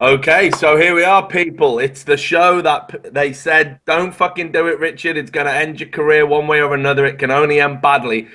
Okay, so here we are, people. It's the show that they said, don't fucking do it, Richard. It's going to end your career one way or another. It can only end badly.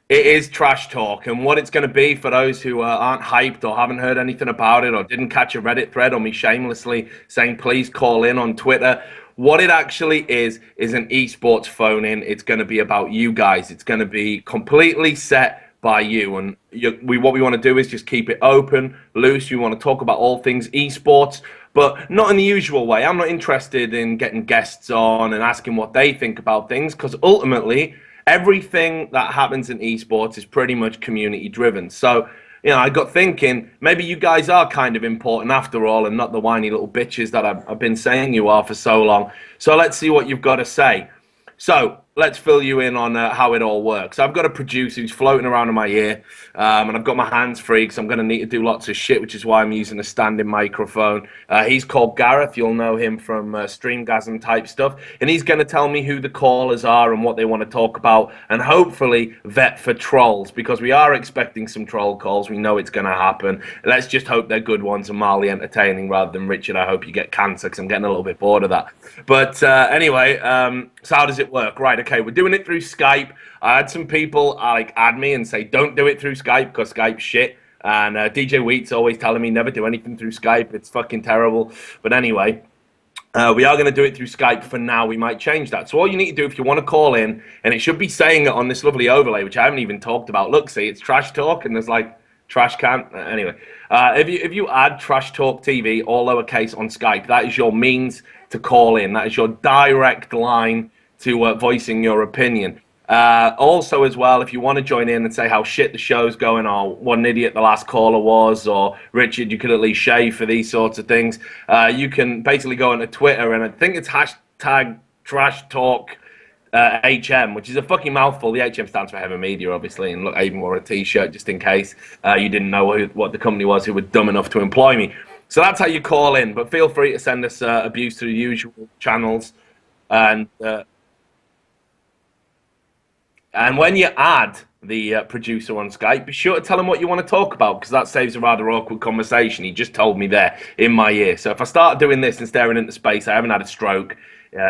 It is Trash Talk. And what it's going to be for those who aren't hyped or haven't heard anything about it or didn't catch a Reddit thread or me shamelessly saying, please call in on Twitter. What it actually is an esports phone in. It's going to be about you guys. It's going to be completely set by you. And what we want to do is just keep it open, loose. We want to talk about all things esports, but not in the usual way. I'm not interested in getting guests on and asking what they think about things because ultimately, everything that happens in esports is pretty much community driven. So, I got thinking maybe you guys are kind of important after all and not the whiny little bitches that I've been saying you are for so long. So, let's see what you've got to say. So let's fill you in on how it all works. I've got a producer who's floating around in my ear, and I've got my hands free because I'm going to need to do lots of shit, which is why I'm using a standing microphone. He's called Gareth. You'll know him from Streamgasm type stuff, and he's going to tell me who the callers are and what they want to talk about, and hopefully vet for trolls because we are expecting some troll calls. We know it's going to happen. Let's just hope they're good ones and mildly entertaining rather than Richard. I hope you get cancer because I'm getting a little bit bored of that. But anyway, so how does it work? Right, okay, we're doing it through Skype. I had some people add me and say, don't do it through Skype because Skype's shit. And DJ Wheat's always telling me never do anything through Skype. It's fucking terrible. But anyway, we are going to do it through Skype for now. We might change that. So all you need to do if you want to call in, and it should be saying it on this lovely overlay, which I haven't even talked about. Look, see, it's Trash Talk, and there's like trash can. Anyway, if you add Trash Talk TV, all lowercase on Skype, that is your means to call in. That is your direct line to voicing your opinion. Also, as well, if you want to join in and say how shit the show's going, or what an idiot the last caller was, or Richard, you could at least shave for these sorts of things, you can basically go onto Twitter, and I think it's hashtag Trash Talk HM, which is a fucking mouthful. The HM stands for Heaven Media, obviously, and look, I even wore a T-shirt just in case you didn't know what the company was who were dumb enough to employ me. So that's how you call in, but feel free to send us abuse through the usual channels. And when you add the producer on Skype, be sure to tell him what you want to talk about because that saves a rather awkward conversation. He just told me there in my ear. So if I start doing this and staring into space, I haven't had a stroke.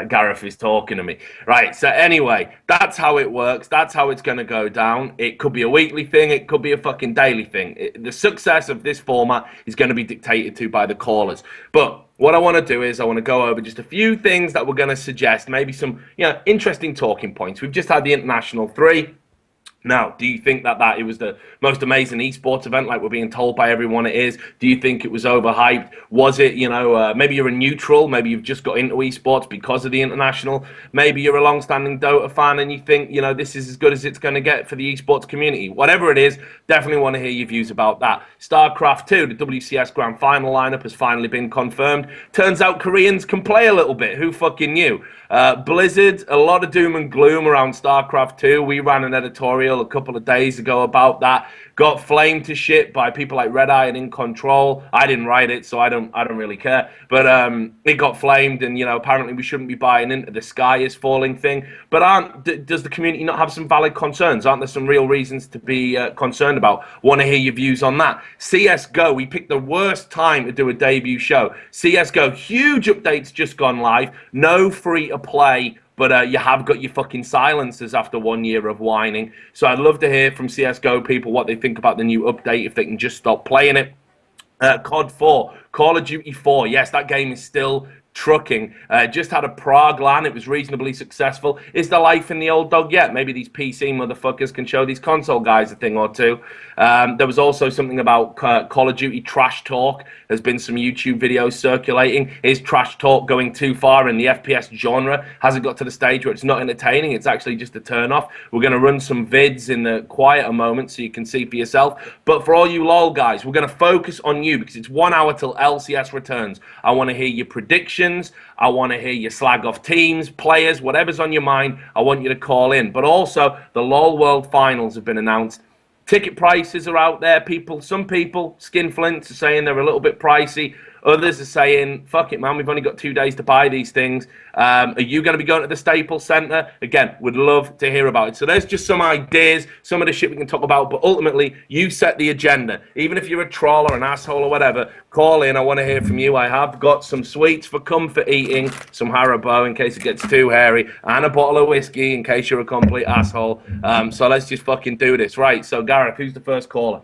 Gareth is talking to me. Right, so anyway, that's how it works. That's how it's going to go down. It could be a weekly thing. It could be a fucking daily thing. The success of this format is going to be dictated to by the callers. But what I want to do is I want to go over just a few things that we're going to suggest, maybe some interesting talking points. We've just had the International 3. Now, do you think that it was the most amazing esports event, like we're being told by everyone it is? Do you think it was overhyped? Was it, maybe you're a neutral, maybe you've just got into esports because of the international. Maybe you're a long-standing Dota fan and you think, this is as good as it's going to get for the esports community. Whatever it is, definitely want to hear your views about that. StarCraft 2, the WCS Grand Final lineup has finally been confirmed. Turns out Koreans can play a little bit. Who fucking knew? Blizzard, a lot of doom and gloom around StarCraft 2. We ran an editorial a couple of days ago about that. Got flamed to shit by people like Red Eye and In Control. I didn't write it, so I don't really care. But it got flamed, and apparently we shouldn't be buying into the sky is falling thing. But does the community not have some valid concerns? Aren't there some real reasons to be concerned about? Want to hear your views on that. CS:GO, we picked the worst time to do a debut show. CS:GO, huge updates just gone live. No free to play. But you have got your fucking silencers after 1 year of whining. So I'd love to hear from CSGO people what they think about the new update, if they can just stop playing it. COD 4, Call of Duty 4. Yes, that game is still trucking. Just had a Prague LAN. It was reasonably successful. Is there life in the old dog yet? Maybe these PC motherfuckers can show these console guys a thing or two. There was also something about Call of Duty Trash Talk. There's been some YouTube videos circulating. Is Trash Talk going too far in the FPS genre? Has it got to the stage where it's not entertaining? It's actually just a turn off. We're going to run some vids in the quieter moments so you can see for yourself. But for all you LOL guys, we're going to focus on you because it's 1 hour till LCS returns. I want to hear your predictions. I want to hear you slag off teams, players, whatever's on your mind. I want you to call in. But also, the LOL World Finals have been announced. Ticket prices are out there. Some people, skinflints, are saying they're a little bit pricey. Others are saying, fuck it, man, we've only got 2 days to buy these things. Are you going to be going to the Staples Center? Again, would love to hear about it. So there's just some ideas, some of the shit we can talk about, but ultimately, you set the agenda. Even if you're a troll or an asshole or whatever, call in. I want to hear from you. I have got some sweets for comfort eating, some Haribo in case it gets too hairy, and a bottle of whiskey in case you're a complete asshole. So let's just fucking do this. Right, so Gareth, who's the first caller?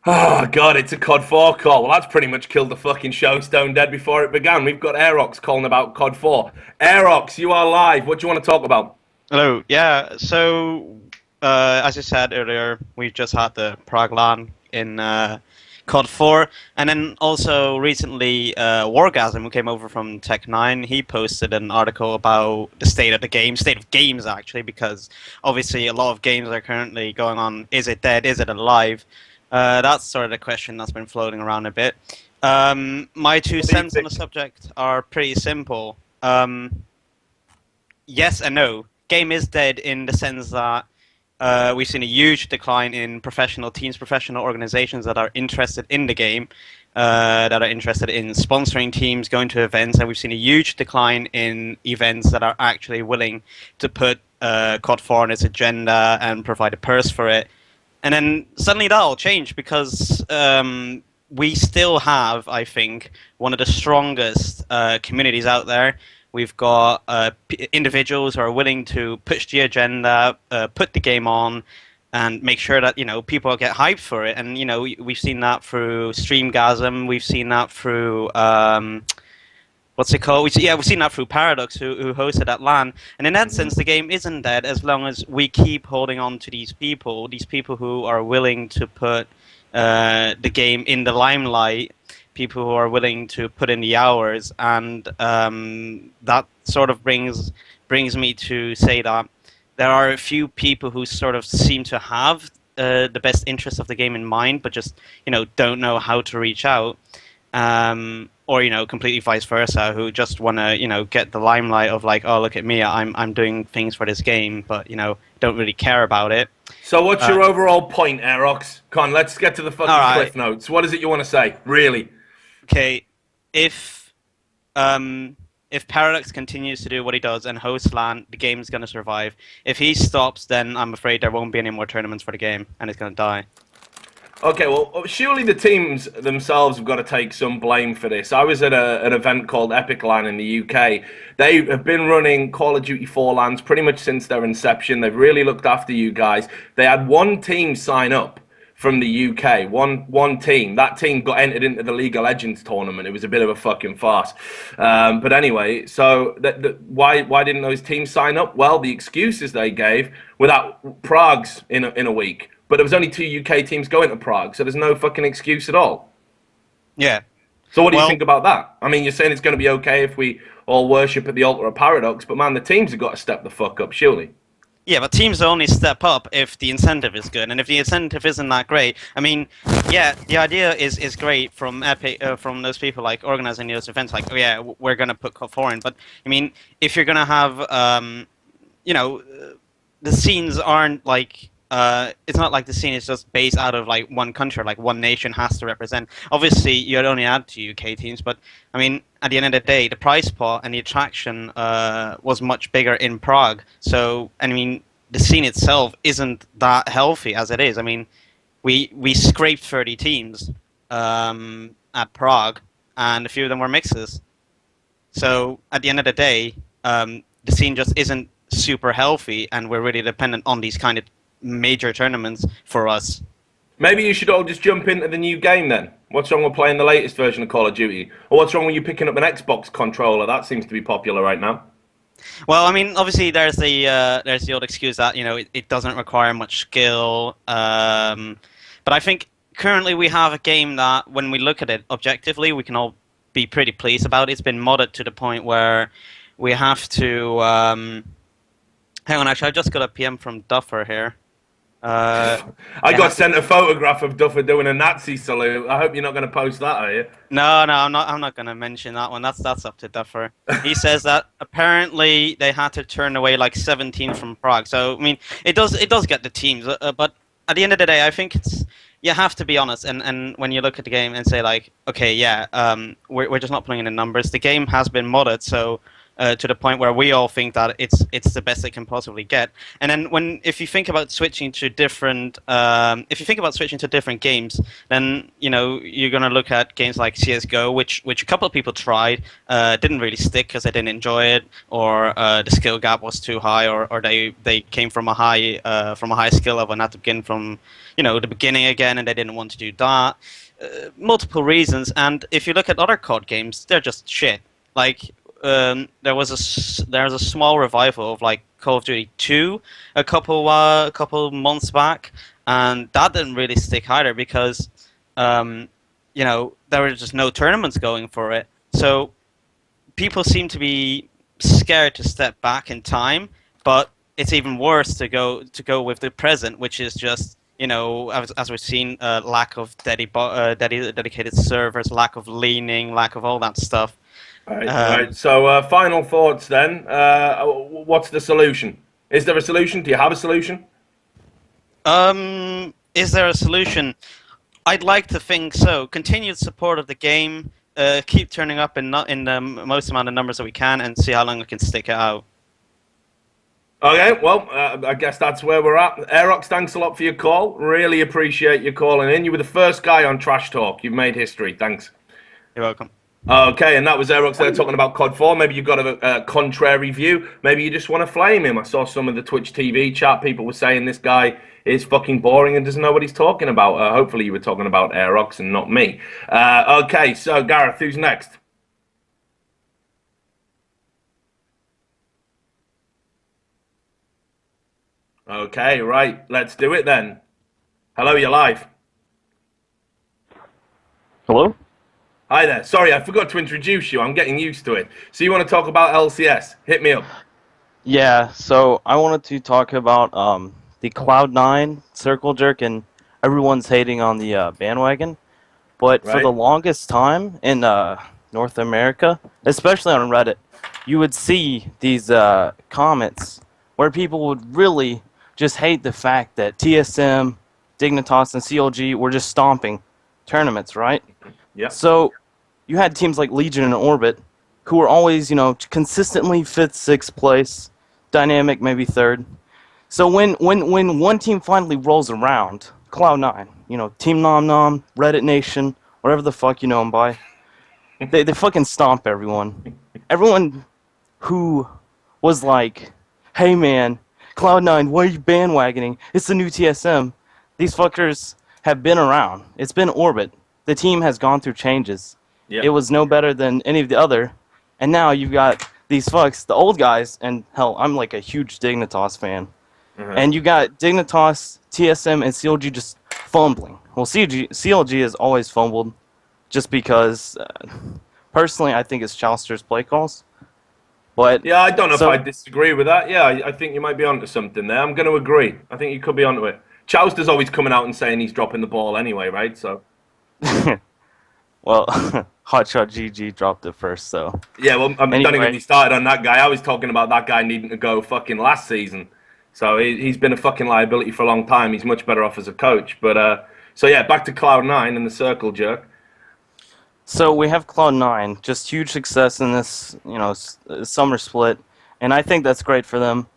Oh, God, it's a COD 4 call. Well, that's pretty much killed the fucking show stone dead before it began. We've got Aerox calling about COD 4. Aerox, you are live. What do you want to talk about? Hello. Yeah. So, as I said earlier, we just had the Prague LAN in COD 4, and then also recently, Wargasm, who came over from Tech9, he posted an article about the state of the game, state of games actually, because obviously a lot of games are currently going on. Is it dead? Is it alive? That's sort of the question that's been floating around a bit. My two cents on the subject are pretty simple. Yes and no. Game is dead in the sense that we've seen a huge decline in professional teams, professional organizations that are interested in the game, that are interested in sponsoring teams, going to events, and we've seen a huge decline in events that are actually willing to put COD 4 on its agenda and provide a purse for it. And then suddenly that all changed because we still have, I think, one of the strongest communities out there. We've got individuals who are willing to push the agenda, put the game on, and make sure that people get hyped for it. And we've seen that through Streamgasm. We've seen that through what's it called? We've seen that through Paradox, who hosted that LAN. And in that sense, the game isn't dead as long as we keep holding on to these people who are willing to put the game in the limelight, people who are willing to put in the hours. And that sort of brings me to say that there are a few people who sort of seem to have the best interest of the game in mind, but just don't know how to reach out. Or completely vice versa, who just want to get the limelight of like, oh, look at me, I'm doing things for this game, but don't really care about it. So what's your overall point, Aerox? Con, let's get to the fucking cliff notes. What is it you want to say, really? Okay, if Paradox continues to do what he does and host LAN, the game's going to survive. If he stops, then I'm afraid there won't be any more tournaments for the game, and it's going to die. Okay, well, surely the teams themselves have got to take some blame for this. I was at an event called Epic LAN in the UK. They have been running Call of Duty 4 LANs pretty much since their inception. They've really looked after you guys. They had one team sign up from the UK, one team. That team got entered into the League of Legends tournament. It was a bit of a fucking farce. But anyway, so why didn't those teams sign up? Well, the excuses they gave were that Prague's in a week. But there was only 2 UK teams going to Prague, so there's no fucking excuse at all. Yeah. So what do you think about that? I mean, you're saying it's going to be okay if we all worship at the altar of Paradox, but man, the teams have got to step the fuck up, surely. Yeah, but teams only step up if the incentive is good, and if the incentive isn't that great, I mean, yeah, the idea is great from Epic, from those people like organizing those events, like, oh yeah, we're going to put COD 4 in, but I mean, if you're going to have, the scenes aren't like. It's not like the scene is just based out of like one country, like one nation has to represent. Obviously, you'd only add 2 UK teams, but I mean, at the end of the day, the prize pot and the attraction was much bigger in Prague. So, I mean, the scene itself isn't that healthy as it is. I mean, we scraped 30 teams at Prague, and a few of them were mixes. So, at the end of the day, the scene just isn't super healthy, and we're really dependent on these kind of major tournaments for us. Maybe you should all just jump into the new game then. What's wrong with playing the latest version of Call of Duty? Or what's wrong with you picking up an Xbox controller? That seems to be popular right now. Well, I mean, obviously there's the old excuse that it doesn't require much skill. But I think currently we have a game that, when we look at it objectively, we can all be pretty pleased about. It's been modded to the point where we have to. Hang on, actually, I just got a PM from Duffer here. I They got had to. sent a photograph of Duffer doing a Nazi salute. I hope you're not going to post that, are you? No, no, I'm not. I'm not going to mention that one. That's up to Duffer. He says that apparently they had to turn away like 17 from Prague. So I mean, it does get the teams, but at the end of the day, I think it's you have to be honest. And when you look at the game and say like, okay, yeah, we're just not playing in the numbers. The game has been modded, so. To the point where we all think that it's the best it can possibly get, and then if you think about switching to different games, then you're gonna look at games like CS:GO, which a couple of people tried, didn't really stick because they didn't enjoy it, or the skill gap was too high, or they came from a high skill level and had to begin from the beginning again, and they didn't want to do that. Multiple reasons, and if you look at other COD games, they're just shit. Like there's a small revival of like Call of Duty 2 a couple months back, and that didn't really stick either because there were just no tournaments going for it. So people seem to be scared to step back in time, but it's even worse to go with the present, which is just as we've seen, lack of dedicated servers, lack of leaning, lack of all that stuff. Right, Um, right. So, final thoughts then. What's the solution? Is there a solution? Do you have a solution? is there a solution? I'd like to think so. Continued support of the game. Keep turning up in not in the most amount of numbers that we can, and see how long we can stick it out. Okay, well, I guess that's where we're at. Aerox, thanks a lot for your call. Really appreciate you calling in. You were the first guy on Trash Talk. You've made history. Thanks. You're welcome. Okay, and that was Aerox there talking about COD 4. Maybe you've got a contrary view. Maybe you just want to flame him. I saw some of the Twitch TV chat. People were saying this guy is fucking boring and doesn't know what he's talking about. Hopefully you were talking about Aerox and not me. Okay, so Gareth, who's next? Okay, right. Let's do it then. Hello, you're live. Hello? Hi there. Sorry, I forgot to introduce you. I'm getting used to it. So you want to talk about LCS? Hit me up. Yeah, so I wanted to talk about the Cloud9 circle jerk, and everyone's hating on the bandwagon. But for the Right? longest time in North America, especially on Reddit, you would see these comments where people would really just hate the fact that TSM, Dignitas, and CLG were just stomping tournaments, right? Yeah. So you had teams like Legion and Orbit who were always, consistently fifth, sixth place, Dynamic maybe third. So when one team finally rolls around, Cloud9, Team Nom Nom, Reddit Nation, whatever the fuck you know them by, they fucking stomp everyone. Everyone who was like, hey man, Cloud9, why are you bandwagoning? It's the new TSM. These fuckers have been around. It's been Orbit. The team has gone through changes. Yeah. It was no better than any of the other. And now you've got these fucks, the old guys, and hell, I'm like a huge Dignitas fan. And you got Dignitas, TSM, and CLG just fumbling. Well, CLG has always fumbled just because, personally, I think it's Chauster's play calls. But Yeah, I don't know so, if I disagree with that. Yeah, I think you might be onto something there. I'm going to agree. I think you could be onto it. Chowster's always coming out and saying he's dropping the ball anyway, right? So well, Hotshot GG dropped it first, so. yeah, well, don't even get Anyway, me started on that guy. I was talking about that guy needing to go fucking last season. So he's been a fucking liability for a long time. He's much better off as a coach. But so yeah, back to Cloud9 and the circle jerk. so we have Cloud9, just huge success in this, summer split, and I think that's great for them.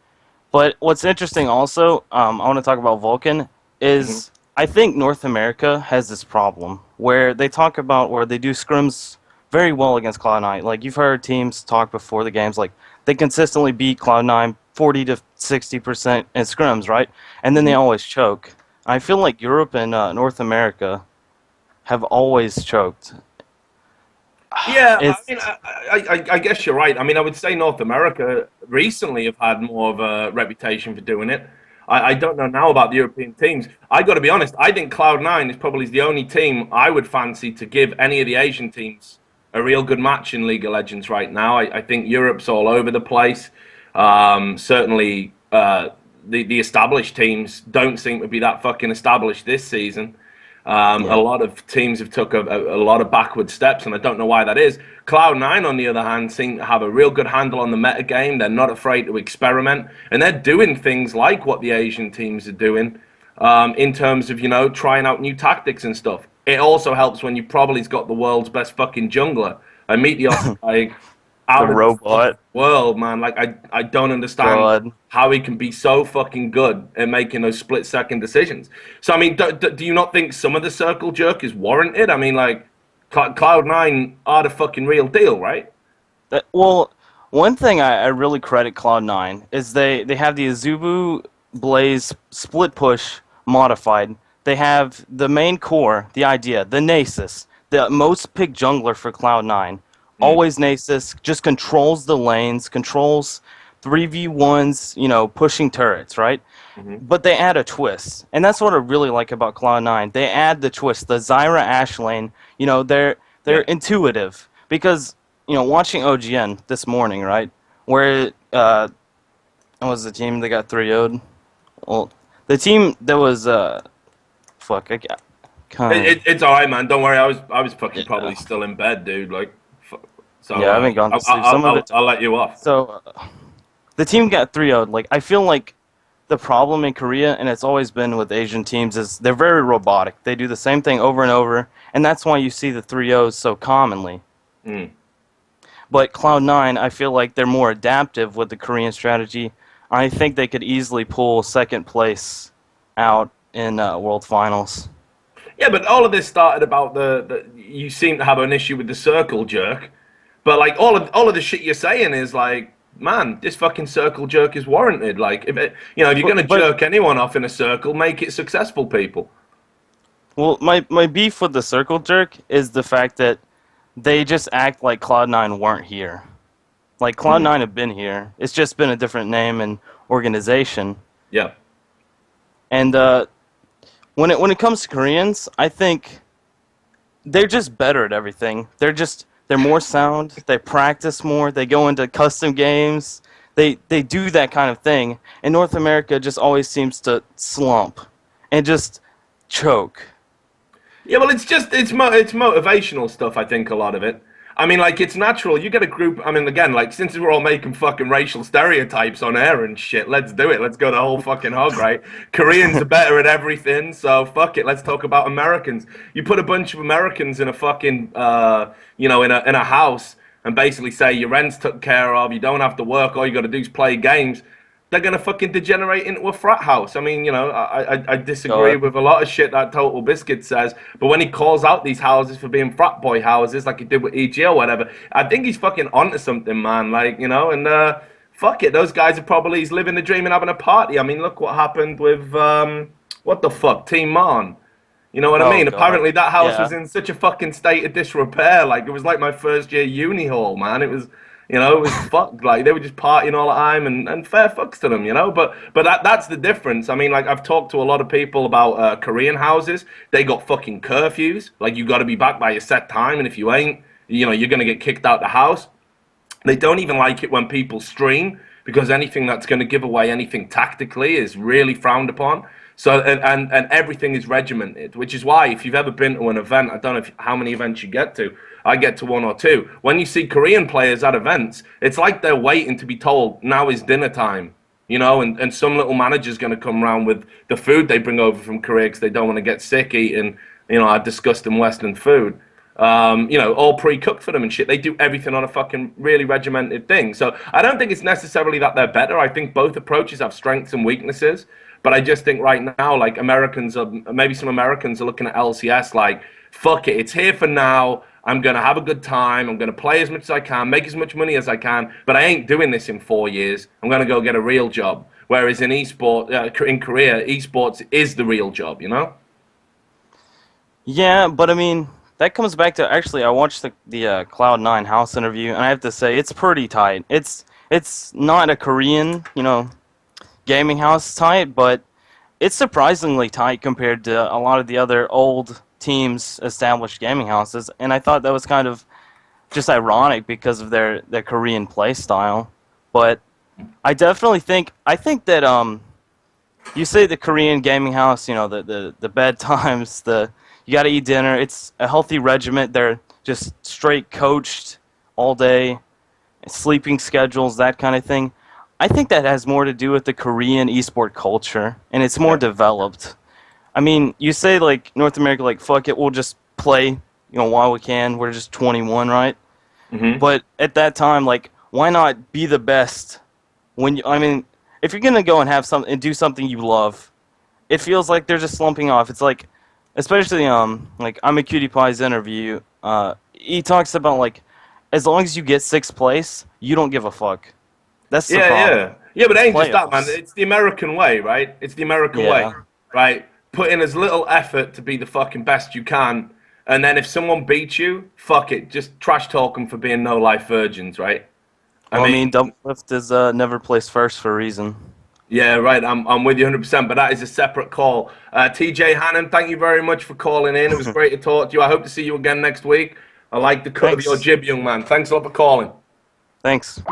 But what's interesting also, I want to talk about Vulcan, is I think North America has this problem where they talk about where they do scrims very well against Cloud9. Like you've heard teams talk before the games, like they consistently beat Cloud9 40 to 60% in scrims, right? And then they always choke. I feel like Europe and North America have always choked. Yeah, I It's mean, I guess you're right. I mean, I would say North America recently have had more of a reputation for doing it. I don't know now about the European teams. I got to be honest. I think Cloud9 is probably the only team I would fancy to give any of the Asian teams a real good match in League of Legends right now. I think Europe's all over the place. Certainly, the established teams don't seem to be that fucking established this season. A lot of teams have took a lot of backward steps, and I don't know why that is. Cloud9, on the other hand, seem to have a real good handle on the meta game. They're not afraid to experiment, and they're doing things like what the Asian teams are doing in terms of, trying out new tactics and stuff. It also helps when you probably's got the world's best fucking jungler. I meet the out The of robot. the world, man. Like I don't understand God. how he can be so fucking good at making those split-second decisions. So I mean, do you not think some of the circle jerk is warranted? I mean, like Cloud9 are the fucking real deal, right? Well, one thing I really credit Cloud9 is they have the Azubu Blaze split push modified. They have the main core, the idea, the Nasus, the most picked jungler for Cloud9. Always Nasus, just controls the lanes, controls 3v1s, pushing turrets, right? But they add a twist. And that's what I really like about Cloud9. They add the twist, the Zyra Ashe lane, they're intuitive. Because, watching OGN this morning, right? Where what was the team that got 3-0'd? Well, the team that was It's all right, man. Don't worry. I was fucking probably still in bed, dude. Like, so yeah, I haven't gone to sleep. I'll let you off. So, the team got 3-0'd. Like, I feel like the problem in Korea, and it's always been with Asian teams, is they're very robotic. They do the same thing over and over, and that's why you see the 3-0s so commonly. But Cloud9, I feel like they're more adaptive with the Korean strategy. I think they could easily pull second place out in World Finals. Yeah, but all of this started about the you seem to have an issue with the circle jerk. But like all of the shit you're saying is like, man, this fucking circle jerk is warranted. Like, if you're gonna jerk anyone off in a circle, make it successful, people. Well, my beef with the circle jerk is the fact that they just act like Cloud9 weren't here. Like, Cloud9 have been here. It's just been a different name and organization. Yeah. And when it comes to Koreans, I think they're just better at everything. They're more sound. They practice more. They go into custom games. They do that kind of thing. And North America just always seems to slump and just choke. Yeah, well, it's motivational stuff. I think a lot of it. I mean, like, it's natural. You get a group. I mean, again, like, since we're all making fucking racial stereotypes on air and shit, let's do it. Let's go the whole fucking hog, right? Koreans are better at everything, so fuck it. Let's talk about Americans. You put a bunch of Americans in a fucking, in a house and basically say your rent's took care of. You don't have to work. All you got to do is play games. They're gonna fucking degenerate into a frat house. I mean, I disagree with a lot of shit that Total Biscuit says, but when he calls out these houses for being frat boy houses, like he did with EG or whatever, I think he's fucking onto something, man. Like, and fuck it, those guys are probably he's living the dream and having a party. I mean, look what happened with what the fuck, Team Mon. You know what I mean? God. Apparently that house was in such a fucking state of disrepair. Like, it was like my first year uni hall, man. It was. It was fucked. Like, they were just partying all the time, and fair fucks to them, But that's the difference. I mean, like, I've talked to a lot of people about Korean houses. They got fucking curfews. Like, you got to be back by a set time, and if you ain't, you're gonna get kicked out the house. They don't even like it when people stream because anything that's going to give away anything tactically is really frowned upon. So and everything is regimented, which is why if you've ever been to an event, I don't know how many events you get to. I get to one or two. When you see Korean players at events, it's like they're waiting to be told, now is dinner time. And some little manager's going to come around with the food they bring over from Korea because they don't want to get sick eating, our disgusting Western food. All pre-cooked for them and shit. They do everything on a fucking really regimented thing. So I don't think it's necessarily that they're better. I think both approaches have strengths and weaknesses. But I just think right now, like, maybe some Americans are looking at LCS like, fuck it, it's here for now. I'm going to have a good time. I'm going to play as much as I can, make as much money as I can, but I ain't doing this in 4 years. I'm going to go get a real job. Whereas in in Korea, esports is the real job, Yeah, but I mean, that comes back to, actually, I watched the Cloud9 house interview, and I have to say, it's pretty tight. It's not a Korean, gaming house tight, but it's surprisingly tight compared to a lot of the other old teams' established gaming houses, and I thought that was kind of just ironic because of their Korean play style. But I definitely think that you say the Korean gaming house, you know, the bed times, you got to eat dinner. It's a healthy regiment. They're just straight coached all day, sleeping schedules, that kind of thing. I think that has more to do with the Korean esport culture, and it's more developed. I mean, you say like North America, like fuck it, we'll just play, you know, while we can. We're just 21, right? Mm-hmm. But at that time, like, why not be the best? I mean, if you're gonna go and have something and do something you love, it feels like they're just slumping off. It's like, especially like I'm a Cutie Pie's interview. He talks about like, as long as you get sixth place, you don't give a fuck. That's the problem. Yeah, but it ain't just that, man. Playoffs. It's the American way, right? It's the American way, Yeah. right? Put in as little effort to be the fucking best you can, and then if someone beats you, fuck it, just trash talk them for being no life virgins, right? Well, I mean, Doublelift is never placed first for a reason. Yeah, right. I'm with you 100%, but that is a separate call. TJ Hannon, thank you very much for calling in. It was great to talk to you. I hope to see you again next week. I like the cut of your jib, young man. Thanks a lot for calling. Thanks.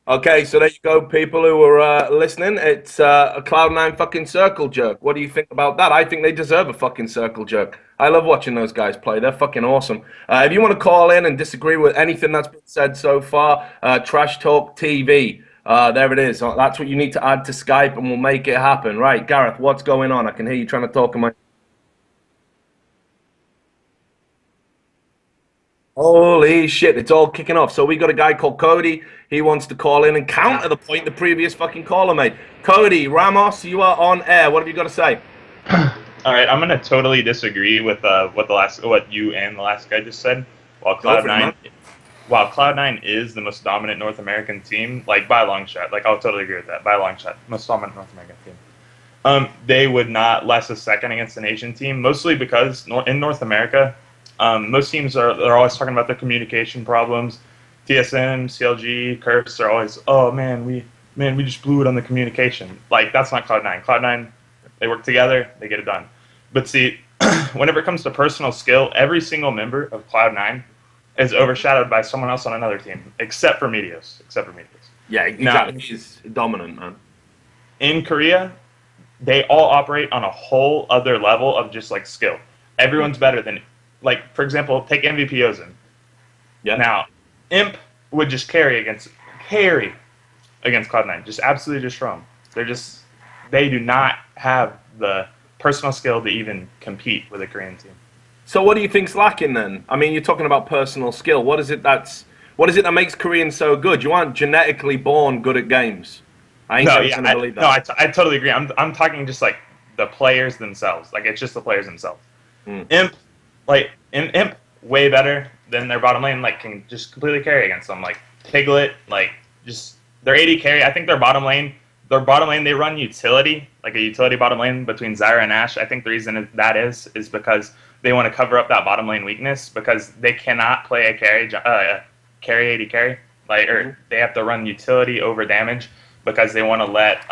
Okay, so there you go, people who are listening. It's a Cloud9 fucking circle jerk. What do you think about that? I think they deserve a fucking circle jerk. I love watching those guys play. They're fucking awesome. If you want to call in and disagree with anything that's been said so far, Trash Talk TV. There it is. That's what you need to add to Skype, and we'll make it happen. Right, Gareth, what's going on? I can hear you trying to talk in my... Holy shit, it's all kicking off. So we got a guy called Cody. He wants to call in and counter the point the previous fucking caller made. Cody, Ramos, you are on air. What have you got to say? All right, I'm gonna totally disagree with what you and the last guy just said. While Cloud9 is the most dominant North American team, like by a long shot, like I'll totally agree with that. By a long shot, most dominant North American team. They would not last a second against an Asian team, mostly because in North America, most teams they're always talking about their communication problems. TSM, CLG, Curse are always, oh man, we just blew it on the communication. Like that's not Cloud9. Cloud9, they work together, they get it done. But see, whenever it comes to personal skill, every single member of Cloud9 is overshadowed by someone else on another team, except for Meteos. Yeah, exactly. He's dominant, man. In Korea, they all operate on a whole other level of just like skill. Everyone's better than, like for example, take MVP Ozin. Yeah. Now, Imp would just carry against Cloud9, just absolutely destroy them. They do not have the personal skill to even compete with a Korean team. So what do you think's lacking then? I mean, you're talking about personal skill. What is it that makes Koreans so good? You aren't genetically born good at games. I ain't gonna believe that. I totally agree. I'm talking just like the players themselves. Like it's just the players themselves. Imp, way better than their bottom lane. Like can just completely carry against them. Like Piglet, like just their AD carry. I think their bottom lane, they run utility, like a utility bottom lane between Zyra and Ashe. I think the reason that is because they want to cover up that bottom lane weakness because they cannot play a carry AD carry, or they have to run utility over damage because they want to let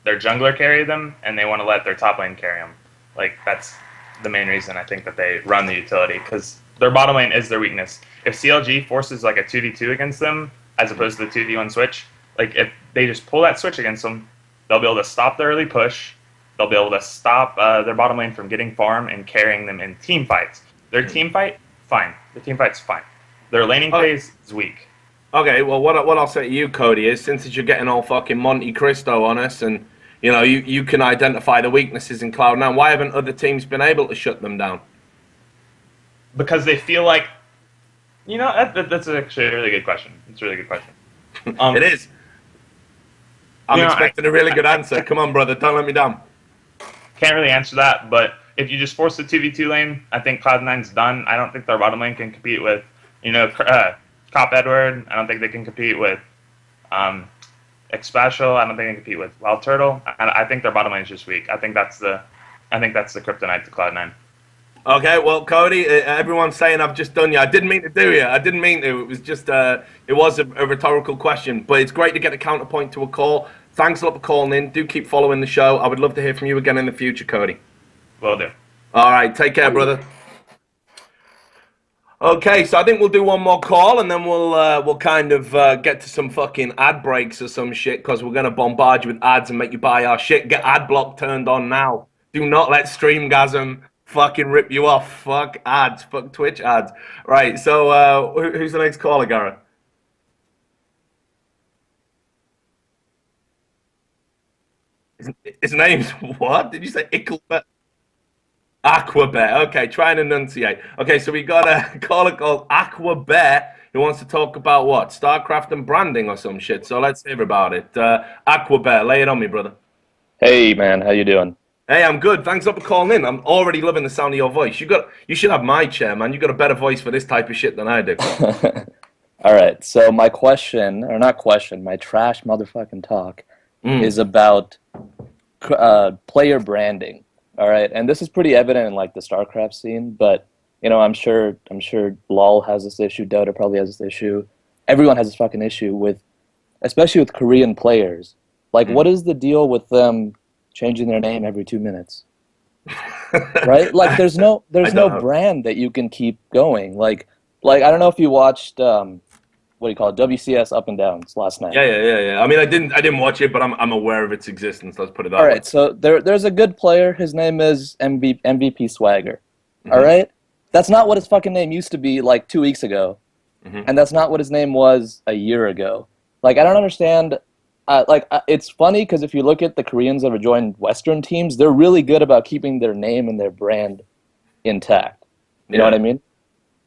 their jungler carry them and they want to let their top lane carry them. Like that's the main reason I think that they run the utility because their bottom lane is their weakness. If CLG forces like a 2v2 against them as opposed to the 2v1 switch, like if they just pull that switch against them, they'll be able to stop the early push. They'll be able to stop their bottom lane from getting farm and carrying them in team fights. Their team fight, fine. The team fight's fine. Their laning phase is weak. Okay, well, what I'll say to you, Cody, is since you're getting all fucking Monte Cristo on us and, you know, you can identify the weaknesses in Cloud9, why haven't other teams been able to shut them down? Because they feel like, you know, that's actually a really good question. It's a really good question. It is. I'm expecting a really good answer. Come on, brother, don't let me down. Can't really answer that, but if you just force the 2v2 lane, I think Cloud9's done. I don't think their bottom lane can compete with, Cop Edward. I don't think they can compete with Xpatial. I don't think they can compete with Wild Turtle. I think their bottom lane is just weak. I think that's the kryptonite to Cloud9. Okay, well, Cody, everyone's saying I've just done you. I didn't mean to do you. I didn't mean to. It was just, it was a rhetorical question. But it's great to get a counterpoint to a call. Thanks a lot for calling in. Do keep following the show. I would love to hear from you again in the future, Cody. Will do. All right, take care, brother. Okay, so I think we'll do one more call and then we'll kind of get to some fucking ad breaks or some shit because we're gonna bombard you with ads and make you buy our shit. Get ad block turned on now. Do not let Streamgasm fucking rip you off. Fuck ads. Fuck Twitch ads. Right. So who's the next caller, Gareth? His name's what? Did you say Ickelbet? Aquabet. Okay, try and enunciate. Okay, so we got a caller called Aquabet who wants to talk about what? StarCraft and branding or some shit. So let's hear about it. Aquabet, lay it on me, brother. Hey man, how you doing? Hey, I'm good. Thanks a lot for calling in. I'm already loving the sound of your voice. You should have my chair, man. You got a better voice for this type of shit than I do. All right, so my question, or not question, my trash motherfucking talk is about player branding. All right, and this is pretty evident in like the StarCraft scene, but you know, I'm sure LoL has this issue, Dota probably has this issue. Everyone has this fucking issue with, especially with Korean players. Like, what is the deal with them changing their name every 2 minutes? Right? Like, there's no know. brand that you can keep going. Like I don't know if you watched what do you call it, WCS Up and Downs last night. Yeah. I mean, I didn't watch it, but I'm aware of its existence. Let's put it that All way. right, so there's a good player. His name is MVP Swagger. All right, that's not what his fucking name used to be like 2 weeks ago, and that's not what his name was a year ago. Like, I don't understand. It's funny because if you look at the Koreans that have joined Western teams, they're really good about keeping their name and their brand intact. You know what I mean?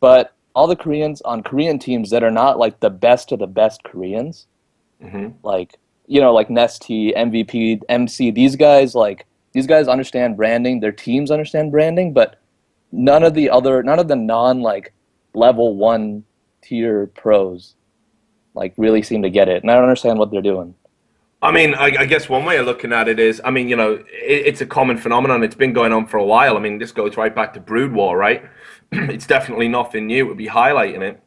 But all the Koreans on Korean teams that are not like the best of the best Koreans, like, you know, like Nesty, MVP, MC, these guys understand branding. Their teams understand branding, but none of the non like level 1 tier pros like really seem to get it, and I don't understand what they're doing. I mean, I guess one way of looking at it is, I mean, you know, it's a common phenomenon. It's been going on for a while. I mean, this goes right back to Brood War, right? It's definitely nothing new. It would be highlighting it.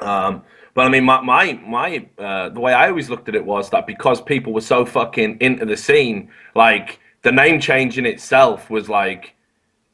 But I mean, the way I always looked at it was that because people were so fucking into the scene, like the name change in itself was like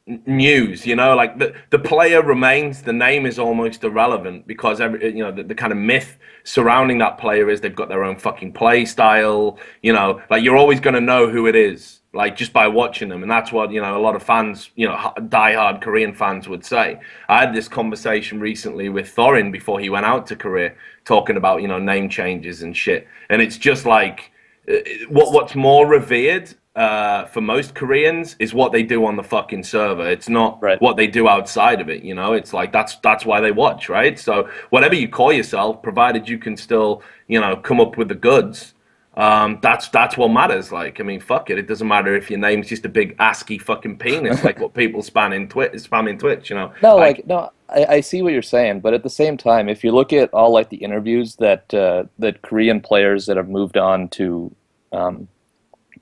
news, you know, like the player remains, the name is almost irrelevant because the kind of myth surrounding that player is they've got their own fucking play style, you know, like you're always going to know who it is, like just by watching them. And that's what, you know, a lot of fans, you know, diehard Korean fans would say. I had this conversation recently with Thorin before he went out to Korea talking about, you know, name changes and shit. And it's just like what's more revered for most Koreans is what they do on the fucking server. It's not what they do outside of it, you know? It's like that's why they watch, right? So whatever you call yourself, provided you can still, you know, come up with the goods, that's what matters. Like, I mean, fuck it. It doesn't matter if your name's just a big ASCII fucking penis, like what people spam in Twitch, you know? No, I see what you're saying, but at the same time, if you look at all like the interviews that Korean players that have moved on to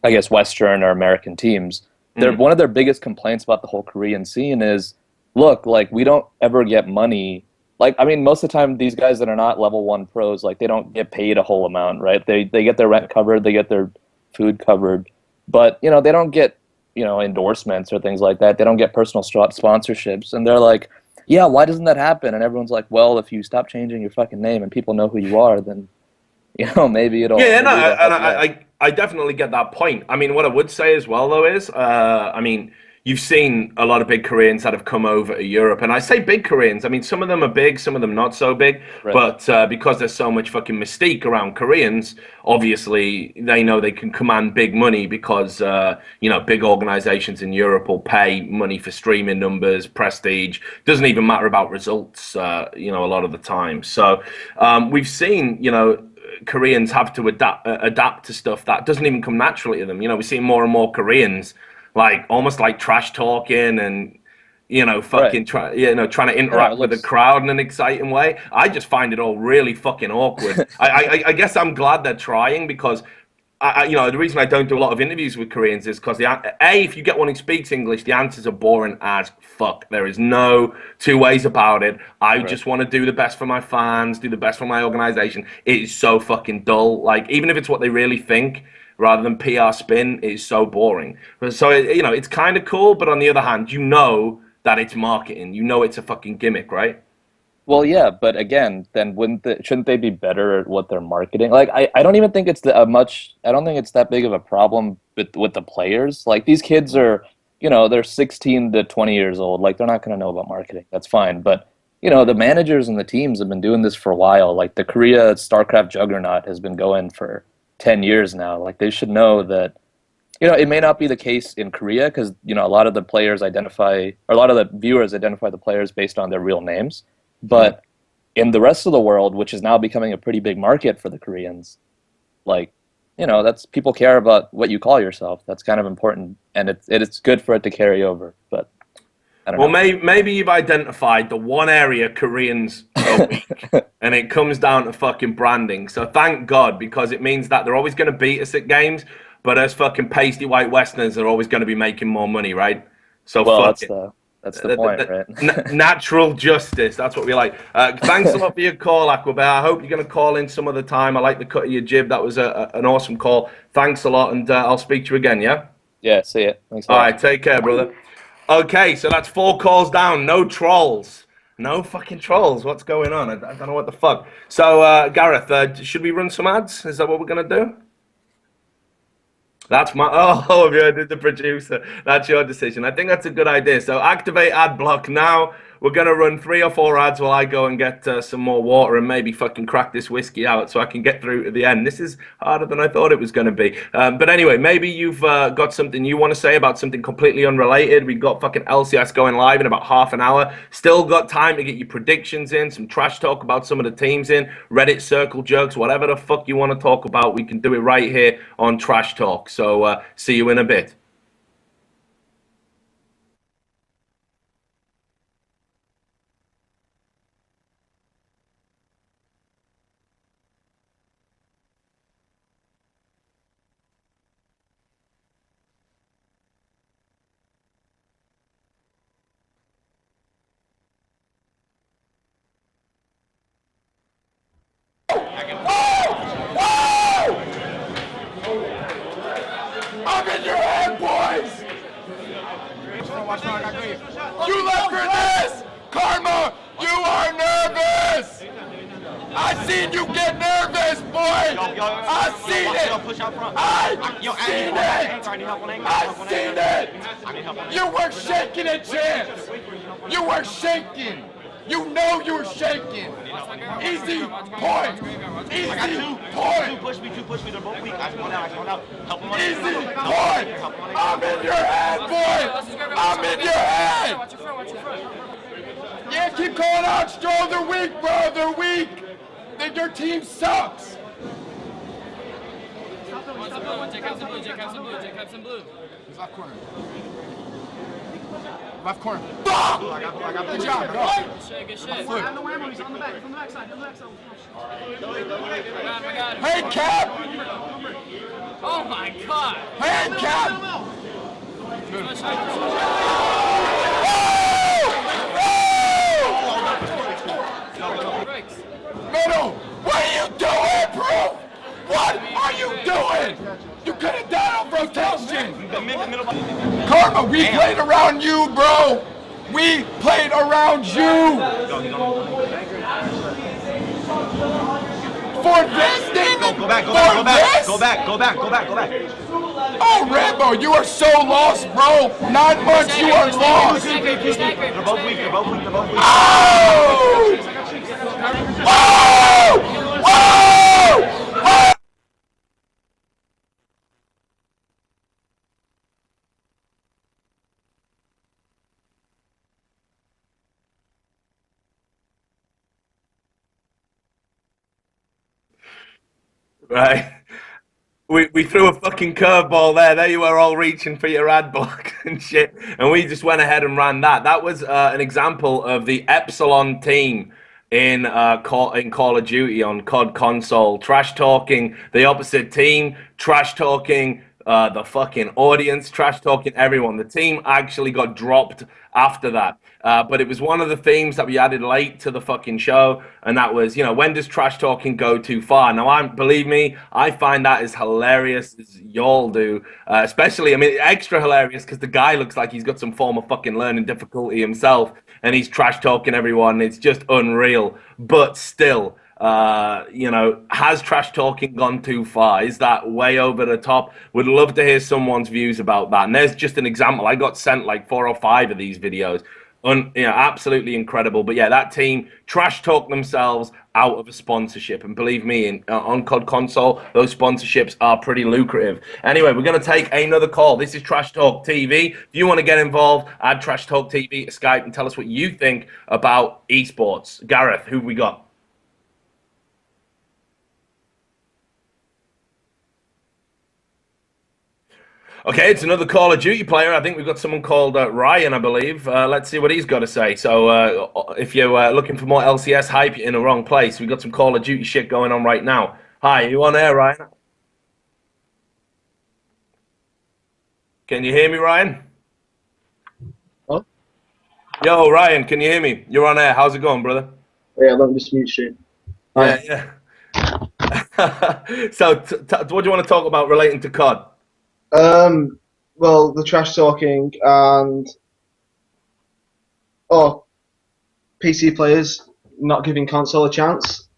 I guess Western or American teams, one of their biggest complaints about the whole Korean scene is, look, like we don't ever get money. Like, I mean, most of the time these guys that are not level 1 pros, like they don't get paid a whole amount, right? They get their rent covered, they get their food covered, but you know, they don't get, you know, endorsements or things like that. They don't get personal sponsorships, and they're like, yeah, why doesn't that happen? And everyone's like, well, if you stop changing your fucking name and people know who you are, then you know, maybe it'll. Yeah, maybe no, it'll help and you out. I definitely get that point. I mean, what I would say as well, though, is, I mean, you've seen a lot of big Koreans that have come over to Europe, and I say big Koreans. I mean, some of them are big, some of them not so big. Right. But because there's so much fucking mystique around Koreans, obviously they know they can command big money because you know, big organizations in Europe will pay money for streaming numbers, prestige. Doesn't even matter about results, you know, a lot of the time. So we've seen, you know, Koreans have to adapt to stuff that doesn't even come naturally to them. You know, we see more and more Koreans like almost like trash talking and, you know, fucking trying to interact with the crowd in an exciting way. I just find it all really fucking awkward. I guess I'm glad they're trying because you know, the reason I don't do a lot of interviews with Koreans is because if you get one who speaks English, the answers are boring as fuck. There is no two ways about it. I just want to do the best for my fans, do the best for my organization. It is so fucking dull. Like, even if it's what they really think, rather than PR spin, it is so boring. So, you know, it's kind of cool, but on the other hand, you know that it's marketing. You know it's a fucking gimmick, right? Well, yeah, but again, then shouldn't they be better at what they're marketing? Like, I don't even think it's I don't think it's that big of a problem with the players. Like, these kids are, they're 16 to 20 years old. Like, they're not going to know about marketing. That's fine. But, the managers and the teams have been doing this for a while. Like, the Korea StarCraft juggernaut has been going for 10 years now. Like, they should know that, it may not be the case in Korea because, a lot of the players identify, or a lot of the viewers identify the players based on their real names. But in the rest of the world, which is now becoming a pretty big market for the Koreans, like, that's people care about what you call yourself. That's kind of important, and it's good for it to carry over. But I don't know. Well, maybe you've identified the one area Koreans are weak, and it comes down to fucking branding. So thank God, because it means that they're always going to beat us at games, but us fucking pasty white Westerners are always going to be making more money, right? So Well, fuck that's the point, right? Natural justice. That's what we like. Thanks a lot for your call, Aquabear. I hope you're going to call in some other time. I like the cut of your jib. That was an awesome call. Thanks a lot, and I'll speak to you again, yeah? Yeah, see ya. Thanks a All lot. right, take care, brother. Okay, so that's 4 calls down. No trolls. No fucking trolls. What's going on? I don't know what the fuck. So, Gareth, should we run some ads? Is that what we're going to do? That's my yeah, the producer. That's your decision. I think that's a good idea. So activate ad block now. We're gonna run 3 or 4 ads while I go and get some more water and maybe fucking crack this whiskey out so I can get through to the end. This is harder than I thought it was gonna be. But anyway, maybe you've got something you want to say about something completely unrelated. We've got fucking LCS going live in about half an hour. Still got time to get your predictions in, some trash talk about some of the teams in, Reddit circle jokes, whatever the fuck you want to talk about. We can do it right here on Trash Talk. So see you in a bit. I'm in your head, boys! You left for this! Karma, you are nervous! I seen you get nervous, boy! I seen it! I seen it! You were shaking a chance! You were shaking! You know you were shaking! Easy point! Easy point! Two push me, they're both weak. I spawned out. Help him on. Easy point! I'm in your head, boy! I'm in your head! Yeah, keep calling out Stroll. They're weak, bro. They're weak. Your team sucks. J Caps in blue. He's left corner. Left corner. Fuck! Good job, bro. Good shit. He's on the back, from the back side. I got him. Hey, Cap! Oh my god. Hey, Cap! Middle! What are you doing, bro? What are you doing? You could have done a rotation. Karma, we played around you, bro. We played around you. For this, David? Go back. Oh, Rambo, you are so lost, bro. 9 months, you are lost. They're both weak. Oh! Whoa! Whoa! Right. We threw a fucking curveball there. There you were all reaching for your ad block and shit. And we just went ahead and ran that. That was an example of the Epsilon team in Call of Duty on COD console. Trash talking the opposite team. Trash talking the fucking audience, trash talking everyone. The team actually got dropped after that. But it was one of the themes that we added late to the fucking show, and that was, when does trash talking go too far? Now, believe me, I find that as hilarious as y'all do. Especially, extra hilarious because the guy looks like he's got some form of fucking learning difficulty himself, and he's trash talking everyone. It's just unreal. But still, has trash talking gone too far? Is that way over the top? Would love to hear someone's views about that. And there's just an example. I got sent like 4 or 5 of these videos. Absolutely incredible. But yeah, that team trash talk themselves out of a sponsorship. And believe me, on COD Console, those sponsorships are pretty lucrative. Anyway, we're going to take another call. This is Trash Talk TV. If you want to get involved, add Trash Talk TV to Skype and tell us what you think about esports. Gareth, who have we got? Okay, it's another Call of Duty player. I think we've got someone called Ryan, I believe. Let's see what he's got to say. So if you're looking for more LCS hype, you're in the wrong place. We've got some Call of Duty shit going on right now. Hi, are you on air, Ryan? Can you hear me, Ryan? Huh? Yo, Ryan, can you hear me? You're on air. How's it going, brother? Yeah, let me just mute shit. Yeah. So what do you want to talk about relating to COD? Well, the trash talking and PC players not giving console a chance.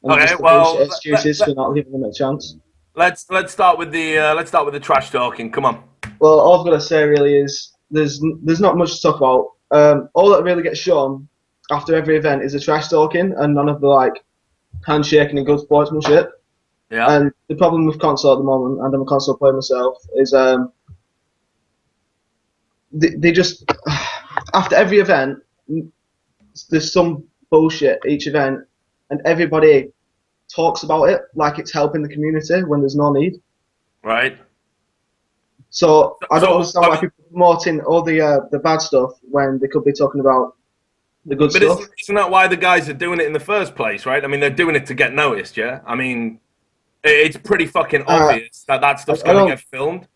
And Okay, just the well, bullshit excuses for not giving them a chance. Let's start with the trash talking. Come on. Well, all I've got to say really is there's not much to talk about. All that really gets shown after every event is the trash talking and none of the handshaking and good sportsmanship. Yeah. And the problem with console at the moment, and I'm a console player myself, is they just after every event there's some bullshit each event, and everybody talks about it like it's helping the community when there's no need. Right. So I don't understand why people are promoting all the bad stuff when they could be talking about the good stuff. But isn't that why the guys are doing it in the first place, right? They're doing it to get noticed, yeah? It's pretty fucking obvious that stuff's going to get filmed.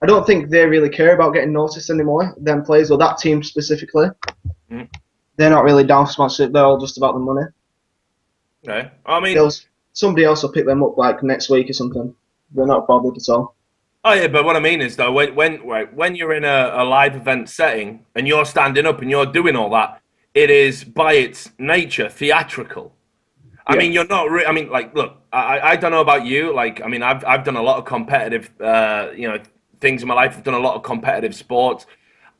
I don't think they really care about getting noticed anymore, them players, or that team specifically. Mm. They're not really down for sponsorship, they're all just about the money. Okay. Somebody else will pick them up next week or something. They're not bothered at all. Oh yeah, but what I mean is though, when you're in a live event setting and you're standing up and you're doing all that, it is by its nature theatrical. You're not. Look, I don't know about you. I've done a lot of competitive, things in my life. I've done a lot of competitive sports.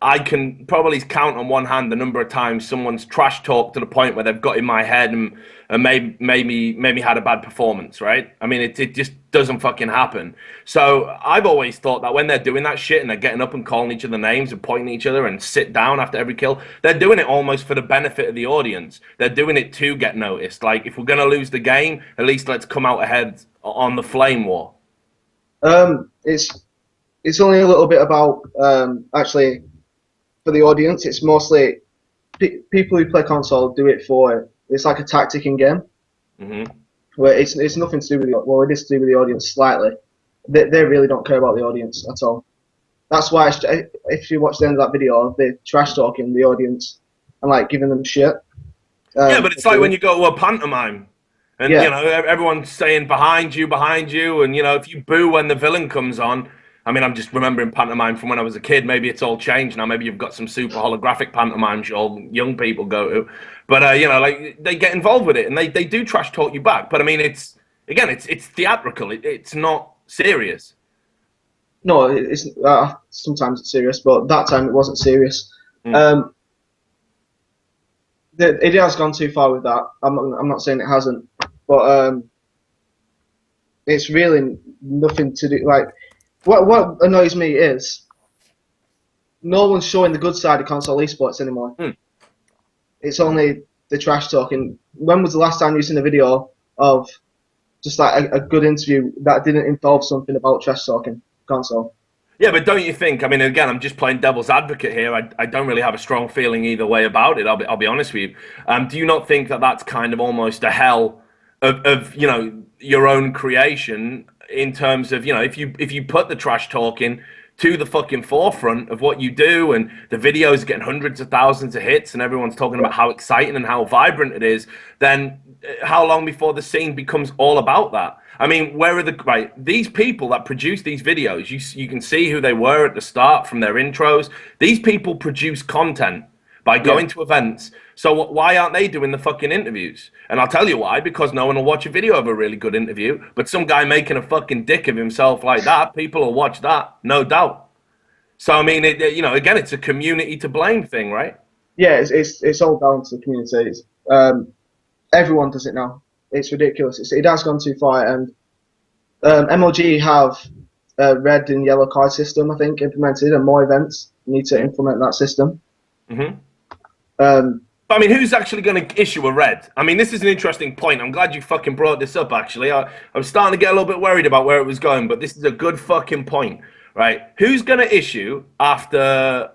I can probably count on one hand the number of times someone's trash talked to the point where they've got in my head and maybe had a bad performance, right? It just doesn't fucking happen. So I've always thought that when they're doing that shit and they're getting up and calling each other names and pointing at each other and sit down after every kill, they're doing it almost for the benefit of the audience. They're doing it to get noticed. Like, if we're going to lose the game, at least let's come out ahead on the flame war. It's only a little bit about actually for the audience. It's mostly people who play console do it for. It's like a tactic in game. Mm-hmm. Where it's nothing to do with it is to do with the audience slightly. They really don't care about the audience at all. That's why if you watch the end of that video, they're trash talking the audience and giving them shit. Yeah, but it's like when you go to a pantomime and everyone's saying behind you, and if you boo when the villain comes on. I'm just remembering pantomime from when I was a kid. Maybe it's all changed now. Maybe you've got some super holographic pantomimes all young people go to. But, they get involved with it and they do trash talk you back. But, it's theatrical. It's not serious. No, it's sometimes it's serious, but that time it wasn't serious. Mm. It has gone too far with that. I'm not saying it hasn't. But it's really nothing to do... What annoys me is no one's showing the good side of console esports anymore. Hmm. It's only the trash talking. When was the last time you seen a video of just a good interview that didn't involve something about trash talking console? Yeah, but don't you think? Again, I'm just playing devil's advocate here. I don't really have a strong feeling either way about it. I'll be honest with you. Do you not think that that's kind of almost a hell of your own creation? in terms of, if you put the trash talking to the fucking forefront of what you do, and the videos are getting hundreds of thousands of hits, and everyone's talking about how exciting and how vibrant it is, then how long before the scene becomes all about that? I mean, where are these people that produce these videos? You can see who they were at the start from their intros. These people produce content by going to events. So why aren't they doing the fucking interviews? And I'll tell you why, because no one will watch a video of a really good interview, but some guy making a fucking dick of himself like that, people will watch that, no doubt. So, I mean, again, it's a community to blame thing, right? Yeah, it's all down to the community. Everyone does it now. It's ridiculous. It has gone too far, and MLG have a red and yellow card system, I think, implemented, and more events need to implement that system. Mm-hmm. I mean, who's actually going to issue a red? I mean, this is an interesting point. I'm glad you fucking brought this up, actually. I was starting to get a little bit worried about where it was going, but this is a good fucking point, right? Who's going to issue after,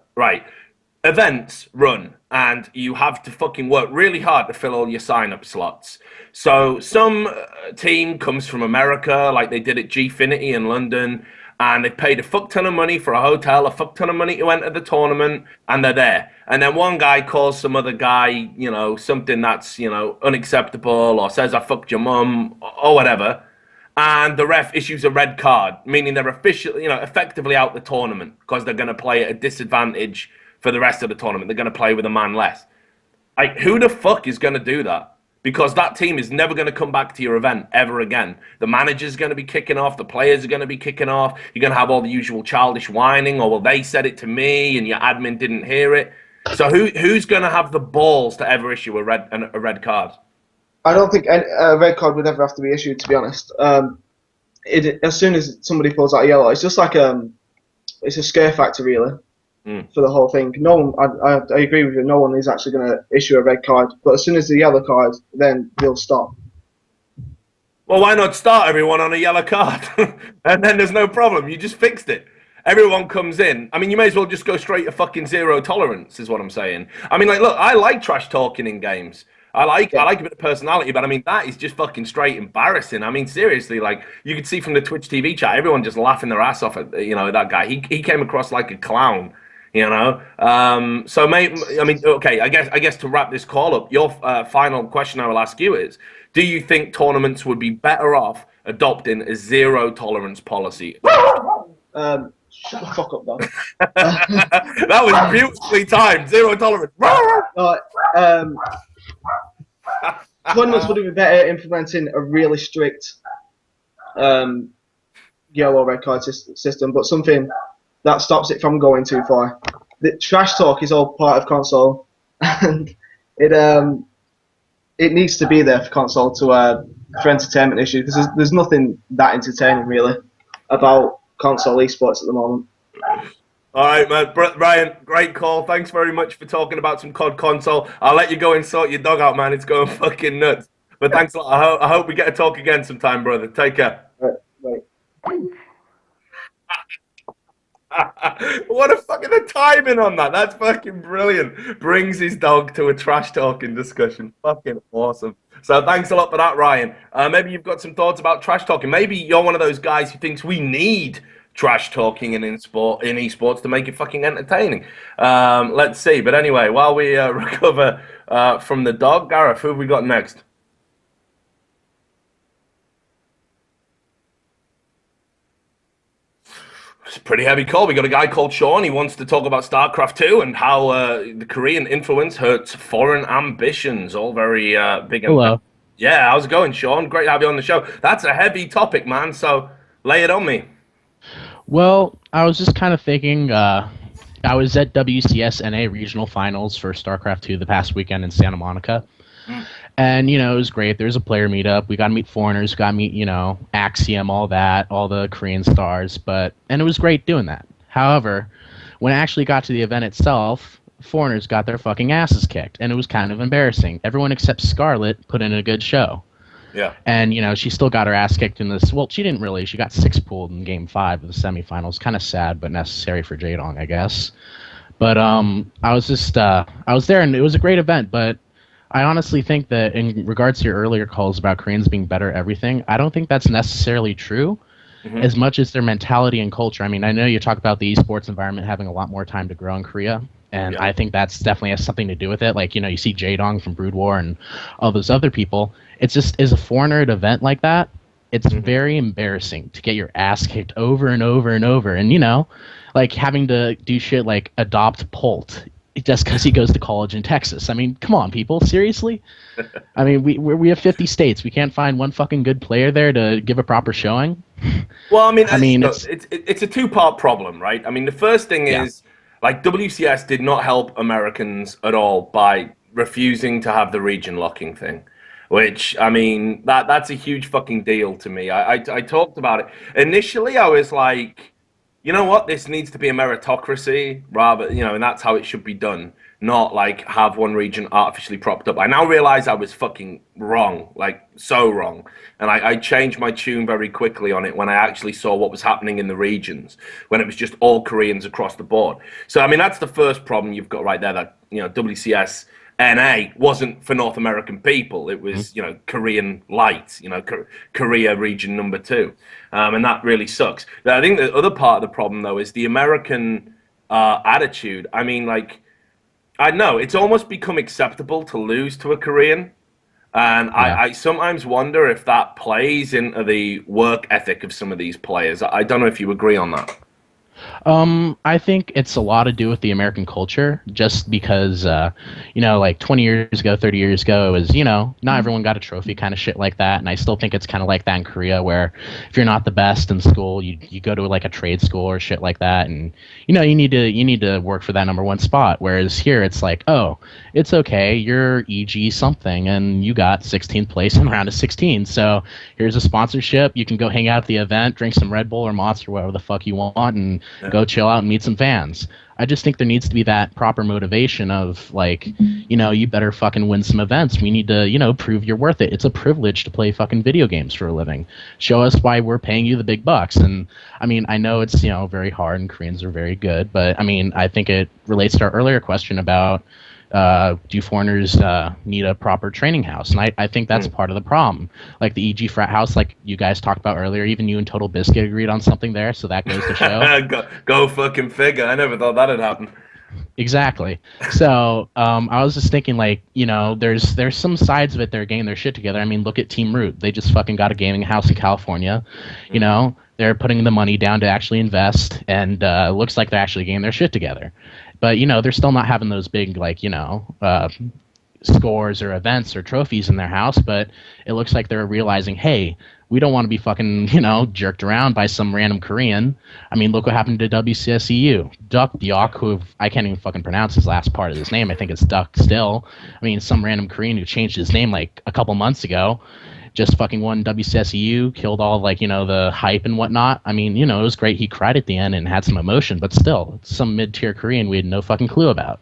events run, and you have to fucking work really hard to fill all your sign-up slots. So some team comes from America, like they did at Gfinity in London, and they paid a fuck ton of money for a hotel, a fuck ton of money to enter the tournament, and they're there. And then one guy calls some other guy, something that's, unacceptable, or says I fucked your mum, or whatever, and the ref issues a red card, meaning they're officially, effectively out the tournament, because they're going to play at a disadvantage for the rest of the tournament. They're going to play with a man less. Who the fuck is going to do that? Because that team is never going to come back to your event ever again. The manager's going to be kicking off. The players are going to be kicking off. You're going to have all the usual childish whining, or, well, they said it to me and your admin didn't hear it. So who's going to have the balls to ever issue a red card? I don't think a red card would ever have to be issued, to be honest. As soon as somebody pulls out a yellow, it's just like it's a scare factor, really. For the whole thing. No one, I agree with you, no one is actually going to issue a red card, but as soon as the yellow card, then they'll stop. Well, why not start everyone on a yellow card? And then there's no problem, you just fixed it. Everyone comes in. I mean, you may as well just go straight to fucking zero tolerance, is what I'm saying. I mean, look, I like trash talking in games. I like a bit of personality, but I mean, that is just fucking straight embarrassing. I mean, seriously, you could see from the Twitch TV chat, everyone just laughing their ass off at, that guy. He came across like a clown. So okay, I guess to wrap this call up, your final question I will ask you is, do you think tournaments would be better off adopting a zero tolerance policy? Shut the fuck up, dog. That was beautifully timed. Zero tolerance. Tournaments would have been better implementing a really strict yellow red card system, but something that stops it from going too far. The trash talk is all part of console, and it needs to be there for console for entertainment issues, because there's nothing that entertaining really about console esports at the moment. All right, man. Ryan, great call. Thanks very much for talking about some COD console. I'll let you go and sort your dog out, man. It's going fucking nuts. But thanks a lot. I hope we get to talk again sometime, brother. Take care. Right. What a fucking timing on that. That's fucking brilliant. Brings his dog to a trash talking discussion. Fucking awesome. So thanks a lot for that, Ryan. Maybe you've got some thoughts about trash talking. Maybe you're one of those guys who thinks we need trash talking in esports to make it fucking entertaining. Let's see. But anyway, while we recover from the dog, Gareth, who have we got next? It's a pretty heavy call. We got a guy called Sean. He wants to talk about StarCraft 2 and how the Korean influence hurts foreign ambitions. All very big. Hello. Yeah, how's it going, Sean? Great to have you on the show. That's a heavy topic, man. So lay it on me. Well, I was just kind of thinking, I was at WCS NA regional finals for StarCraft 2 the past weekend in Santa Monica. And, it was great. There was a player meetup. We got to meet foreigners, got to meet, Axiom, all that, all the Korean stars. And it was great doing that. However, when I actually got to the event itself, foreigners got their fucking asses kicked. And it was kind of embarrassing. Everyone except Scarlet put in a good show. Yeah. And, she still got her ass kicked in this. Well, she didn't really. She got 6-pulled in Game 5 of the semifinals. Kind of sad, but necessary for Jaedong, I guess. But I was just, I was there, and it was a great event. But I honestly think that in regards to your earlier calls about Koreans being better at everything, I don't think that's necessarily true. as much as their mentality and culture. I mean, I know you talk about the esports environment having a lot more time to grow in Korea, and I think that's definitely has something to do with it. Like, you see Jaedong from Brood War and all those other people. It's just, as a foreigner at an event like that, it's very embarrassing to get your ass kicked over and over and over. And, like having to do shit like adopt Polt just because he goes to college in Texas. I mean, come on, people, seriously? I mean, we have 50 states. We can't find one fucking good player there to give a proper showing. Well, I mean, it's a two-part problem, right? I mean, the first thing is, like, WCS did not help Americans at all by refusing to have the region locking thing. Which, I mean, that's a huge fucking deal to me. I talked about it. Initially, I was like, you know what? This needs to be a meritocracy, rather, and that's how it should be done. Not, like, have one region artificially propped up. I now realize I was fucking wrong, like, so wrong. And I changed my tune very quickly on it when I actually saw what was happening in the regions, when it was just all Koreans across the board. So, I mean, that's the first problem you've got right there, that, WCS NA wasn't for North American people. It was, Korean light, Korea region number 2. And that really sucks. I think the other part of the problem, though, is the American attitude. I mean, like, I know it's almost become acceptable to lose to a Korean. And I sometimes wonder if that plays into the work ethic of some of these players. I don't know if you agree on that. I think it's a lot to do with the American culture, just because, like 20 years ago, 30 years ago, it was, not everyone got a trophy, kind of shit like that. And I still think it's kind of like that in Korea, where if you're not the best in school, you go to like a trade school or shit like that. And, you need to work for that number 1 spot. Whereas here it's like, oh, it's okay. You're EG something and you got 16th place in round of 16. So here's a sponsorship. You can go hang out at the event, drink some Red Bull or Monster, whatever the fuck you want, and go chill out and meet some fans. I just think there needs to be that proper motivation of, like, you better fucking win some events. We need to, prove you're worth it. It's a privilege to play fucking video games for a living. Show us why we're paying you the big bucks. And, I mean, I know it's, very hard and Koreans are very good, but, I mean, I think it relates to our earlier question about do foreigners need a proper training house? And I think that's part of the problem. Like the EG frat house, like you guys talked about earlier, even you and Total Biscuit agreed on something there, so that goes to show. go fucking figure. I never thought that'd happen. Exactly. So I was just thinking, like, there's some sides of it that are getting their shit together. I mean, look at Team Root. They just fucking got a gaming house in California. They're putting the money down to actually invest, and it looks like they're actually getting their shit together. But, they're still not having those big, like, scores or events or trophies in their house. But it looks like they're realizing, hey, we don't want to be fucking, jerked around by some random Korean. I mean, look what happened to WCSEU. Duck Diok, who I can't even fucking pronounce his last part of his name. I think it's Duck still. I mean, some random Korean who changed his name like a couple months ago. Just fucking won WCSEU, killed all, like, the hype and whatnot. I mean, it was great. He cried at the end and had some emotion, but still, it's some mid-tier Korean we had no fucking clue about.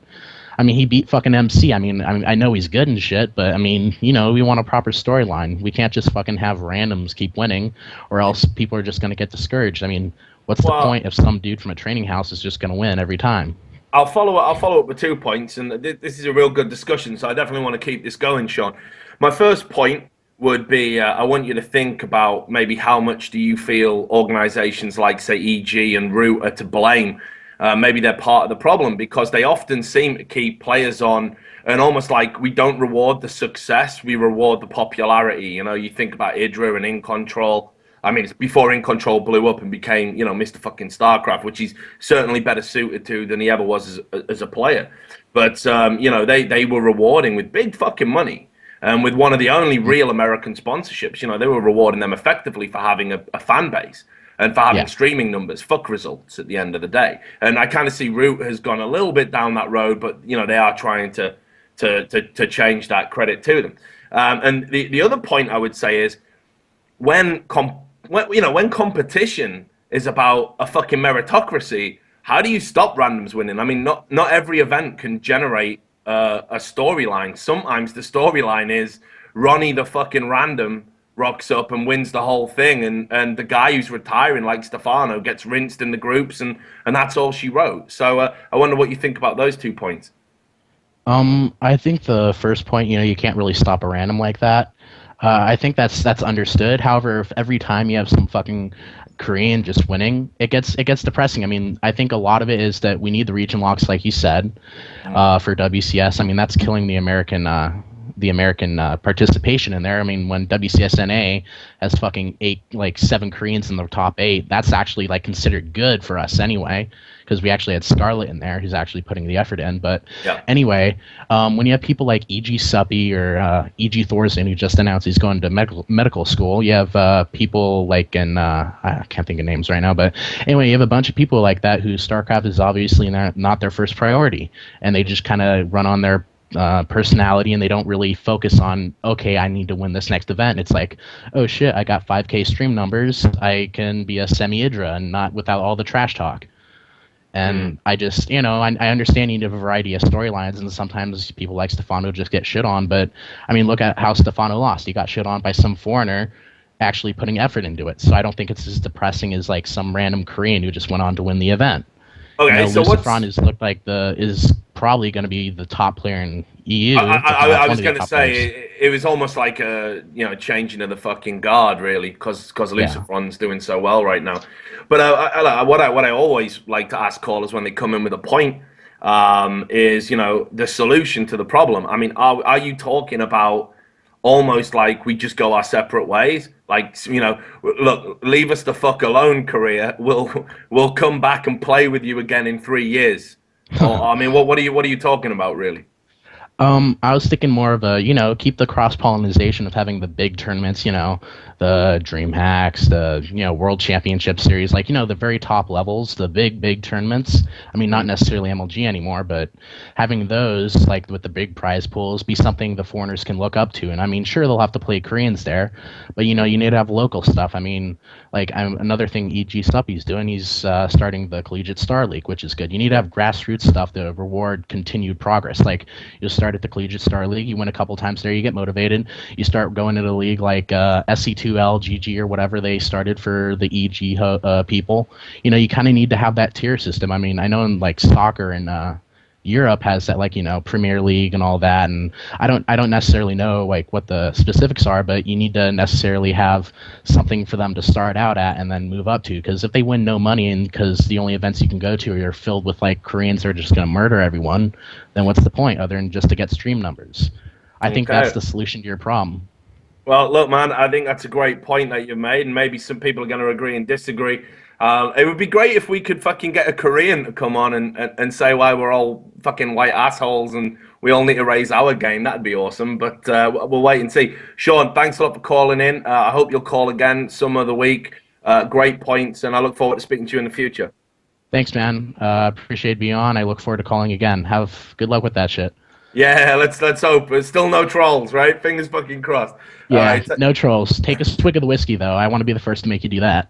I mean, he beat fucking MC. I mean, I know he's good and shit, but, I mean, we want a proper storyline. We can't just fucking have randoms keep winning, or else people are just going to get discouraged. I mean, what's the point if some dude from a training house is just going to win every time? I'll follow up with 2 points, and this is a real good discussion, so I definitely want to keep this going, Sean. My first point would be, I want you to think about maybe how much do you feel organizations like, say, EG and Root are to blame. Maybe they're part of the problem, because they often seem to keep players on, and almost like we don't reward the success, we reward the popularity. You think about Idra and In Control. I mean, it's before In Control blew up and became, Mr. fucking StarCraft, which he's certainly better suited to than he ever was as a player. But, they were rewarding with big fucking money. And with one of the only real American sponsorships, they were rewarding them effectively for having a fan base and for having streaming numbers, fuck results at the end of the day. And I kind of see Root has gone a little bit down that road, but, they are trying to change that, credit to them. And the other point I would say is when competition is about a fucking meritocracy, how do you stop randoms winning? I mean, not every event can generate a storyline. Sometimes the storyline is Ronnie the fucking random rocks up and wins the whole thing, and the guy who's retiring, like Stefano, gets rinsed in the groups, and that's all she wrote. So I wonder what you think about those 2 points. I think the first point, you can't really stop a random like that. I think that's understood. However, if every time you have some fucking Korean just winning, it gets depressing. I mean, I think a lot of it is that we need the region locks, like you said, for WCS. I mean, that's killing the American participation in there. I mean, when WCSNA has fucking 7 Koreans in the top 8, that's actually like considered good for us anyway, because we actually had Scarlet in there who's actually putting the effort in. But anyway, when you have people like E.G. Suppy or E.G. Thorson, who just announced he's going to medical school, you have people like I can't think of names right now, but anyway, you have a bunch of people like that who StarCraft is obviously not their first priority, and they just kind of run on their personality, and they don't really focus on, okay, I need to win this next event. It's like, oh shit, I got 5K stream numbers, I can be a semi-Idra and not without all the trash talk. And I just, I understand you need a variety of storylines, and sometimes people like Stefano just get shit on, but I mean, look at how Stefano lost. He got shit on by some foreigner actually putting effort into it. So I don't think it's as depressing as like some random Korean who just went on to win the event. Okay, so Lucifron is looked like is probably going to be the top player in EU. I was going to say it was almost like a changing of the fucking guard, really, because Lucifron's doing so well right now. But what I always like to ask callers when they come in with a point is the solution to the problem. I mean, are you talking about almost like we just go our separate ways? Like, look, leave us the fuck alone, Korea. We'll come back and play with you again in 3 years. Or, I mean, what are you talking about, really? I was thinking more of a, keep the cross-pollination of having the big tournaments, the DreamHacks, the, World Championship Series, like, the very top levels, the big tournaments. I mean, not necessarily MLG anymore, but having those, like, with the big prize pools, be something the foreigners can look up to. And, I mean, sure, they'll have to play Koreans there, but, you need to have local stuff. I mean, like, another thing E.G. Suppy's doing, he's starting the Collegiate Star League, which is good. You need to have grassroots stuff to reward continued progress. Like, you'll start at the Collegiate Star League, you win a couple times there, you get motivated, you start going into a league like SC2L, GG, or whatever they started for the EG people. You kind of need to have that tier system. I mean, I know in like soccer and Europe has that, like, Premier League and all that, and I don't necessarily know like what the specifics are, but you need to necessarily have something for them to start out at and then move up to, because if they win no money and because the only events you can go to are filled with like Koreans who are just going to murder everyone, then what's the point other than just to get stream numbers? I think that's the solution to your problem. Well, look, man, I think that's a great point that you've made, and maybe some people are going to agree and disagree. It would be great if we could fucking get a Korean to come on and say why we're all fucking white assholes and we all need to raise our game. That'd be awesome, but we'll wait and see. Sean, thanks a lot for calling in. I hope you'll call again some other week. Great points, and I look forward to speaking to you in the future. Thanks, man. Appreciate being on. I look forward to calling again. Have good luck with that shit. Yeah, let's hope. There's still no trolls, right? Fingers fucking crossed. Yeah, right. No trolls. Take a swig of the whiskey, though. I want to be the first to make you do that.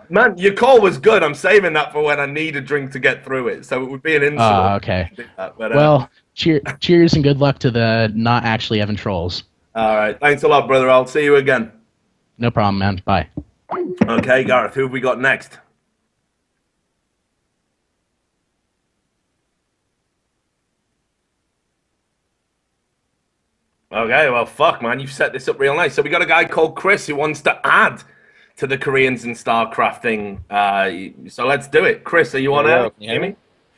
Man, your call was good. I'm saving that for when I need a drink to get through it. So it would be an insult. Okay. But, well, cheers and good luck to the not actually having trolls. All right. Thanks a lot, brother. I'll see you again. No problem, man. Bye. Okay, Gareth, who have we got next? Okay, well, fuck, man. You've set this up real nice. So we got a guy called Chris who wants to add to the Koreans and StarCraft thing. So let's do it. Chris, are you on air? Can you hear me?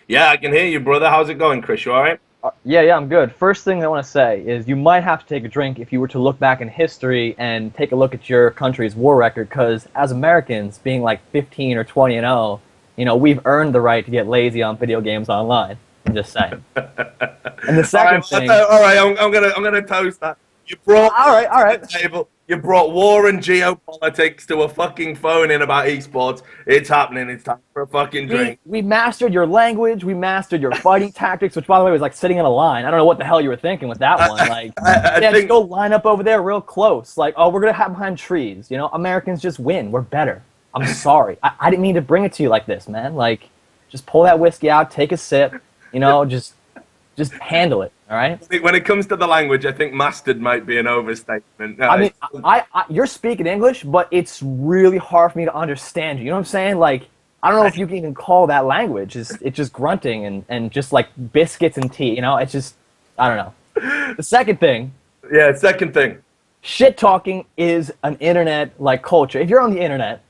Yeah, I can hear you, brother. How's it going, Chris? You all right? Yeah, I'm good. First thing I want to say is you might have to take a drink if you were to look back in history and take a look at your country's war record, because as Americans, being like 15 or 20-0, we've earned the right to get lazy on video games online. I'm just saying. And the second thing... All right, I'm gonna toast that. You brought all right. To the table. You brought war and geopolitics to a fucking phone in about esports. It's happening. It's time for a fucking drink. We mastered your language. We mastered your fighting tactics, which, by the way, was like sitting in a line. I don't know what the hell you were thinking with that one. Like, just go line up over there real close. Like, oh, we're going to have behind trees. Americans just win. We're better. I'm sorry. I didn't mean to bring it to you like this, man. Like, just pull that whiskey out, take a sip, just handle it. All right. When it comes to the language, I think mastered might be an overstatement. I mean, you're speaking English, but it's really hard for me to understand you. You know what I'm saying? Like, I don't know if you can even call that language. It's just grunting and just like biscuits and tea. It's just, I don't know. The second thing. Yeah, second thing. Shit talking is an internet like culture. If you're on the internet,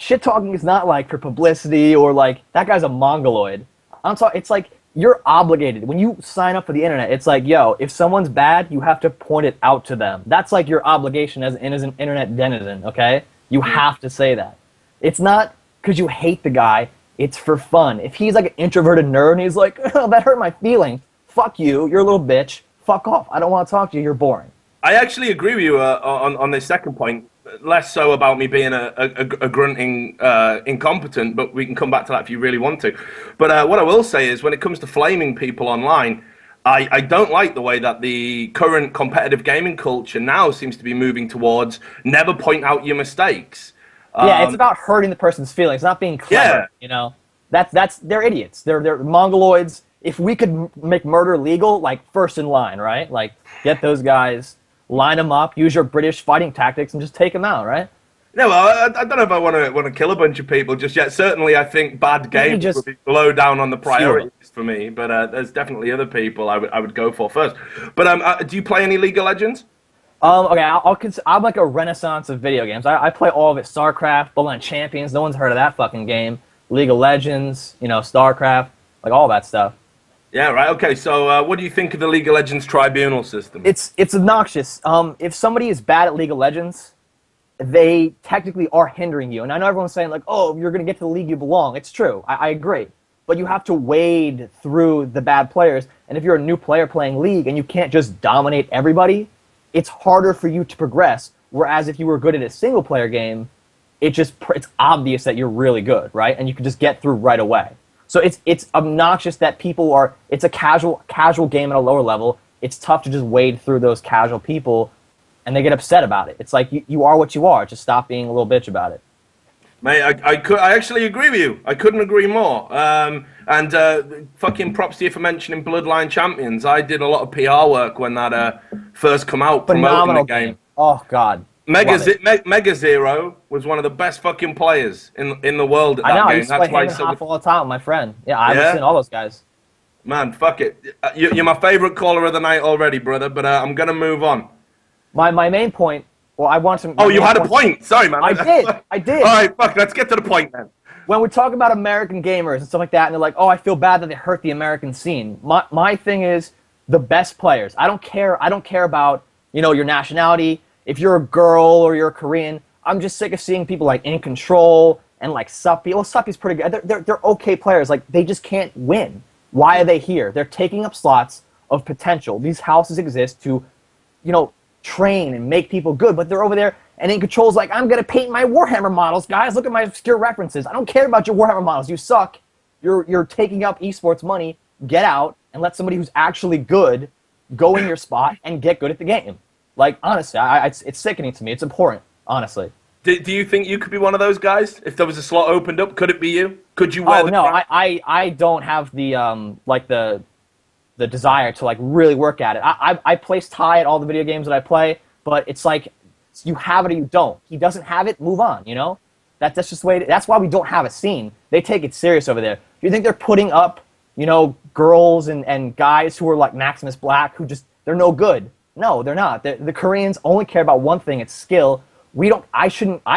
shit talking is not like for publicity or like that guy's a mongoloid. I'm sorry, it's like you're obligated when you sign up for the internet. It's like, yo, if someone's bad, you have to point it out to them. That's like your obligation as an internet denizen. Okay, you have to say that. It's not because you hate the guy. It's for fun. If he's like an introverted nerd and he's like, oh, that hurt my feelings. Fuck you. You're a little bitch. Fuck off. I don't want to talk to you. You're boring. I actually agree with you on this second point. Less so about me being a grunting incompetent, but we can come back to that if you really want to. But what I will say is, when it comes to flaming people online, I don't like the way that the current competitive gaming culture now seems to be moving towards never point out your mistakes. Yeah, it's about hurting the person's feelings, not being clever. Yeah. You know, they're idiots. They're mongoloids. If we could make murder legal, like first in line, right? Like get those guys, line them up, use your British fighting tactics, and just take them out, right? No, well, I don't know if I want to kill a bunch of people just yet. Certainly, I think bad games would be low down on the priorities for me. But there's definitely other people I would go for first. But do you play any League of Legends? Okay, I'm like a renaissance of video games. I play all of it. StarCraft, Bloodline Champions. No one's heard of that fucking game. League of Legends, StarCraft, like all that stuff. Yeah, right. Okay, so what do you think of the League of Legends tribunal system? It's obnoxious. If somebody is bad at League of Legends, they technically are hindering you. And I know everyone's saying, like, oh, you're going to get to the league you belong. It's true. I agree. But you have to wade through the bad players. And if you're a new player playing League and you can't just dominate everybody, it's harder for you to progress. Whereas if you were good at a single-player game, it's obvious that you're really good, right? And you can just get through right away. So it's obnoxious that people are. It's a casual game at a lower level. It's tough to just wade through those casual people, and they get upset about it. It's like you are what you are. Just stop being a little bitch about it. Mate, I actually agree with you. I couldn't agree more. Fucking props to you for mentioning Bloodline Champions. I did a lot of PR work when that first come out, promoting the game. Oh God. Mega Zero was one of the best fucking players in the world at that game. I used to play him and Hop all the time with my friend. Yeah, I was seeing all those guys. Man, fuck it. You're my favorite caller of the night already, brother. But I'm gonna move on. My main point. Well, I want to. Oh, you had a point. Sorry, man. I did. All right, fuck. Let's get to the point then. When we talk about American gamers and stuff like that, and they're like, "Oh, I feel bad that they hurt the American scene." My thing is the best players. I don't care. I don't care about your nationality. If you're a girl or you're a Korean, I'm just sick of seeing people like In Control and like Suppy. Well, Suppy's pretty good. They're okay players. Like they just can't win. Why are they here? They're taking up slots of potential. These houses exist to, train and make people good, but they're over there and In Control's like, I'm gonna paint my Warhammer models, guys. Look at my obscure references. I don't care about your Warhammer models. You suck. You're taking up esports money. Get out and let somebody who's actually good go in your spot and get good at the game. Like honestly, it's sickening to me. It's important, honestly. Do you think you could be one of those guys? If there was a slot opened up, could it be you? Could you wear I don't have the the desire to like really work at it. I place Ty at all the video games that I play, but it's like you have it or you don't. He doesn't have it, move on, That's just the way that's why we don't have a scene. They take it serious over there. Do you think they're putting up, girls and guys who are like Maximus Black who they're no good? No, they're not. The Koreans only care about one thing, it's skill. I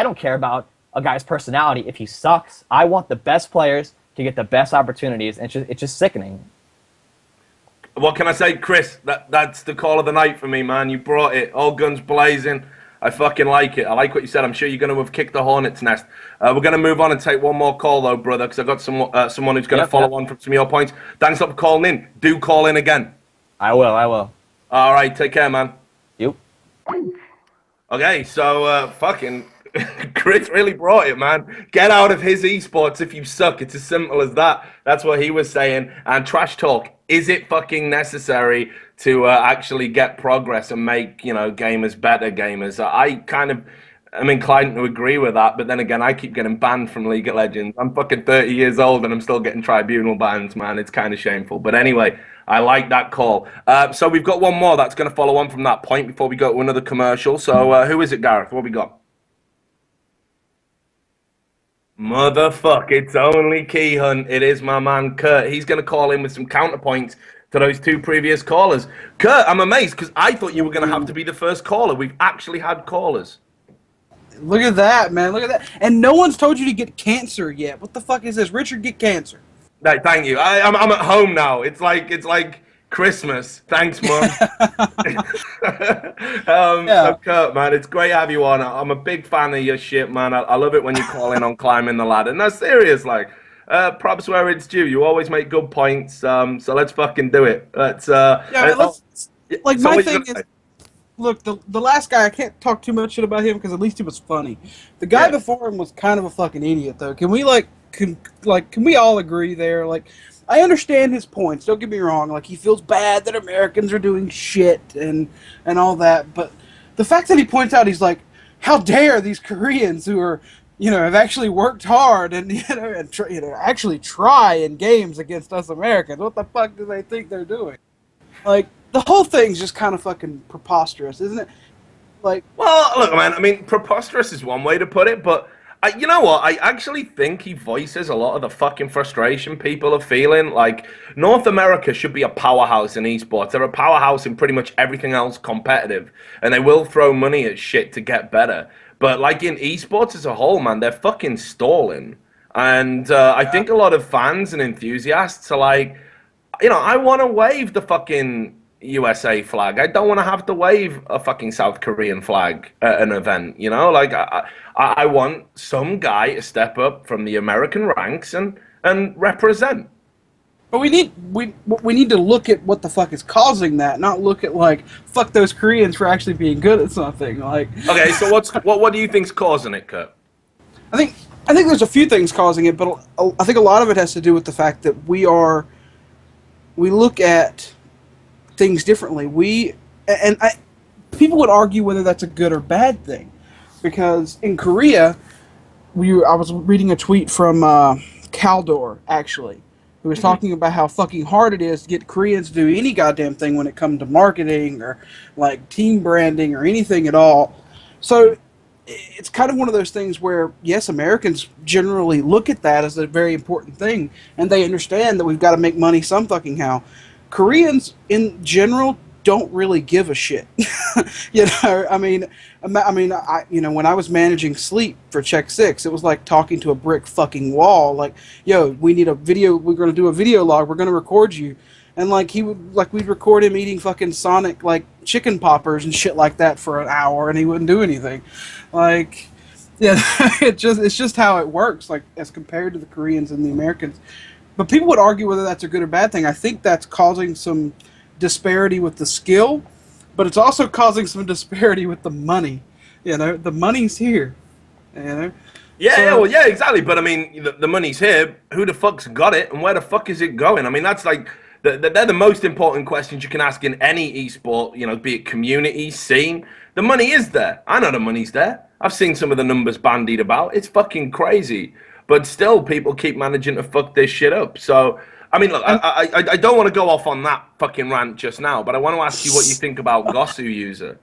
don't care about a guy's personality if he sucks. I want the best players to get the best opportunities, and it's just sickening. What can I say, Chris? That's the call of the night for me, man. You brought it. All guns blazing. I fucking like it. I like what you said. I'm sure you're going to have kicked the hornet's nest. We're going to move on and take one more call, though, brother, because I've got someone who's going to follow on from some of your points. Thanks a lot for calling in. Do call in again. I will. All right, take care, man. You. Okay, so fucking Chris really brought it, man. Get out of his esports if you suck. It's as simple as that. That's what he was saying. And trash talk. Is it fucking necessary to actually get progress and make, gamers better gamers? I kind of am inclined to agree with that, but then again, I keep getting banned from League of Legends. I'm fucking 30 years old and I'm still getting tribunal bans, man. It's kind of shameful. But anyway, I like that call. So we've got one more that's going to follow on from that point before we go to another commercial. So who is it, Gareth? What we got? Motherfuck, it's only Key Hunt. It is my man, Kurt. He's going to call in with some counterpoints to those two previous callers. Kurt, I'm amazed because I thought you were going to have to be the first caller. We've actually had callers. Look at that, man. Look at that. And no one's told you to get cancer yet. What the fuck is this? Richard, get cancer. Right, thank you. I'm at home now. It's like Christmas. Thanks, Mum. So Kurt, man, it's great to have you on. I'm a big fan of your shit, man. I love it when you call in on climbing the ladder. No, serious, like. Props where it's due. You always make good points. So let's fucking do it. Let's. Like my thing is, look, the last guy, I can't talk too much shit about him because at least he was funny. The guy before him was kind of a fucking idiot, though. Can we can we all agree there? Like, I understand his points. Don't get me wrong. Like, he feels bad that Americans are doing shit and all that. But the fact that he points out, he's like, how dare these Koreans who are, have actually worked hard and actually try in games against us Americans. What the fuck do they think they're doing? Like, the whole thing's just kind of fucking preposterous, isn't it? Like, well, look, man. I mean, preposterous is one way to put it, but you know what? I actually think he voices a lot of the fucking frustration people are feeling. Like, North America should be a powerhouse in esports. They're a powerhouse in pretty much everything else competitive, and they will throw money at shit to get better. But like in esports as a whole, man, they're fucking stalling. And I think a lot of fans and enthusiasts are like, I want to wave the fucking USA flag. I don't want to have to wave a fucking South Korean flag at an event. Like I want some guy to step up from the American ranks and represent. But we need to look at what the fuck is causing that, not look at like fuck those Koreans for actually being good at something. Like, okay, so what do you think's causing it, Kurt? I think there's a few things causing it, but I think a lot of it has to do with the fact that we look at things differently. People would argue whether that's a good or bad thing, because in Korea, I was reading a tweet from Caldor actually, who was talking about how fucking hard it is to get Koreans to do any goddamn thing when it comes to marketing or like team branding or anything at all. So it's kind of one of those things where, yes, Americans generally look at that as a very important thing, and they understand that we've got to make money some fucking how. Koreans in general don't really give a shit. I mean, when I was managing Sleep for Check 6, it was like talking to a brick fucking wall. Like, yo, we need a video. We're going to do a video log. We're going to record you. And like we'd record him eating fucking Sonic like chicken poppers and shit like that for an hour, and he wouldn't do anything. Like, yeah, it's just how it works. Like as compared to the Koreans and the Americans. But people would argue whether that's a good or bad thing. I think that's causing some disparity with the skill, but it's also causing some disparity with the money. The money's here. Yeah, exactly. But I mean, the money's here. Who the fuck's got it, and where the fuck is it going? I mean, that's like they're the most important questions you can ask in any esport. Be it community, scene. The money is there. I know the money's there. I've seen some of the numbers bandied about. It's fucking crazy. But still, people keep managing to fuck this shit up. So, I mean, look, I don't want to go off on that fucking rant just now, but I want to ask you what you think about Gosu User.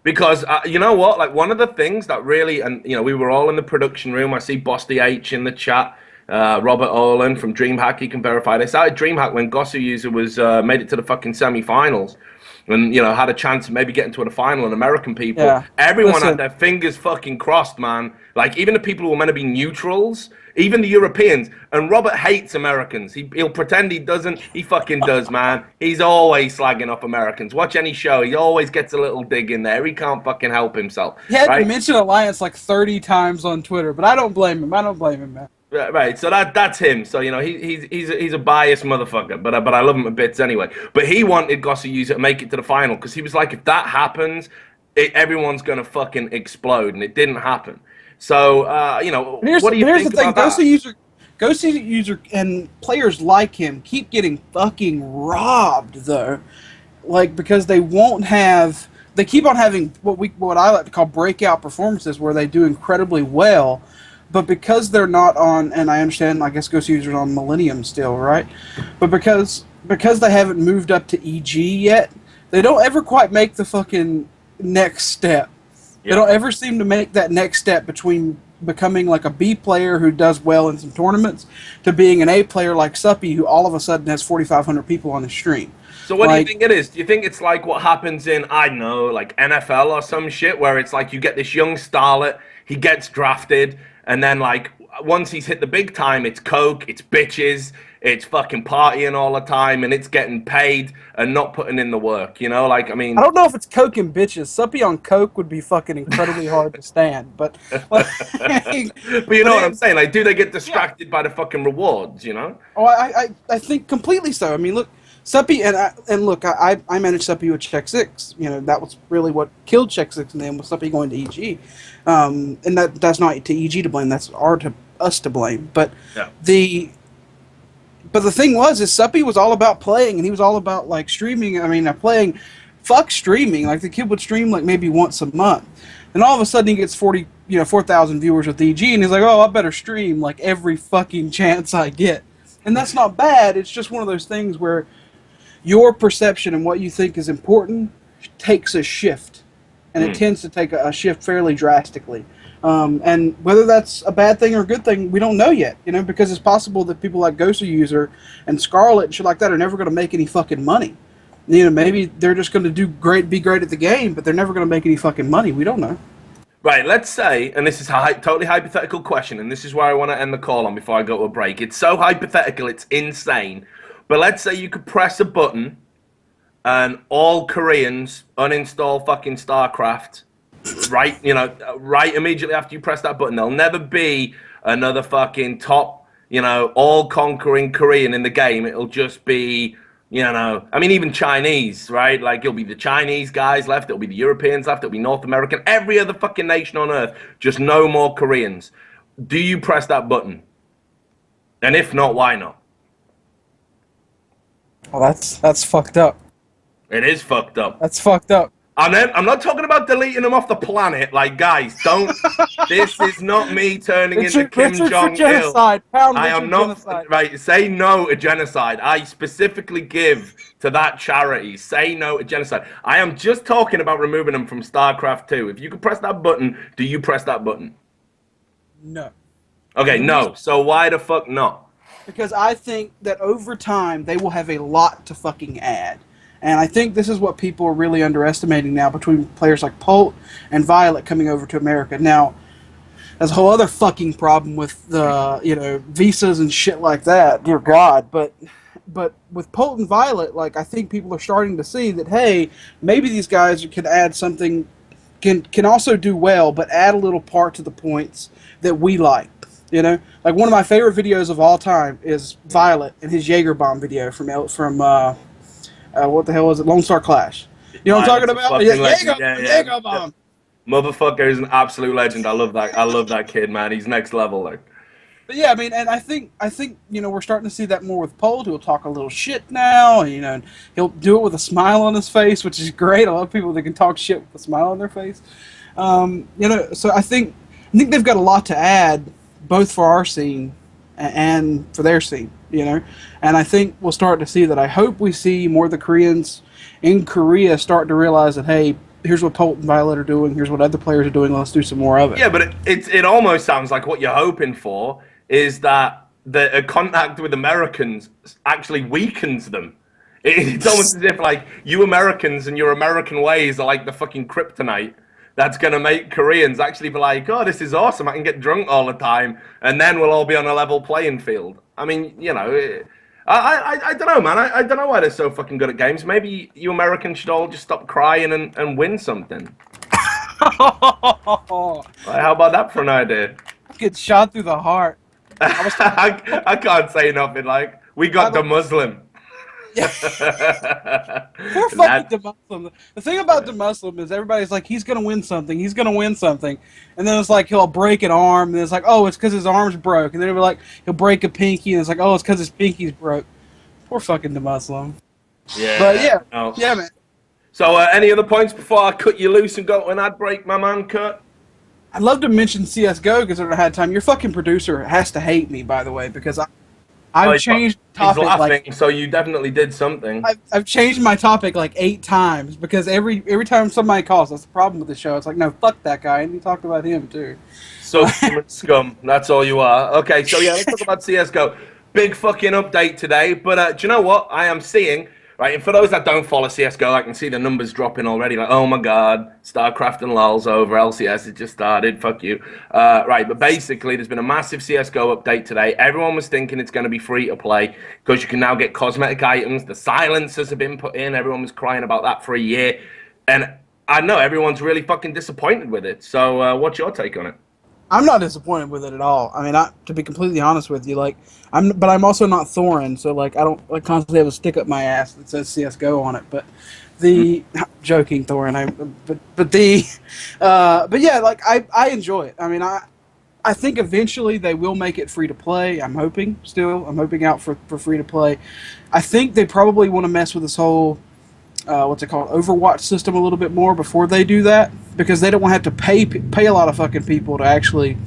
Because, you know what? Like, one of the things that really, and, we were all in the production room. I see Bosty H in the chat. Robert Olin from DreamHack, he can verify this. I started DreamHack when Gosu User was made it to the fucking semi-finals. And, had a chance to maybe get into the final, and American people, everyone had their fingers fucking crossed, man. Like, even the people who were meant to be neutrals, even the Europeans, and Robert hates Americans. He'll pretend he doesn't. He fucking does, man. He's always slagging off Americans. Watch any show, he always gets a little dig in there. He can't fucking help himself. He had to mention Alliance like 30 times on Twitter, but I don't blame him. Man. Right, so that's him. So he's a biased motherfucker, but I love him to bits anyway. But he wanted Gosu User to make it to the final because he was like, if that happens, everyone's gonna fucking explode, and it didn't happen. So what do you think about that? Gosu User and players like him keep getting fucking robbed though, like because they won't have. They keep on having what I like to call breakout performances where they do incredibly well. But because they're not on, and I understand, I guess Ghost User's on Millennium still, right? But because they haven't moved up to EG yet, they don't ever quite make the fucking next step. They don't ever seem to make that next step between becoming like a B player who does well in some tournaments to being an A player like Suppy who all of a sudden has 4,500 people on his stream. So what do you think it is? Do you think it's like what happens in, I don't know, like NFL or some shit, where it's like you get this young starlet, he gets drafted, and then like once he's hit the big time, it's coke, it's bitches, it's fucking partying all the time, and it's getting paid and not putting in the work. You know, like I mean, I don't know if it's coke and bitches. Suppy on coke would be fucking incredibly hard to stand, but but you know what I'm saying? Like, do they get distracted by the fucking rewards? You know? Oh, I think completely so. I mean, look, Suppy and look, I managed Suppy with Check Six. You know, that was really what killed Check Six, and then was Suppy going to EG, and that's not to EG to blame. That's us to blame. But Yeah. the thing is Suppy was all about playing, and he was all about like streaming. I mean, playing, fuck streaming. Like the kid would stream like maybe once a month, and all of a sudden he gets 4,000 viewers with EG, and he's like, oh, I better stream like every fucking chance I get. And that's not bad. It's just one of those things where your perception and what you think is important takes a shift, and it tends to take a shift fairly drastically. And whether that's a bad thing or a good thing, we don't know yet, you know, because it's possible that people like Ghost User and Scarlet and shit like that are never going to make any fucking money. You know, maybe they're just going to be great at the game, but they're never going to make any fucking money. We don't know. Right, let's say, and this is a totally hypothetical question, and this is where I want to end the call on before I go to a break. It's so hypothetical, it's insane. But let's say you could press a button and all Koreans uninstall fucking StarCraft, right? You know, right immediately after you press that button. There'll never be another fucking top, you know, all-conquering Korean in the game. It'll just be, you know, I mean, even Chinese, right? Like, it'll be the Chinese guys left, it'll be the Europeans left, it'll be North American, every other fucking nation on Earth, just no more Koreans. Do you press that button? And if not, why not? Well, that's fucked up. It is fucked up. That's fucked up. I'm not talking about deleting them off the planet. Like, guys, don't. This is not me turning into Kim Jong-il. Genocide. I am not. Genocide. Right, say no to genocide. I specifically give to that charity. Say no to genocide. I am just talking about removing them from StarCraft 2. If you could press that button, do you press that button? No. Okay, no. So why the fuck not? Because I think that over time they will have a lot to fucking add. And I think this is what people are really underestimating now between players like Polt and Violet coming over to America. Now, there's a whole other fucking problem with the, you know, visas and shit like that. Dear God. But with Polt and Violet, like, I think people are starting to see that, hey, maybe these guys can add something, can also do well, but add a little part to the points that we like. You know, like one of my favorite videos of all time is Violet and his Jaeger bomb video from what the hell was it? Lone Star Clash. You know what I'm talking about? Jaeger bomb. Motherfucker is an absolute legend. I love that. I love that kid, man. He's next level. Like. But yeah, I mean, and I think you know we're starting to see that more with Polt. He'll talk a little shit now. You know, and he'll do it with a smile on his face, which is great. I love people that can talk shit with a smile on their face. You know, so I think they've got a lot to add, both for our scene and for their scene, you know. And I think we'll start to see that. I hope we see more of the Koreans in Korea start to realize that, hey, here's what Polt and Violet are doing, here's what other players are doing, let's do some more of it. Yeah, but it almost sounds like what you're hoping for is that the contact with Americans actually weakens them. It's almost as if, like, you Americans and your American ways are like the fucking kryptonite. That's going to make Koreans actually be like, oh, this is awesome, I can get drunk all the time, and then we'll all be on a level playing field. I mean, you know, I don't know, man. I don't know why they're so fucking good at games. Maybe you Americans should all just stop crying and win something. How about that for an idea? Get shot through the heart. I can't say nothing. Like, we got the Muslim. Poor fucking the Muslim. The thing about the Muslim is everybody's like, he's gonna win something, he's gonna win something, and then it's like he'll break an arm, and it's like, oh, it's because his arm's broke, and then it'll be like he'll break a pinky, and it's like, oh, it's because his pinky's broke. Poor fucking the Muslim. Yeah. But yeah, no. yeah, man. So, any other points before I cut you loose and go to an ad break, my man, Kurt? I'd love to mention CS:GO because I don't have time. Your fucking producer has to hate me, by the way, because I've changed topic. He's laughing, so you definitely did something. I've changed my topic like 8 times because every time somebody calls, that's the problem with the show. It's like, no, fuck that guy, and you talked about him too. So scum, that's all you are. Okay, so yeah, let's talk about CS:GO. Big fucking update today, but do you know what? I am seeing right? And for those that don't follow CS:GO, I can see the numbers dropping already. Like, oh my god, StarCraft and LoL's over. LCS has just started. Fuck you. Right, but basically, there's been a massive CS:GO update today. Everyone was thinking it's going to be free to play because you can now get cosmetic items. The silencers have been put in. Everyone was crying about that for a year, and I know everyone's really fucking disappointed with it. So, what's your take on it? I'm not disappointed with it at all. I mean, to be completely honest with you, like, but I'm also not Thorin, so like, I don't like constantly have a stick up my ass that says CS:GO on it. But joking, Thorin. But yeah, like, I enjoy it. I mean, I think eventually they will make it free to play. I'm hoping out for free to play. I think they probably want to mess with this whole what's it called, Overwatch system a little bit more before they do that, because they don't want to have to pay a lot of fucking people to actually,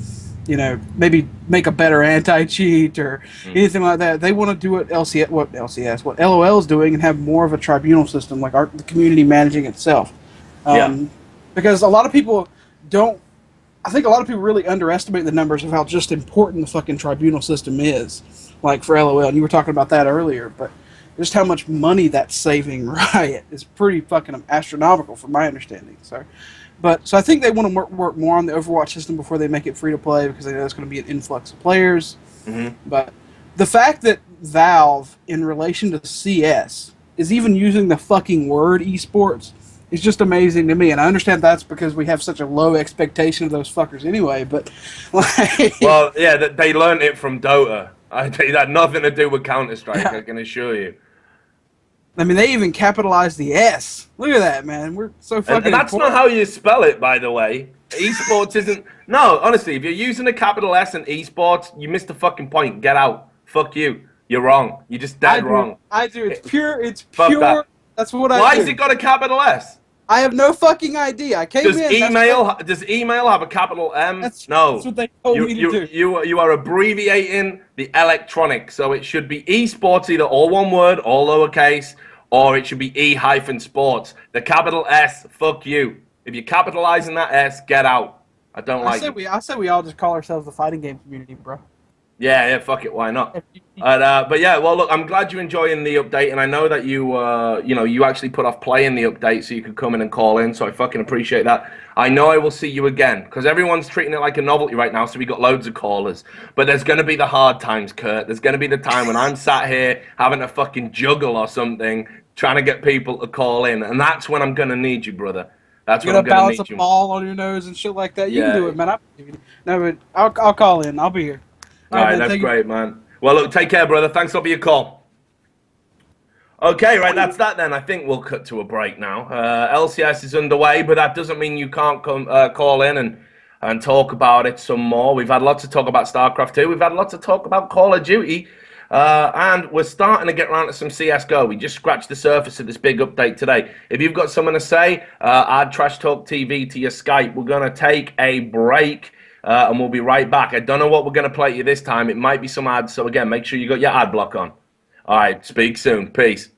you know, maybe make a better anti-cheat or anything like that. They want to do what LOL is doing and have more of a tribunal system, like the community managing itself. Because a lot of people I think a lot of people really underestimate the numbers of how just important the fucking tribunal system is, like for LOL. And you were talking about that earlier, but just how much money that's saving Riot is pretty fucking astronomical from my understanding. So I think they want to work more on the Overwatch system before they make it free to play, because they know there's going to be an influx of players. But the fact that Valve, in relation to CS, is even using the fucking word esports is just amazing to me. And I understand that's because we have such a low expectation of those fuckers anyway. But like, well, yeah, they learned it from Dota. It had nothing to do with Counter-Strike, I can assure you. I mean, they even capitalized the S. Look at that, man. We're so fucking And that's not how you spell it, by the way. Esports isn't... No, honestly, if you're using a capital S in esports, you missed the fucking point. Get out. Fuck you. You're wrong. You're just dead wrong. I do. It's pure. That. That's what I do. Why has it got a capital S? I have no fucking idea. I came Does in. Does email have a capital M? No. That's what they told me to do. You are abbreviating the electronic, so it should be esports, either all one word, all lowercase, or it should be E-sports. The capital S, fuck you. If you're capitalizing that S, get out. I don't like it. I said we all just call ourselves the fighting game community, bro. Yeah, fuck it, why not? But yeah, well, look, I'm glad you're enjoying the update, and I know that you actually put off playing the update so you could come in and call in, so I fucking appreciate that. I know I will see you again, because everyone's treating it like a novelty right now, so we got loads of callers. But there's going to be the hard times, Kurt. There's going to be the time when I'm sat here having to fucking juggle or something, trying to get people to call in, and that's when I'm going to need you, brother. That's when I'm going to need you. Balance a ball on your nose and shit like that. You can do it, man. No, but I'll call in. I'll be here. All right, that's great, man. Well, look, take care, brother. Thanks for your call. Okay, right, that's that then. I think we'll cut to a break now. LCS is underway, but that doesn't mean you can't come call in and talk about it some more. We've had lots of talk about StarCraft 2. We've had lots of talk about Call of Duty. And we're starting to get around to some CSGO. We just scratched the surface of this big update today. If you've got something to say, add Trash Talk TV to your Skype. We're going to take a break. And we'll be right back. I don't know what we're going to play you this time. It might be some ads. So, again, make sure you got your ad block on. All right. Speak soon. Peace.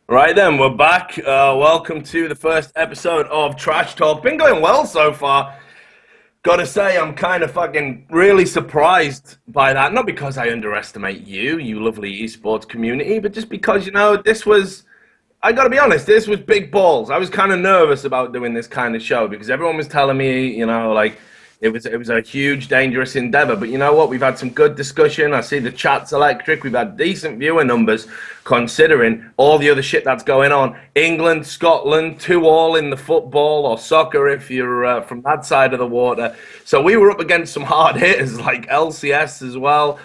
Right then, we're back. Welcome to the first episode of Trash Talk. Been going well so far. Gotta say, I'm kind of fucking really surprised by that. Not because I underestimate you lovely esports community, but just because, this was, I gotta be honest, this was big balls. I was kind of nervous about doing this kind of show because everyone was telling me, it was a huge, dangerous endeavor. But you know what? We've had some good discussion. I see the chat's electric. We've had decent viewer numbers considering all the other shit that's going on. England, Scotland, 2-2 in the football or soccer if you're from that side of the water. So we were up against some hard hitters like LCS as well.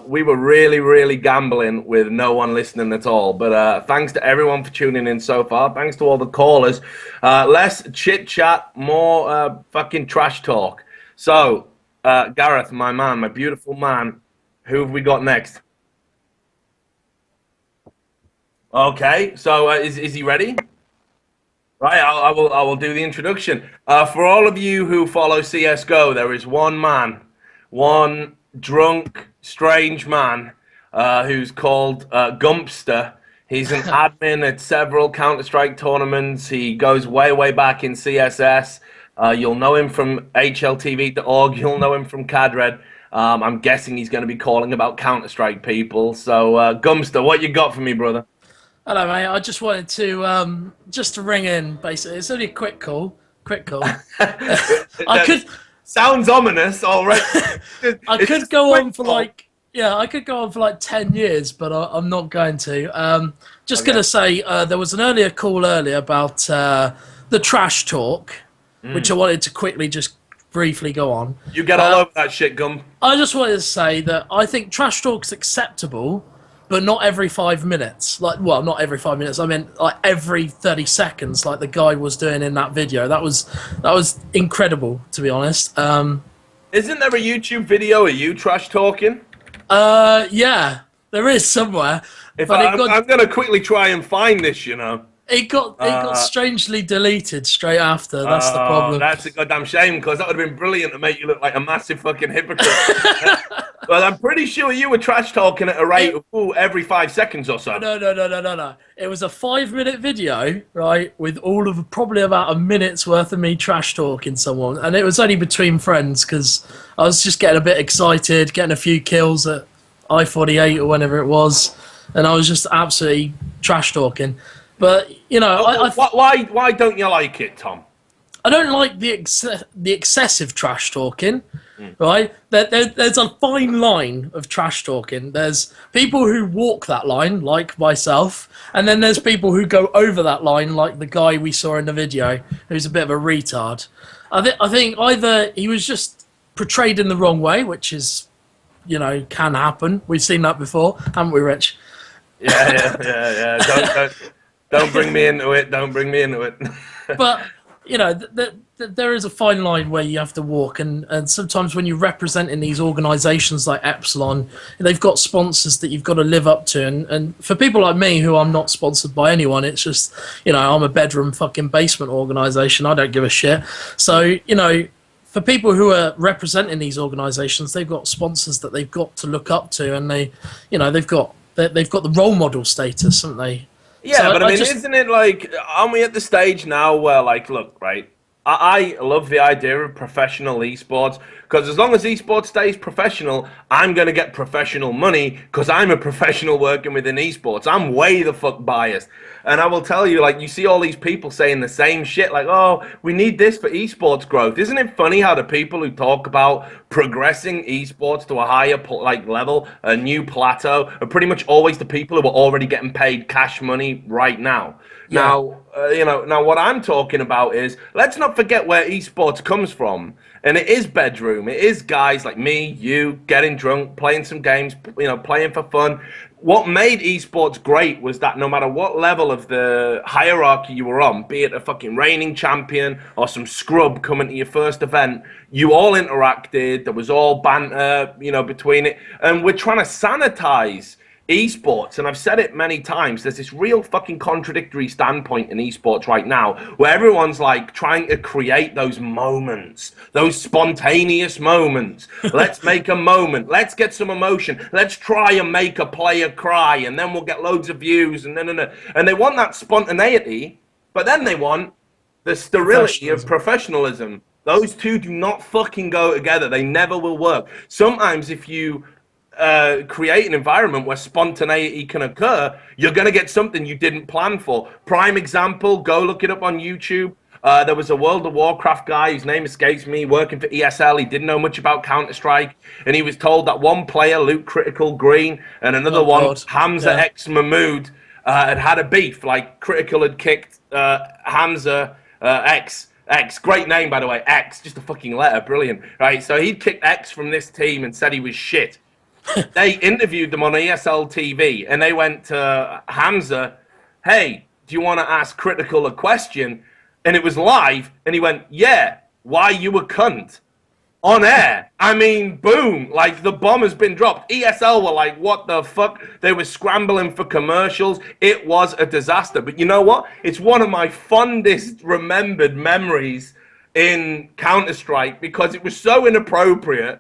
We were really, really gambling with no one listening at all. But thanks to everyone for tuning in so far. Thanks to all the callers. Less chit-chat, more fucking trash talk. So, Gareth, my man, my beautiful man, who have we got next? Okay, so is he ready? Right, I will do the introduction. For all of you who follow CSGO, there is one man, one drunk, strange man who's called Gumpster. He's an admin at several Counter-Strike tournaments. He goes way, way back in CSS. You'll know him from HLTV.org. You'll know him from CADRED. I'm guessing he's going to be calling about Counter-Strike people. So, Gumpster, what you got for me, brother? Hello, mate. I just wanted to just to ring in. Basically, it's only a quick call. I could. Sounds ominous already. I could go on for I could go on for like 10 years, but I'm not going to. Just going to say there was an earlier call about the trash talk, which I wanted to quickly just briefly go on. You get all over that shit, Gum. I just wanted to say that I think trash talk's acceptable, but not every 5 minutes. Not every 5 minutes. I mean, like every 30 seconds, like the guy was doing in that video. That was incredible, to be honest. Isn't there a YouTube video of you trash talking? Yeah, there is somewhere. I'm going to quickly try and find this, It got strangely deleted straight after. That's the problem. That's a goddamn shame, because that would have been brilliant to make you look like a massive fucking hypocrite. Well, I'm pretty sure you were trash talking at a rate of every 5 seconds or so. No. It was a 5-minute video, right, with all of probably about a minute's worth of me trash talking someone, and it was only between friends because I was just getting a bit excited, getting a few kills at I-48 or whenever it was, and I was just absolutely trash talking. But why don't you like it, Tom? I don't like the excessive trash talking, right? There's a fine line of trash talking. There's people who walk that line, like myself, and then there's people who go over that line, like the guy we saw in the video, who's a bit of a retard. I think either he was just portrayed in the wrong way, which is, can happen. We've seen that before, haven't we, Rich? Yeah. Don't bring me into it. Don't bring me into it. But, there is a fine line where you have to walk. And sometimes when you're representing these organisations like Epsilon, they've got sponsors that you've got to live up to. And for people like me, who I'm not sponsored by anyone, it's just, I'm a bedroom fucking basement organisation. I don't give a shit. So, for people who are representing these organisations, they've got sponsors that they've got to look up to. And they've got the role model status, haven't they? Yeah, so but I mean, isn't it like, aren't we at the stage now where, like, look, right, I love the idea of professional esports, because as long as esports stays professional, I'm going to get professional money, because I'm a professional working within esports. I'm way the fuck biased. And I will tell you, like, you see all these people saying the same shit, like, oh, we need this for esports growth. Isn't it funny how the people who talk about progressing esports to a higher level, a new plateau, are pretty much always the people who are already getting paid cash money right now? Yeah. Now what I'm talking about is, let's not forget where esports comes from. And it is bedroom. It is guys like me, you, getting drunk, playing some games, playing for fun. What made esports great was that no matter what level of the hierarchy you were on, be it a fucking reigning champion or some scrub coming to your first event, you all interacted. There was all banter, between it. And we're trying to sanitize esports, and I've said it many times, there's this real fucking contradictory standpoint in esports right now where everyone's like trying to create those moments, those spontaneous moments. Let's make a moment. Let's get some emotion. Let's try and make a player cry, and then we'll get loads of views. And they want that spontaneity, but then they want the sterility of professionalism. Those two do not fucking go together. They never will work. Sometimes if you create an environment where spontaneity can occur, you're going to get something you didn't plan for. Prime example, go look it up on YouTube. There was a World of Warcraft guy, whose name escapes me, working for ESL. He didn't know much about Counter-Strike, and he was told that one player, Luke Critical Green, and another Hamza X Mahmood, had a beef. Like, Critical had kicked Hamza X, great name, by the way, X, just a fucking letter, brilliant, right? So he'd kicked X from this team and said he was shit. They interviewed them on ESL TV, and they went to Hamza, hey, do you want to ask Critical a question? And it was live, and he went, yeah, why you a cunt? On air. I mean, boom, like the bomb has been dropped. ESL were like, what the fuck? They were scrambling for commercials. It was a disaster. But you know what? It's one of my fondest remembered memories in Counter-Strike because it was so inappropriate,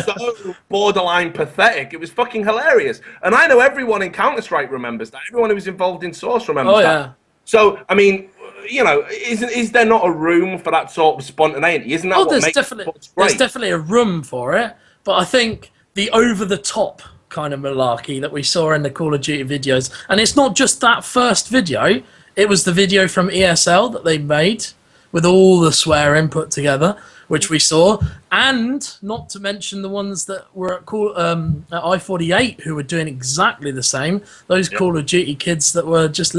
so borderline pathetic. It was fucking hilarious. And I know everyone in Counter-Strike remembers that. Everyone who was involved in Source remembers that. Yeah. So, I mean, you know, is there not a room for that sort of spontaneity? Isn't that what makes sports great? There's definitely a room for it, but I think the over-the-top kind of malarkey that we saw in the Call of Duty videos, and it's not just that first video, it was the video from ESL that they made with all the swearing put together, which we saw, and not to mention the ones that were at I-48 who were doing exactly the same. Those Call of Duty kids that were just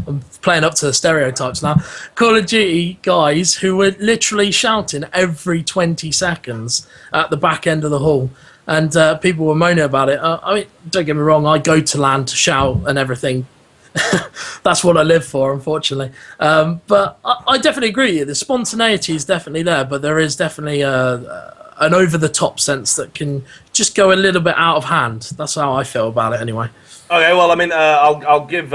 I'm playing up to the stereotypes now. Call of Duty guys who were literally shouting every 20 seconds at the back end of the hall, and people were moaning about it. I mean, don't get me wrong, I go to LAN to shout and everything. That's what I live for, unfortunately. But I definitely agree with you. The spontaneity is definitely there, but there is definitely an over-the-top sense that can just go a little bit out of hand. That's how I feel about it, anyway. Okay, well, I mean, I'll give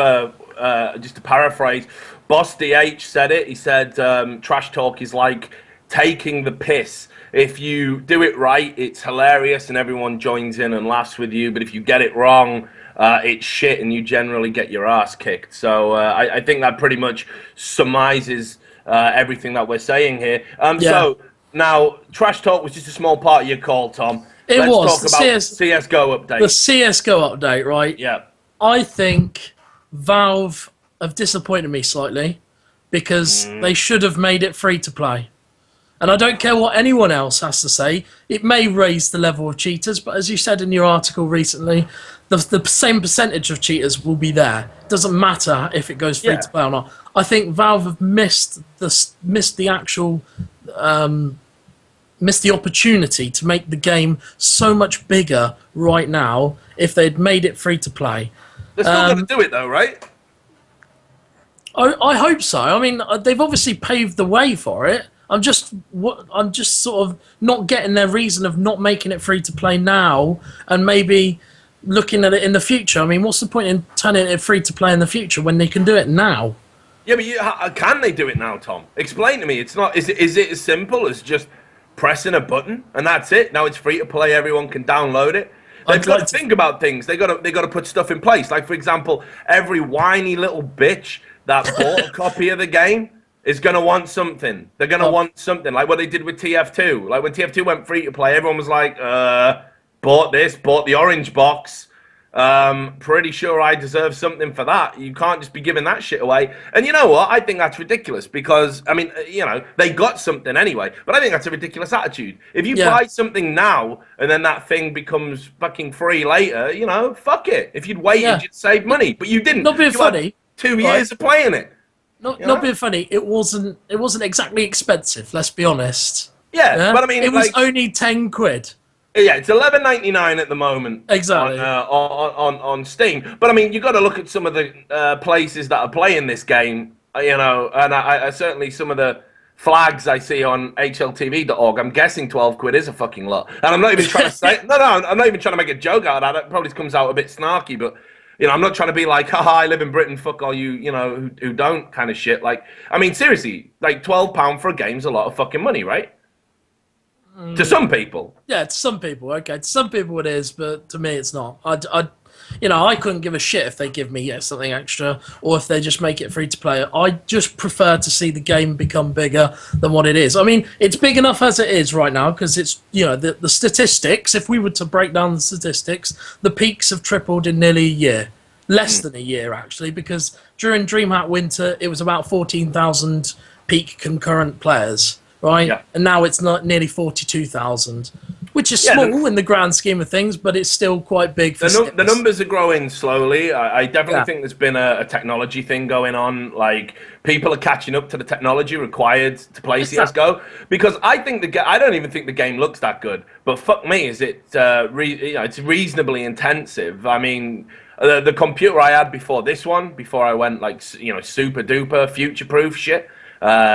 just to paraphrase. Boss DH said it. He said, "Trash talk is like taking the piss. If you do it right, it's hilarious and everyone joins in and laughs with you. But if you get it wrong, it's shit and you generally get your ass kicked." So I think that pretty much surmises everything that we're saying here. So now, trash talk was just a small part of your call, Tom. Let's talk about CSGO update. The CSGO update, right? Yeah. I think Valve have disappointed me slightly because they should have made it free to play. And I don't care what anyone else has to say. It may raise the level of cheaters, but as you said in your article recently, the same percentage of cheaters will be there. It doesn't matter if it goes free to play or not. I think Valve have missed the opportunity to make the game so much bigger right now if they'd made it free to play. They're still going to do it though, right? I hope so. I mean, they've obviously paved the way for it. I'm just sort of not getting their reason of not making it free to play now, and maybe looking at it in the future. I mean, what's the point in turning it free to play in the future when they can do it now? Yeah, but can they do it now, Tom? Explain to me. It's not. Is it as simple as just pressing a button and that's it? Now it's free to play. Everyone can download it. They've got to think about things. They got to put stuff in place. Like, for example, every whiny little bitch that bought a copy of the game is going to want something. They're going to want something, like what they did with TF2. Like when TF2 went free to play, everyone was like, bought the orange box. Pretty sure I deserve something for that. You can't just be giving that shit away. And you know what? I think that's ridiculous because, I mean, you know, they got something anyway. But I think that's a ridiculous attitude. If you buy something now and then that thing becomes fucking free later, you know, fuck it. If you'd waited, you'd save money. But you didn't. Not being funny. 2 years of playing it. Not being funny. It wasn't exactly expensive. Let's be honest. Yeah, but I mean, it was only 10 quid. Yeah, it's $11.99 at the moment. Exactly. On Steam. But I mean, you got to look at some of the places that are playing this game. You know, and I certainly some of the flags I see on hltv.org, I'm guessing 12 quid is a fucking lot. And I'm not even trying to say, no, I'm not even trying to make a joke out of that. It probably comes out a bit snarky, but, you know, I'm not trying to be like, haha, I live in Britain, fuck all you, you know, who don't kind of shit. Like, I mean, seriously, like £12 for a game's a lot of fucking money, right? To some people. Yeah, to some people, okay. To some people it is, but to me it's not. I couldn't give a shit if they give me something extra or if they just make it free to play. I just prefer to see the game become bigger than what it is. I mean, it's big enough as it is right now because it's, you know, the statistics, if we were to break down the statistics, the peaks have tripled in nearly a year. Less than a year, actually, because during DreamHack Winter, it was about 14,000 peak concurrent players, right? Yeah. And now it's not nearly 42,000. Which is small in the grand scheme of things, but it's still quite big. For the numbers are growing slowly. I definitely think there's been a technology thing going on. Like, people are catching up to the technology required to play CSGO. Because I think I don't even think the game looks that good. But fuck me, is it? It's reasonably intensive. I mean, the computer I had before this one, before I went like super duper future proof shit,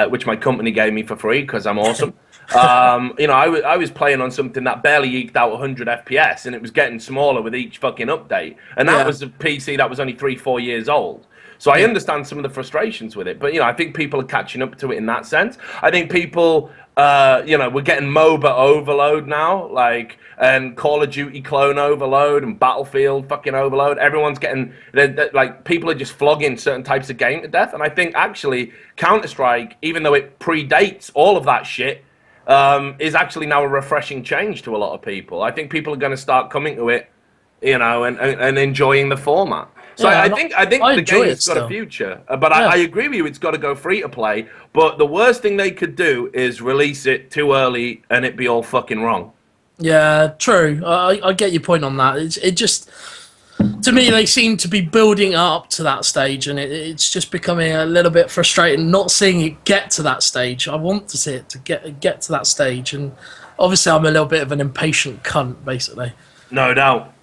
which my company gave me for free because I'm awesome. I was playing on something that barely eked out 100 FPS, and it was getting smaller with each fucking update. And that was a PC that was only 3-4 years old. So I understand some of the frustrations with it, but I think people are catching up to it in that sense. I think people, we're getting MOBA overload now, like, and Call of Duty clone overload and Battlefield fucking overload. Everyone's getting, like, people are just flogging certain types of game to death. And I think actually Counter-Strike, even though it predates all of that shit, is actually now a refreshing change to a lot of people. I think people are going to start coming to it, and enjoying the format. So I think the game's got a future. But I agree with you, it's got to go free to play. But the worst thing they could do is release it too early and it be all fucking wrong. Yeah, true. I get your point on that. It just, to me, they seem to be building up to that stage, and it's just becoming a little bit frustrating not seeing it get to that stage. I want to see it to get to that stage, and obviously I'm a little bit of an impatient cunt, basically. No doubt.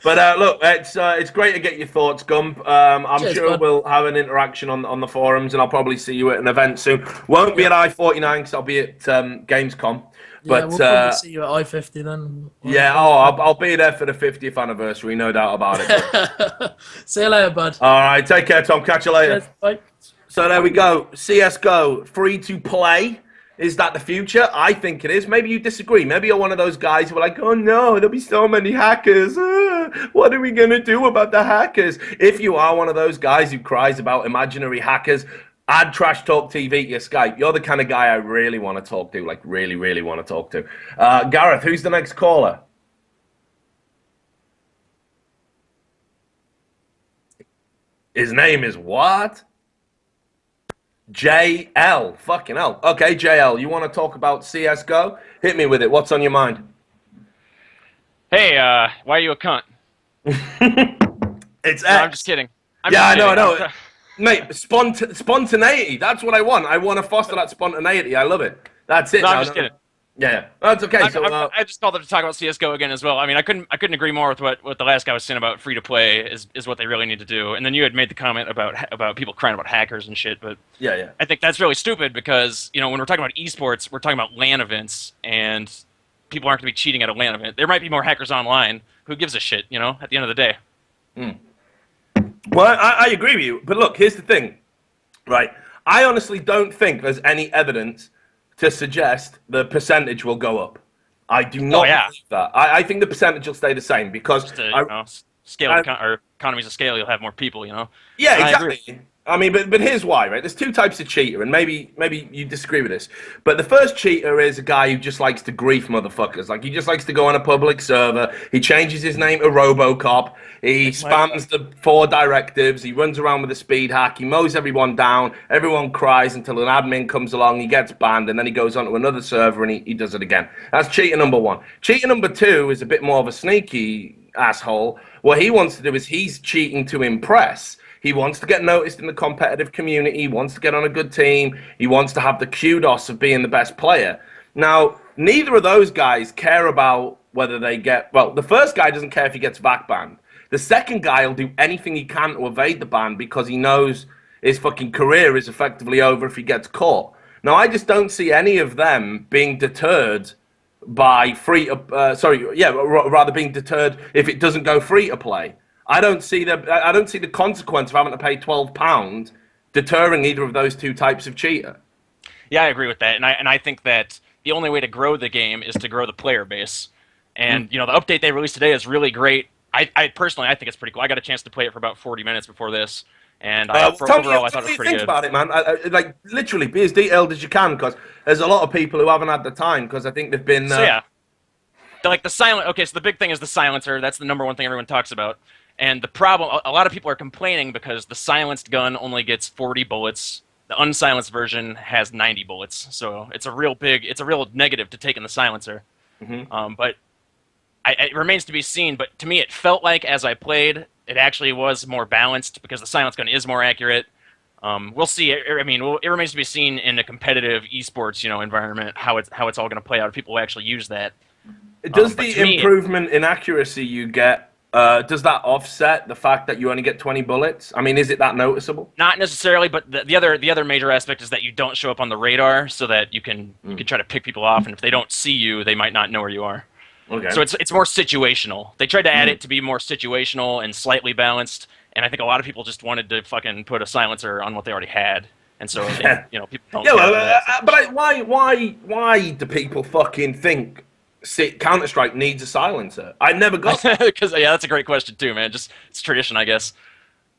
But look, it's great to get your thoughts, Gump. I'm Cheers, sure bud. we'll have an interaction on the forums, and I'll probably see you at an event soon. Won't be at I-49 because I'll be at Gamescom. But we'll probably see you at I-50 then. Yeah, I'll be there for the 50th anniversary, no doubt about it. See you later, bud. All right, take care, Tom. Catch you later. Cheers, bye. So there we go. CSGO, free to play. Is that the future? I think it is. Maybe you disagree. Maybe you're one of those guys who are like, oh no, there'll be so many hackers. What are we going to do about the hackers? If you are one of those guys who cries about imaginary hackers, add Trash Talk TV to your Skype. You're the kind of guy I really want to talk to, like really, really want to talk to. Gareth, who's the next caller? His name is what? JL. Fucking hell. Okay, JL, you want to talk about CSGO? Hit me with it. What's on your mind? Hey, why are you a cunt? It's X. No, I'm just kidding. I know. Mate, spontaneity. That's what I want. I want to foster that spontaneity. I love it. That's it. No, I'm just kidding. Yeah, that's okay. I just called up to talk about CS:GO again as well. I mean, I couldn't agree more with what the last guy was saying about free to play is what they really need to do. And then you had made the comment about people crying about hackers and shit. But yeah, I think that's really stupid because when we're talking about esports, we're talking about LAN events, and people aren't going to be cheating at a LAN event. There might be more hackers online. Who gives a shit? At the end of the day. Well, I agree with you. But look, here's the thing, right? I honestly don't think there's any evidence to suggest the percentage will go up. I do not believe that. I think the percentage will stay the same because economies of scale, you'll have more people, Yeah, exactly. I mean, but here's why, right? There's two types of cheater, and maybe you disagree with this. But the first cheater is a guy who just likes to grief motherfuckers. Like, he just likes to go on a public server. He changes his name to RoboCop. He spams the 4 directives. He runs around with a speed hack. He mows everyone down. Everyone cries until an admin comes along. He gets banned, and then he goes on to another server, and he does it again. That's cheater number 1. Cheater number 2 is a bit more of a sneaky asshole. What he wants to do is he's cheating to impress. He wants to get noticed in the competitive community. He wants to get on a good team. He wants to have the kudos of being the best player. Now, neither of those guys care about whether they get... Well, the first guy doesn't care if he gets back banned. The second guy will do anything he can to evade the ban because he knows his fucking career is effectively over if he gets caught. Now, I just don't see any of them being deterred by rather being deterred if it doesn't go free to play. I don't see the consequence of having to pay £12 deterring either of those two types of cheater. Yeah, I agree with that, and I think that the only way to grow the game is to grow the player base. And the update they released today is really great. I personally think it's pretty cool. I got a chance to play it for about 40 minutes before this, and overall I thought it was pretty good. Think about it, man. Like literally, be as detailed as you can, because there's a lot of people who haven't had the time. Because I think they've been. So yeah, like the silent. Okay, so the big thing is the silencer. That's the number one thing everyone talks about. And the problem, a lot of people are complaining because the silenced gun only gets 40 bullets. The unsilenced version has 90 bullets. So it's a real negative to taking the silencer. But it remains to be seen. But to me, it felt like as I played, it actually was more balanced because the silenced gun is more accurate. We'll see. It remains to be seen in a competitive esports, environment how it's all going to play out if people actually use that. Does the improvement in accuracy you get? Does that offset the fact that you only get 20 bullets? I mean, is it that noticeable? Not necessarily, but the other major aspect is that you don't show up on the radar, so that you can try to pick people off, and if they don't see you, they might not know where you are. Okay. So it's more situational. They tried to add it to be more situational and slightly balanced, and I think a lot of people just wanted to fucking put a silencer on what they already had, and so people don't. But why do people fucking think Counter-Strike needs a silencer? I never got that. Because that's a great question too, man. Just it's tradition, I guess.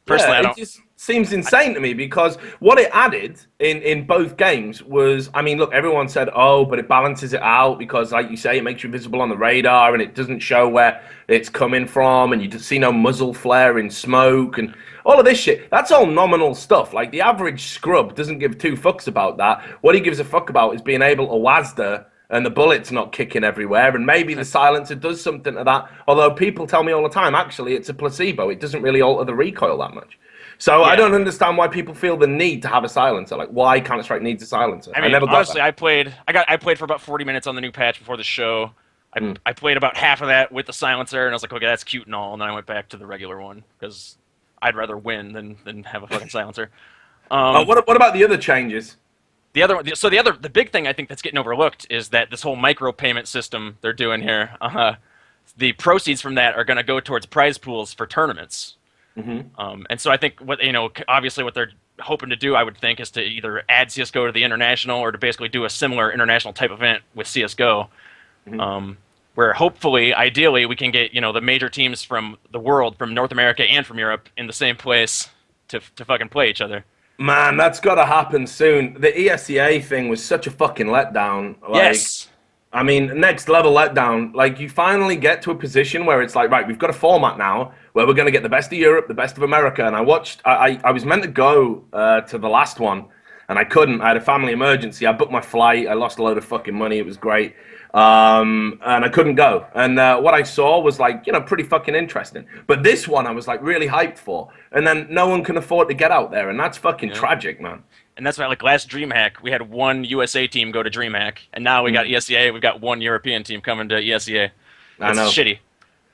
Personally, I don't. It just seems insane to me because what it added in both games was, I mean, look, everyone said, oh, but it balances it out because, like you say, it makes you visible on the radar and it doesn't show where it's coming from and you just see no muzzle flare in smoke and all of this shit. That's all nominal stuff. Like, the average scrub doesn't give two fucks about that. What he gives a fuck about is being able to WASD and the bullet's not kicking everywhere, and maybe the silencer does something to that, although people tell me all the time, actually, it's a placebo. It doesn't really alter the recoil that much. So I don't understand why people feel the need to have a silencer. Like, why Counter-Strike needs a silencer? I mean, never got honestly, that. I played for about 40 minutes on the new patch before the show. I played about half of that with the silencer, and I was like, okay, that's cute and all, and then I went back to the regular one, because I'd rather win than have a fucking silencer. What about the other changes? The big thing I think that's getting overlooked is that this whole micropayment system they're doing here, the proceeds from that are going to go towards prize pools for tournaments. And so I think obviously what they're hoping to do, I would think, is to either add CS:GO to the international or to basically do a similar international type event with CS:GO, where hopefully, ideally, we can get the major teams from the world, from North America and from Europe, in the same place to fucking play each other. Man, that's got to happen soon. The ESEA thing was such a fucking letdown. Yes. I mean, next level letdown. Like, you finally get to a position where it's like, right, we've got a format now where we're going to get the best of Europe, the best of America. And I was meant to go to the last one, and I couldn't. I had a family emergency. I booked my flight. I lost a load of fucking money. It was great. And I couldn't go. And what I saw was like, pretty fucking interesting. But this one I was like really hyped for. And then no one can afford to get out there. And that's fucking tragic, man. And that's why, like, last DreamHack, we had one USA team go to DreamHack. And now we got ESEA. We've got one European team coming to ESEA. That's shitty.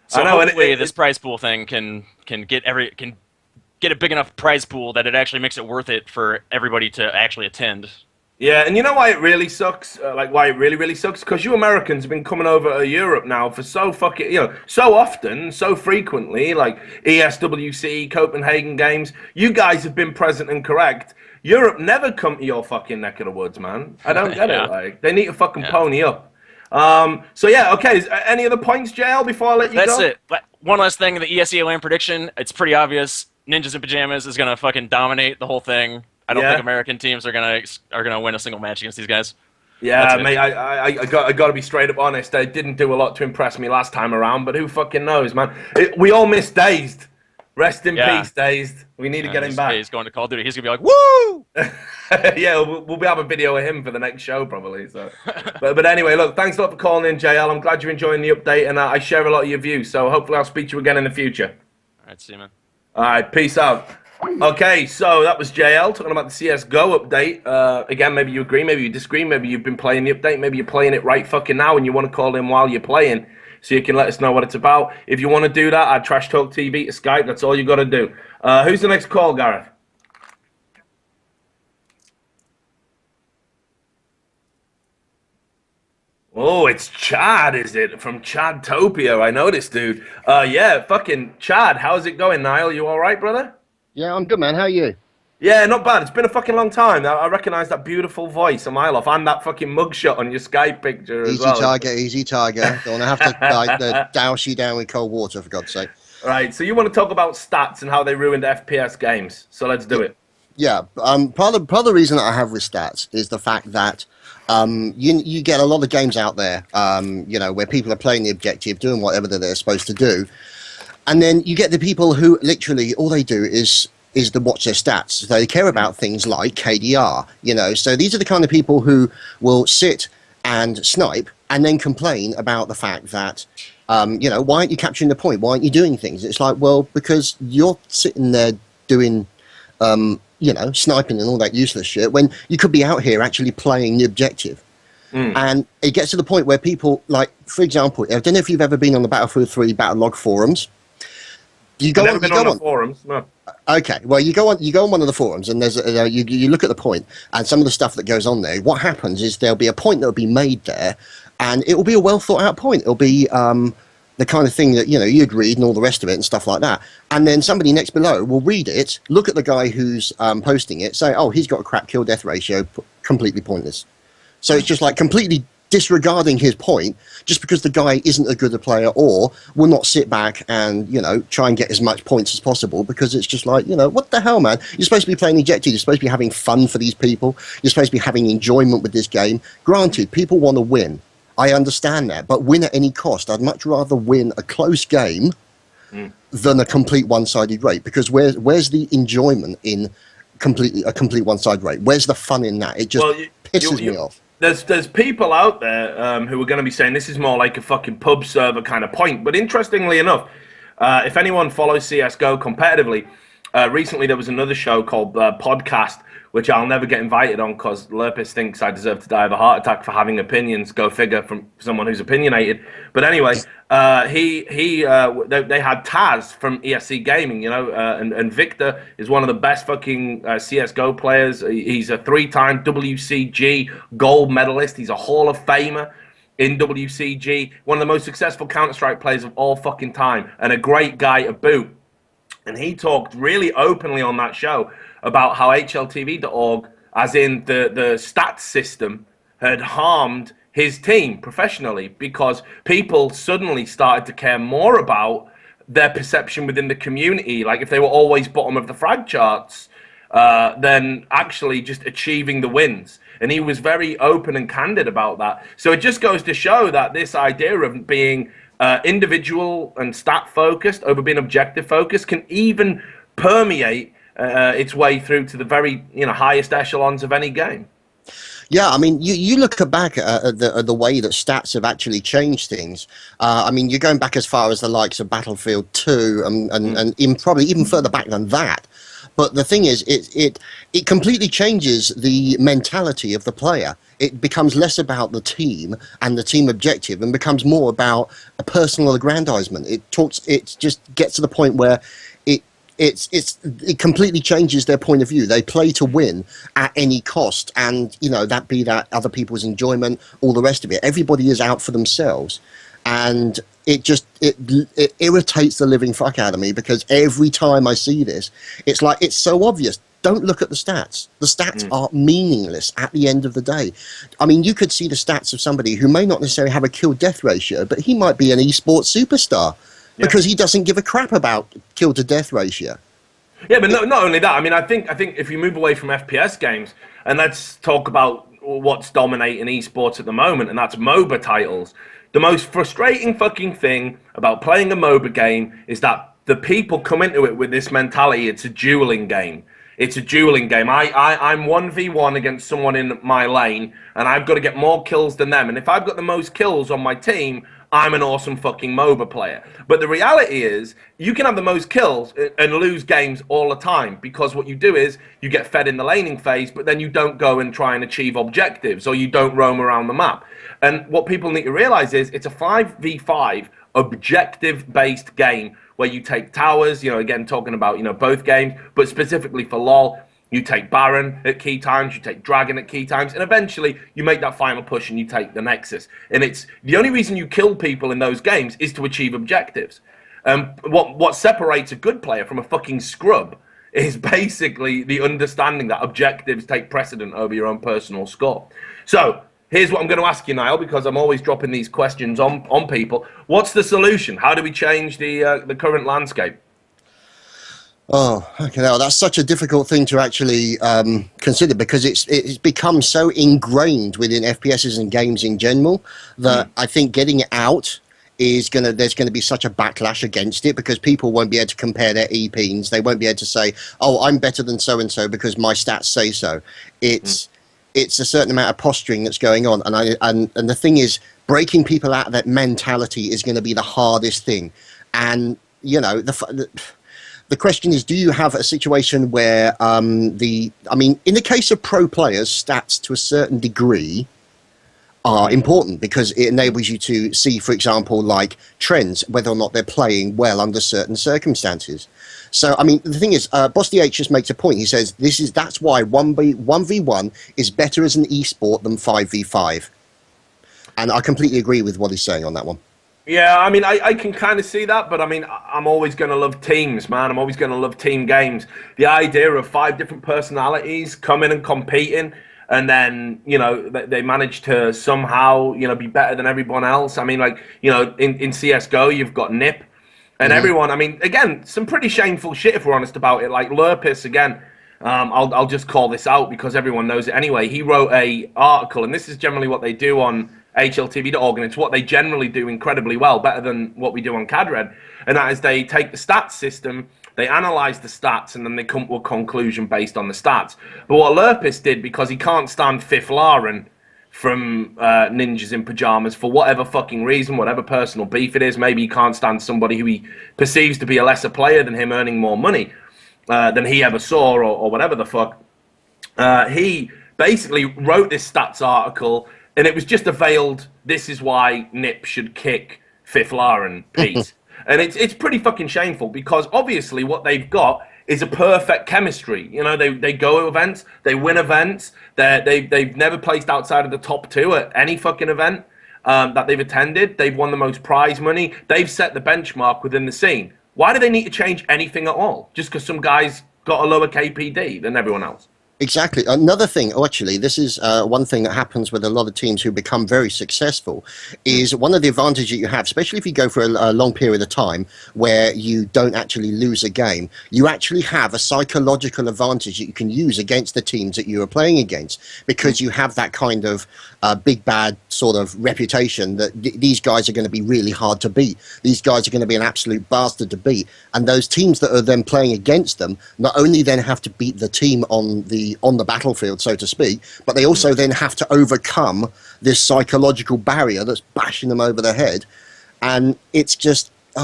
So hopefully this prize pool thing can get a big enough prize pool that it actually makes it worth it for everybody to actually attend. Yeah, and you know why it really sucks? Why it really, really sucks? Because you Americans have been coming over to Europe now for so fucking, so often, so frequently, like ESWC, Copenhagen Games. You guys have been present and correct. Europe never come to your fucking neck of the woods, man. I don't get it. Like, they need to fucking pony up. Okay. Any other points, JL, before I let you go? That's it. But one last thing, the ESEA LAN prediction, it's pretty obvious. Ninjas in Pajamas is going to fucking dominate the whole thing. I don't think American teams are gonna win a single match against these guys. Yeah, mate. I got to be straight up honest. They didn't do a lot to impress me last time around, but who fucking knows, man? We all miss Dazed. Rest in peace, Dazed. We need to get him back. He's going to Call of Duty. He's gonna be like, woo! Yeah, we'll be having a video of him for the next show probably. So, but anyway, look, thanks a lot for calling in, JL. I'm glad you're enjoying the update, and I share a lot of your views. So hopefully I'll speak to you again in the future. All right, see you, man. All right, peace out. Okay, so that was JL talking about the CS:GO update. Again, maybe you agree, maybe you disagree, maybe you've been playing the update, maybe you're playing it right fucking now and you want to call in while you're playing so you can let us know what it's about. If you want to do that, add Trash Talk TV to Skype. That's all you got to do. Who's the next call, Gareth? Oh, it's Chad, is it? From Chadtopia. I know this dude. Yeah, fucking Chad. How's it going, Niall? You all right, brother? Yeah, I'm good, man. How are you? Yeah, not bad. It's been a fucking long time. I recognize that beautiful voice a mile off, and that fucking mugshot on your Skype picture as well. Easy tiger. Don't have to douse you down with cold water, for God's sake. Right, so you want to talk about stats and how they ruined FPS games. So let's do it. Yeah, part of the reason that I have with stats is the fact that you get a lot of games out there, where people are playing the objective, doing whatever that they're supposed to do, and then you get the people who literally all they do is to watch their stats. So they care about things like KDR, So these are the kind of people who will sit and snipe and then complain about the fact that, why aren't you capturing the point? Why aren't you doing things? It's like, well, because you're sitting there doing, sniping and all that useless shit when you could be out here actually playing the objective. And it gets to the point where people, like, for example, I don't know if you've ever been on the Battlefield 3 Battlelog forums. I've never been on the forums, no. Okay, well, you go on one of the forums, and there's you look at the point, and some of the stuff that goes on there. What happens is there'll be a point that will be made there, and it will be a well thought out point. It'll be the kind of thing that you'd read and all the rest of it and stuff like that. And then somebody next below will read it, look at the guy who's posting it, say, "Oh, he's got a crap kill death ratio, completely pointless." So it's just like completely disregarding his point just because the guy isn't as good a player or will not sit back and try and get as much points as possible, because it's just like, what the hell, man? You're supposed to be playing Ejected, you're supposed to be having fun for these people, you're supposed to be having enjoyment with this game. Granted, people want to win, I understand that, but win at any cost. I'd much rather win a close game than a complete one-sided race, because where's the enjoyment in a complete one-sided race? Where's the fun in that? It just pisses me off. There's people out there who are going to be saying this is more like a fucking pub server kind of point. But interestingly enough, if anyone follows CSGO competitively, recently there was another show called Podcast, which I'll never get invited on because Lurpis thinks I deserve to die of a heart attack for having opinions. Go figure, from someone who's opinionated. But anyway, they had Taz from ESC Gaming, and Victor is one of the best fucking CSGO players. He's a 3-time WCG gold medalist. He's a Hall of Famer in WCG, one of the most successful Counter-Strike players of all fucking time, and a great guy to boot. And he talked really openly on that show about how HLTV.org, as in the stats system, had harmed his team professionally because people suddenly started to care more about their perception within the community, like if they were always bottom of the frag charts, than actually just achieving the wins. And he was very open and candid about that. So it just goes to show that this idea of being individual and stat focused over being objective focused can even permeate its way through to the very highest echelons of any game. Yeah, I mean, you look back at the way that stats have actually changed things. I mean, you're going back as far as the likes of Battlefield 2 and probably even further back than that. But the thing is, it completely changes the mentality of the player. It becomes less about the team and the team objective and becomes more about a personal aggrandizement. It just gets to the point where it completely changes their point of view. They play to win at any cost, and that other people's enjoyment, all the rest of it. Everybody is out for themselves, and it irritates the living fuck out of me, because every time I see this, it's like, it's so obvious. Don't look at the stats. The stats are meaningless at the end of the day. I mean, you could see the stats of somebody who may not necessarily have a kill-death ratio, but he might be an esports superstar. Because he doesn't give a crap about kill-to-death ratio. Yeah, but not only that. I mean, I think if you move away from FPS games, and let's talk about what's dominating esports at the moment, and that's MOBA titles. The most frustrating fucking thing about playing a MOBA game is that the people come into it with this mentality. It's a dueling game. It's a dueling game. I'm 1v1 against someone in my lane, and I've got to get more kills than them. And if I've got the most kills on my team, I'm an awesome fucking MOBA player. But the reality is, you can have the most kills and lose games all the time, because what you do is you get fed in the laning phase, but then you don't go and try and achieve objectives, or you don't roam around the map. And what people need to realize is it's a 5v5 objective-based game where you take towers, again, talking about, both games, but specifically for LoL, you take Baron at key times, you take Dragon at key times, and eventually you make that final push and you take the Nexus. And it's the only reason you kill people in those games is to achieve objectives. What separates a good player from a fucking scrub is basically the understanding that objectives take precedent over your own personal score. So here's what I'm going to ask you, Niall, because I'm always dropping these questions on people. What's the solution? How do we change the current landscape? Oh, okay. Now that's such a difficult thing to actually consider, because it's become so ingrained within FPSs and games in general that I think getting it out there's going to be such a backlash against it, because people won't be able to compare their EPs. They won't be able to say, "Oh, I'm better than so and so because my stats say so." It's a certain amount of posturing that's going on, and the thing is, breaking people out of that mentality is going to be the hardest thing. And you know, the question is, do you have a situation where in the case of pro players, stats to a certain degree are important, because it enables you to see, for example, like trends, whether or not they're playing well under certain circumstances. So, I mean, the thing is, Boss DH just makes a point. He says that's why 1v1 is better as an esport than 5v5. And I completely agree with what he's saying on that one. Yeah, I mean, I can kind of see that, but I mean, I'm always going to love teams, man. I'm always going to love team games. The idea of 5 different personalities coming and competing, and then, you know, they manage to somehow, you know, be better than everyone else. I mean, like, you know, in CSGO, you've got Nip and everyone. I mean, again, some pretty shameful shit if we're honest about it. Like Lurpis, again, I'll just call this out because everyone knows it anyway. He wrote a article, and this is generally what they do on HLTV.org, and it's what they generally do incredibly well, better than what we do on CADRED. And that is, they take the stats system, they analyze the stats, and then they come to a conclusion based on the stats. But what Lurpis did, because he can't stand Fifth Laren from Ninjas in Pajamas for whatever fucking reason, whatever personal beef it is, maybe he can't stand somebody who he perceives to be a lesser player than him earning more money than he ever saw, or whatever the fuck. He basically wrote this stats article, and it was just a veiled, this is why Nip should kick Fifth Laren piece. And it's pretty fucking shameful, because obviously what they've got is a perfect chemistry. You know, they go to events, they win events, they've never placed outside of the top 2 at any fucking event that they've attended. They've won the most prize money. They've set the benchmark within the scene. Why do they need to change anything at all? Just because some guys got a lower KPD than everyone else? Exactly. Another thing, actually, this is one thing that happens with a lot of teams who become very successful, is one of the advantages you have, especially if you go for a long period of time where you don't actually lose a game, you actually have a psychological advantage that you can use against the teams that you are playing against, because you have that kind of big bad sort of reputation that these guys are going to be really hard to beat. These guys are going to be an absolute bastard to beat. And those teams that are then playing against them not only then have to beat the team on the battlefield, so to speak, but they also then have to overcome this psychological barrier that's bashing them over the head. And it's just, you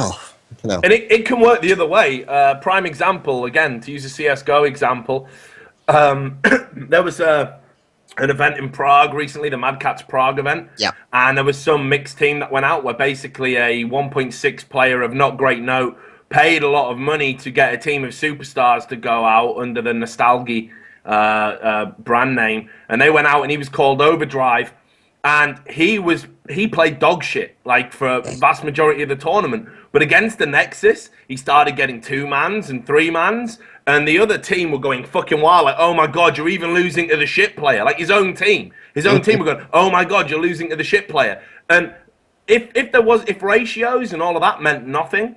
know. And it can work the other way. Prime example, again, to use a CSGO example, there was an event in Prague recently, the Mad Cats Prague event. Yeah. And there was some mixed team that went out where basically a 1.6 player of not great note paid a lot of money to get a team of superstars to go out under the Nostalgia brand name, and they went out, and he was called Overdrive, and he played dog shit like for a vast majority of the tournament. But against the Nexus, he started getting 2-mans and 3-mans, and the other team were going fucking wild, like, oh my god, you're even losing to the shit player. Like his own team were going, oh my god, you're losing to the shit player. And if ratios and all of that meant nothing,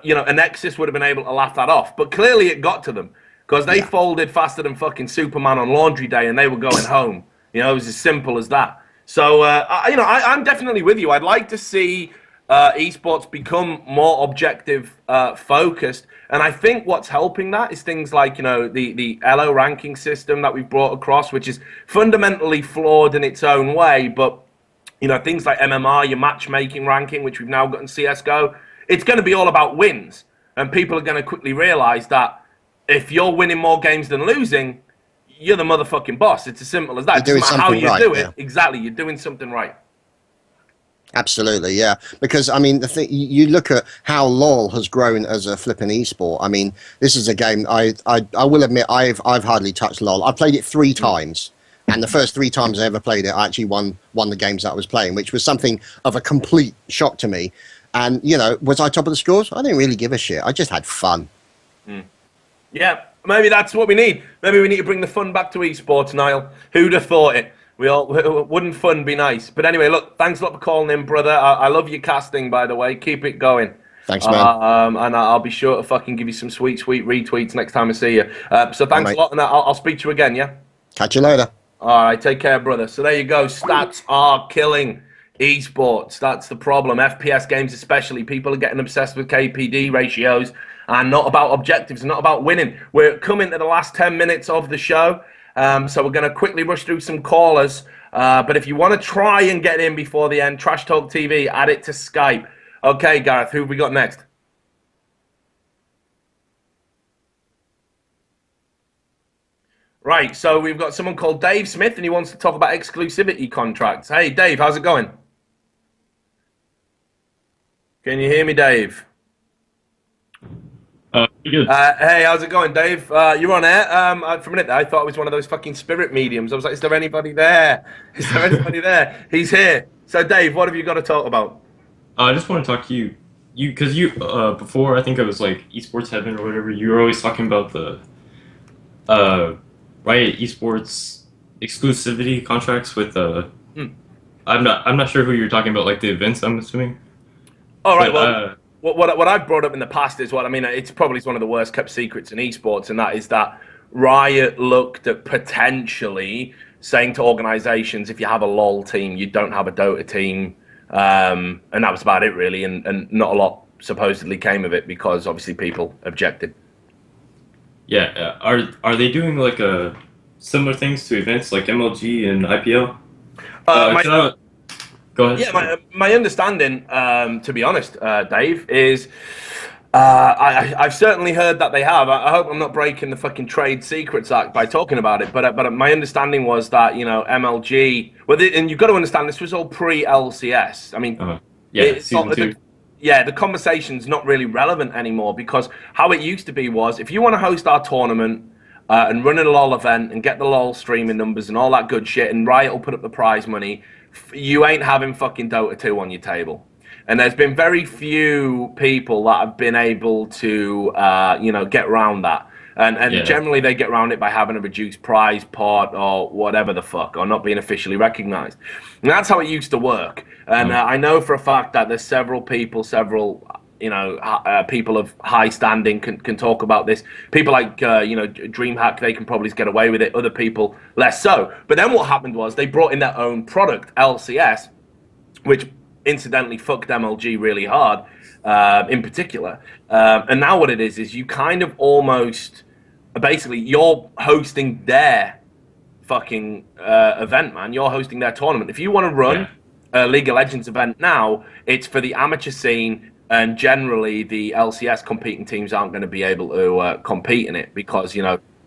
you know, a Nexus would have been able to laugh that off. But clearly it got to them, because they folded faster than fucking Superman on laundry day, and they were going home. You know, it was as simple as that. So, you know, I'm definitely with you. I'd like to see esports become more objective focused. And I think what's helping that is things like, you know, the ELO ranking system that we've brought across, which is fundamentally flawed in its own way. But, you know, things like MMR, your matchmaking ranking, which we've now got in CSGO, it's going to be all about wins. And people are going to quickly realize that if you're winning more games than losing, you're the motherfucking boss. It's as simple as that. It doesn't matter how you do it. Exactly, you're doing something right. Absolutely, yeah. Because I mean, the thing you look at how LoL has grown as a flipping esport. I mean, this is a game I will admit I've hardly touched LoL. I played it 3 times, and the first 3 times I ever played it, I actually won the games that I was playing, which was something of a complete shock to me. And you know, was I top of the scores? I didn't really give a shit. I just had fun. Yeah, maybe that's what we need. Maybe we need to bring the fun back to esports, Niall. Who'd have thought it? Wouldn't fun be nice? But anyway, look, thanks a lot for calling in, brother. I love your casting, by the way. Keep it going. Thanks, man. And I'll be sure to fucking give you some sweet retweets next time I see you. So thanks a lot, and I'll speak to you again, yeah? Catch you later. All right, take care, brother. So there you go. Stats are killing esports. That's the problem. FPS games especially. People are getting obsessed with KPD ratios and not about objectives, not about winning. We're coming to the last 10 minutes of the show. So we're going to quickly rush through some callers. But if you want to try and get in before the end, Trash Talk TV, add it to Skype. Okay, Gareth, who have we got next? Right, so we've got someone called Dave Smith, and he wants to talk about exclusivity contracts. Hey, Dave, how's it going? Can you hear me, Dave? Good. Hey, how's it going, Dave? You're on air. For a minute there, I thought it was one of those fucking spirit mediums. I was like, is there anybody there? Is there anybody there? He's here. So, Dave, what have you got to talk about? I just want to talk to you. Because before, I think it was like Esports Heaven or whatever, you were always talking about the Riot Esports exclusivity contracts with I'm not sure who you're talking about, like the events, I'm assuming. All right, well, what I've brought up in the past is what I mean. It's probably one of the worst kept secrets in esports, and that is that Riot looked at potentially saying to organizations, if you have a LoL team, you don't have a Dota team, and that was about it really, and not a lot supposedly came of it because obviously people objected. Yeah, are they doing like similar things to events like MLG and IPL? Go ahead. Yeah, my understanding, to be honest, Dave, is I've certainly heard that they have. I hope I'm not breaking the fucking Trade Secrets Act by talking about it, but my understanding was that, you know, MLG, and you've got to understand this was all pre-LCS. I mean, season 2. The conversation's not really relevant anymore because how it used to be was if you want to host our tournament and run a LoL event and get the LoL streaming numbers and all that good shit, and Riot will put up the prize money, you ain't having fucking Dota 2 on your table. And there's been very few people that have been able to, get around that. And generally they get around it by having a reduced prize pot or whatever the fuck, or not being officially recognized. And that's how it used to work. And I know for a fact that there's several people, people of high standing can talk about this. People like, DreamHack, they can probably get away with it. Other people, less so. But then what happened was they brought in their own product, LCS, which incidentally fucked MLG really hard, in particular. And now what it is you kind of almost, basically, you're hosting their fucking event, man. You're hosting their tournament. If you want to run a League of Legends event now, it's for the amateur scene. And generally, the LCS competing teams aren't going to be able to compete in it because,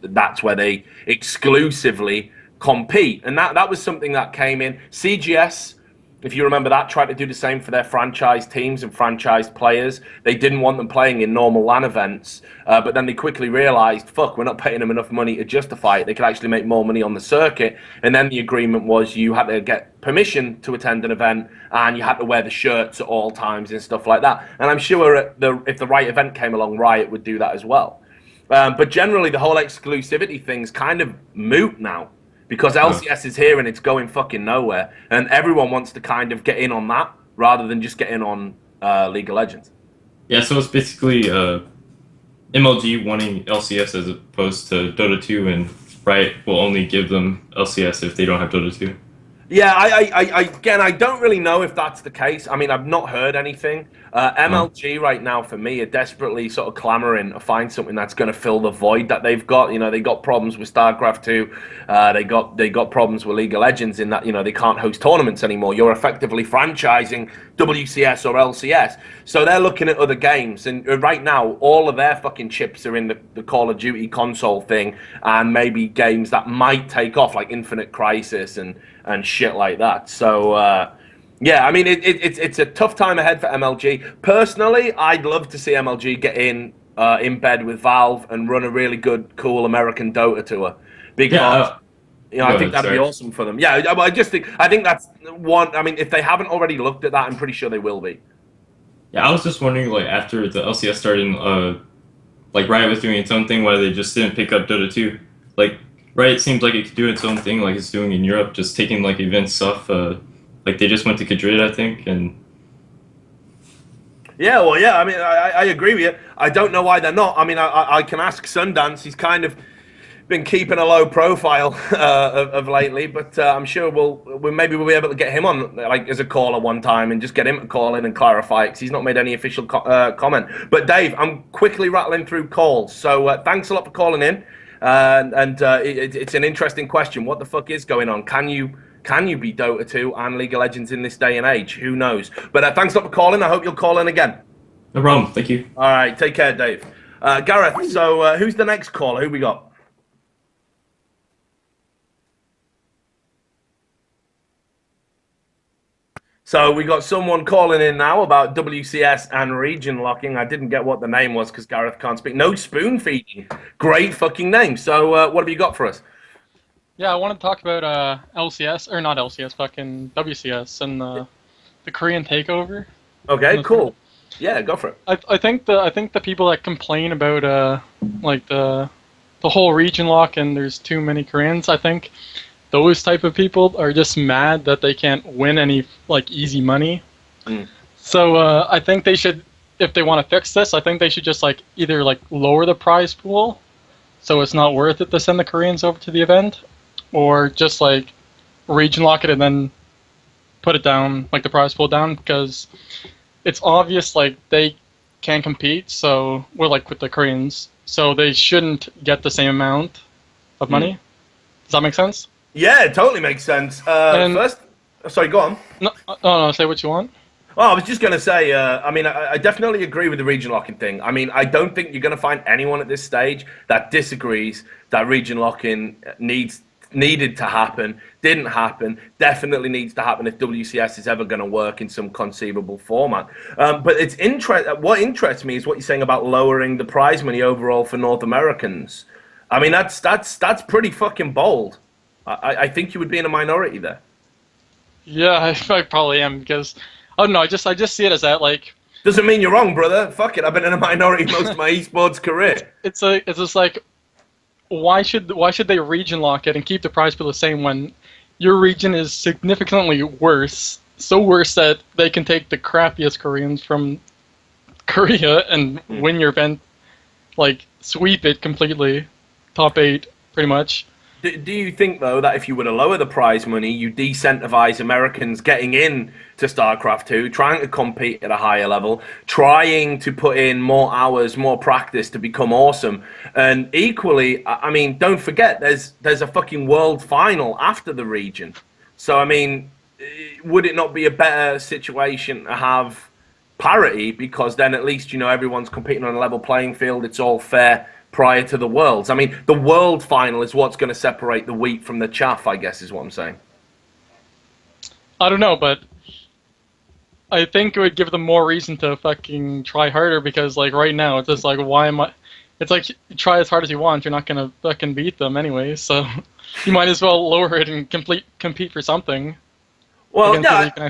that's where they exclusively compete. And that was something that came in. CGS, if you remember that, tried to do the same for their franchise teams and franchise players. They didn't want them playing in normal LAN events, but then they quickly realized, fuck, we're not paying them enough money to justify it. They could actually make more money on the circuit. And then the agreement was you had to get permission to attend an event and you had to wear the shirts at all times and stuff like that. And I'm sure if the right event came along, Riot would do that as well. But generally, the whole exclusivity thing's kind of moot now. Because LCS is here and it's going fucking nowhere. And everyone wants to kind of get in on that rather than just get in on League of Legends. Yeah, so it's basically MLG wanting LCS as opposed to Dota 2, and Riot will only give them LCS if they don't have Dota 2. Yeah, I don't really know if that's the case. I mean, I've not heard anything. MLG right now, for me, are desperately sort of clamoring to find something that's going to fill the void that they've got. They got problems with StarCraft 2. They got problems with League of Legends in that, they can't host tournaments anymore. You're effectively franchising WCS or LCS. So they're looking at other games. And right now, all of their fucking chips are in the Call of Duty console thing and maybe games that might take off, like Infinite Crisis and shit like that. So Yeah, I mean, it's a tough time ahead for MLG. Personally, I'd love to see MLG get in bed with Valve and run a really good, cool American Dota tour, because I think that'd be awesome for them. Yeah, I think that's one. I mean, if they haven't already looked at that, I'm pretty sure they will be. Yeah, I was just wondering, like, after the LCS started, like Riot was doing its own thing, why they just didn't pick up Dota 2. Like, Riot seems like it could do its own thing, like it's doing in Europe, just taking like event stuff. Like they just went to Madrid, I think, and. Yeah, well, yeah. I mean, I agree with you. I don't know why they're not. I mean, I can ask Sundance. He's kind of been keeping a low profile of lately, but I'm sure maybe we'll be able to get him on like as a caller one time and just get him to call in and clarify because he's not made any official comment. But Dave, I'm quickly rattling through calls, so thanks a lot for calling in. It's an interesting question. What the fuck is going on? Can you be Dota 2 and League of Legends in this day and age? Who knows? But thanks a lot for calling. I hope you'll call in again. No problem. Thank you. All right. Take care, Dave. Gareth, so who's the next caller? Who we got? So we got someone calling in now about WCS and region locking. I didn't get what the name was because Gareth can't speak. No spoon feeding. Great fucking name. So what have you got for us? Yeah, I want to talk about LCS, or not LCS, fucking WCS and the Korean takeover. Okay, cool. Yeah, go for it. I think the people that complain about like the whole region lock and there's too many Koreans, I think those type of people are just mad that they can't win any like easy money. So I think they should, if they want to fix this, I think they should just like either like lower the prize pool so it's not worth it to send the Koreans over to the event, or just like region lock it and then put it down, like the prize pool down, because it's obvious like they can't compete, so we're like with the Koreans, so they shouldn't get the same amount of money. Does that make sense? Yeah, it totally makes sense. First, sorry, go on. No, say what you want. Well, I was just going to say, I mean, I definitely agree with the region locking thing. I mean, I don't think you're going to find anyone at this stage that disagrees that region locking needed to happen, didn't happen, definitely needs to happen if WCS is ever going to work in some conceivable format. But what interests me is what you're saying about lowering the prize money overall for North Americans. I mean, that's pretty fucking bold. I think you would be in a minority there. Yeah, I probably am, because I don't know. I just see it as that like. Doesn't mean you're wrong, brother. Fuck it. I've been in a minority most of my esports career. It's just like, why should they region lock it and keep the prize pool the same when your region is significantly worse, so worse that they can take the crappiest Koreans from Korea and win your event, like sweep it completely, top 8 pretty much. Do you think, though, that if you were to lower the prize money, you decentivize Americans getting in to StarCraft 2, trying to compete at a higher level, trying to put in more hours, more practice to become awesome? And equally, I mean, don't forget, there's a fucking world final after the region. So, I mean, would it not be a better situation to have parity? Because then at least, you know, everyone's competing on a level playing field. It's all fair prior to the Worlds. I mean, the World Final is what's going to separate the wheat from the chaff, I guess, is what I'm saying. I don't know, but I think it would give them more reason to fucking try harder, because, like, right now, it's just like, it's like, try as hard as you want, you're not going to fucking beat them anyway, so you might as well lower it and compete for something. Well, yeah,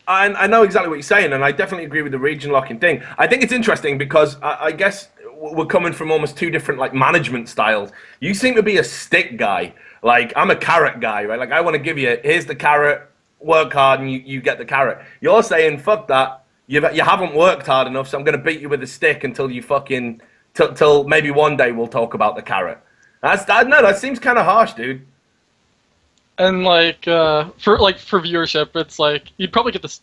I know exactly what you're saying, and I definitely agree with the region locking thing. I think it's interesting because I guess we're coming from almost two different like management styles. You seem to be a stick guy. Like, I'm a carrot guy, right? Like, I want to give you, here's the carrot, work hard and you get the carrot. You're saying, fuck that, you haven't worked hard enough, so I'm going to beat you with a stick until you fucking, till maybe one day we'll talk about the carrot. That seems kind of harsh, dude. And like, for viewership, it's like, you'd probably get this,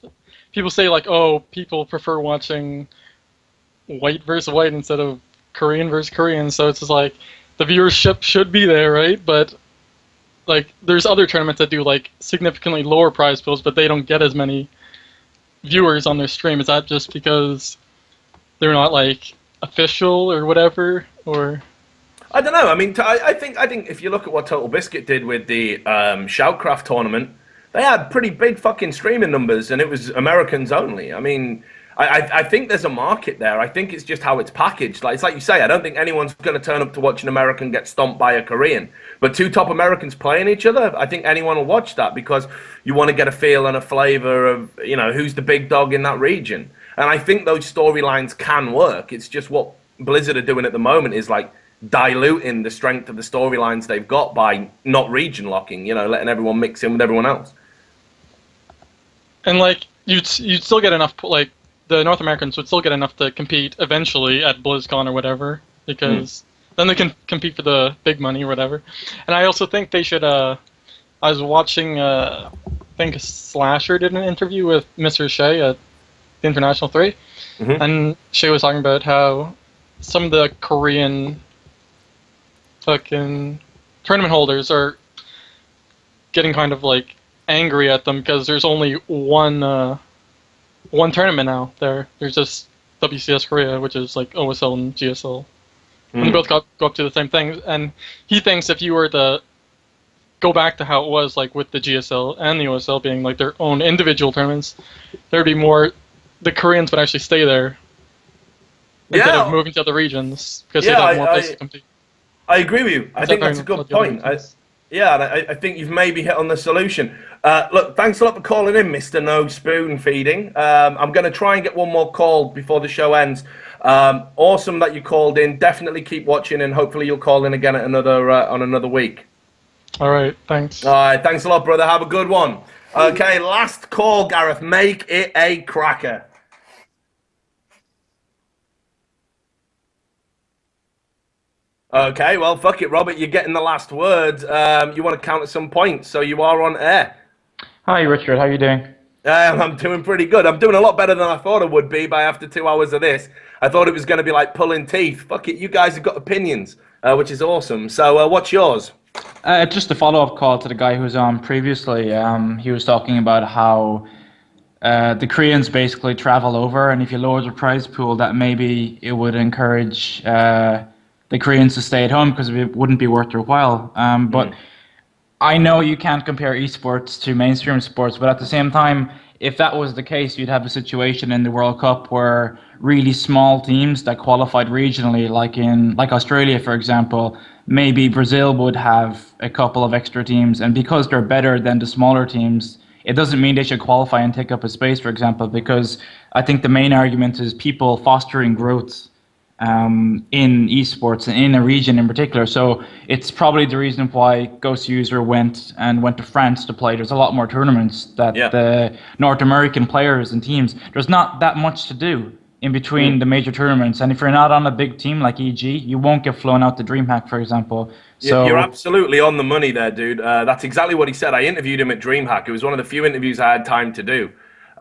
people say like, oh, people prefer watching white versus white instead of Korean versus Korean, so it's just like the viewership should be there, right? But like there's other tournaments that do like significantly lower prize pools, but they don't get as many viewers on their stream. Is that just because they're not like official or whatever, or? I don't know. I mean, I think if you look at what Total Biscuit did with the Shoutcraft tournament, they had pretty big fucking streaming numbers, and it was Americans only. I mean, I think there's a market there. I think it's just how it's packaged. Like it's like you say, I don't think anyone's going to turn up to watch an American get stomped by a Korean. But two top Americans playing each other, I think anyone will watch that because you want to get a feel and a flavor of, you know, who's the big dog in that region. And I think those storylines can work. It's just what Blizzard are doing at the moment is like diluting the strength of the storylines they've got by not region locking, you know, letting everyone mix in with everyone else. And like you'd still get enough, like the North Americans would still get enough to compete eventually at BlizzCon or whatever, because then they can compete for the big money or whatever. And I also think they should. I was watching, I think Slasher did an interview with Mr. Shea at the International 3, and Shea was talking about how some of the Korean fucking tournament holders are getting kind of like angry at them because there's only one tournament now. There's just WCS Korea, which is like OSL and GSL. And they both go up to the same thing. And he thinks if you were to go back to how it was like with the GSL and the OSL being like their own individual tournaments, there'd be more. The Koreans would actually stay there instead of moving to other regions because they'd have more places to compete. I agree with you. I think that's a good point. I think you've maybe hit on the solution. Look, thanks a lot for calling in, Mr. No Spoon Feeding. I'm going to try and get one more call before the show ends. Awesome that you called in. Definitely keep watching, and hopefully you'll call in again at on another week. All right, thanks. All right, thanks a lot, brother. Have a good one. Okay, last call, Gareth. Make it a cracker. Okay, well, fuck it, Robert. You're getting the last word. You want to count at some point, so you are on air. Hi, Richard. How are you doing? I'm doing pretty good. I'm doing a lot better than I thought I would be by after 2 hours of this. I thought it was going to be like pulling teeth. Fuck it, you guys have got opinions, which is awesome. So what's yours? Just a follow-up call to the guy who was on previously. He was talking about how the Koreans basically travel over, and if you lower the prize pool, that maybe it would encourage the Koreans to stay at home because it wouldn't be worth their while. But I know you can't compare esports to mainstream sports, but at the same time, if that was the case, you'd have a situation in the World Cup where really small teams that qualified regionally, like Australia, for example, maybe Brazil would have a couple of extra teams, and because they're better than the smaller teams, it doesn't mean they should qualify and take up a space, for example, because I think the main argument is people fostering growth in esports and in a region in particular. So it's probably the reason why Ghost User went to France to play. There's a lot more tournaments that the North American players and teams, there's not that much to do in between the major tournaments. And if you're not on a big team like EG, you won't get flown out to DreamHack, for example. So you're absolutely on the money there, dude. That's exactly what he said. I interviewed him at DreamHack. It was one of the few interviews I had time to do.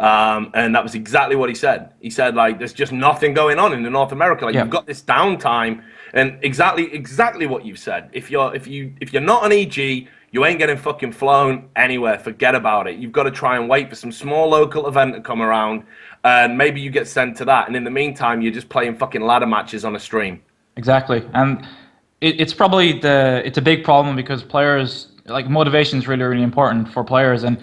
And that was exactly what he said. He said, like, there's just nothing going on in North America. Like, you've got this downtime, and exactly what you've said. If you're not an EG, you ain't getting fucking flown anywhere. Forget about it. You've got to try and wait for some small local event to come around, and maybe you get sent to that. And in the meantime, you're just playing fucking ladder matches on a stream. Exactly, and it's probably it's a big problem because players, like, motivation is really, really important for players, and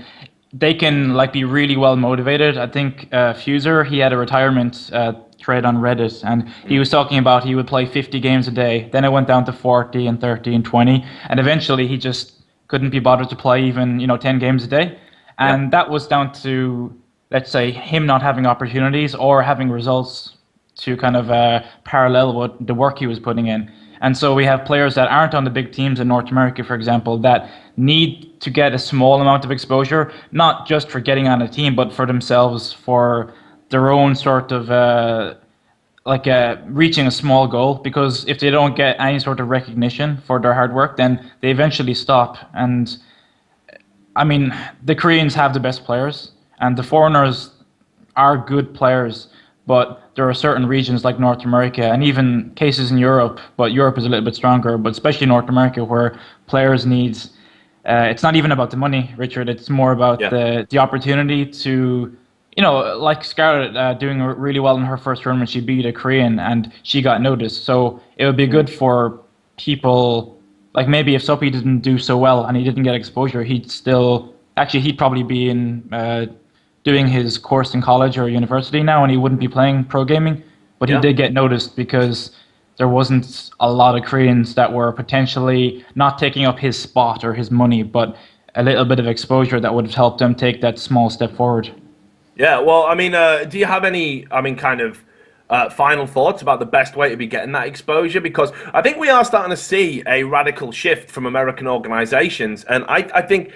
they can like be really well motivated. I think Fuser, he had a retirement thread on Reddit, and he was talking about he would play 50 games a day. Then it went down to 40 and 30 and 20, and eventually he just couldn't be bothered to play even 10 games a day. And that was down to, let's say, him not having opportunities or having results to kind of parallel what the work he was putting in. And so we have players that aren't on the big teams in North America, for example, that need to get a small amount of exposure, not just for getting on a team, but for themselves, for their own sort of reaching a small goal. Because if they don't get any sort of recognition for their hard work, then they eventually stop. And I mean, the Koreans have the best players, and the foreigners are good players. But there are certain regions like North America and even cases in Europe, but Europe is a little bit stronger, but especially North America where players need, it's not even about the money, Richard, it's more about the opportunity to, like Scarlett doing really well in her first tournament, she beat a Korean and she got noticed. So it would be good for people, like maybe if Soppy didn't do so well and he didn't get exposure, he'd still actually he'd probably be in doing his course in college or university now, and he wouldn't be playing pro gaming. But he did get noticed because there wasn't a lot of Koreans that were potentially not taking up his spot or his money, but a little bit of exposure that would have helped him take that small step forward. Yeah, well, I mean, do you have any, kind of final thoughts about the best way to be getting that exposure? Because I think we are starting to see a radical shift from American organizations, and I think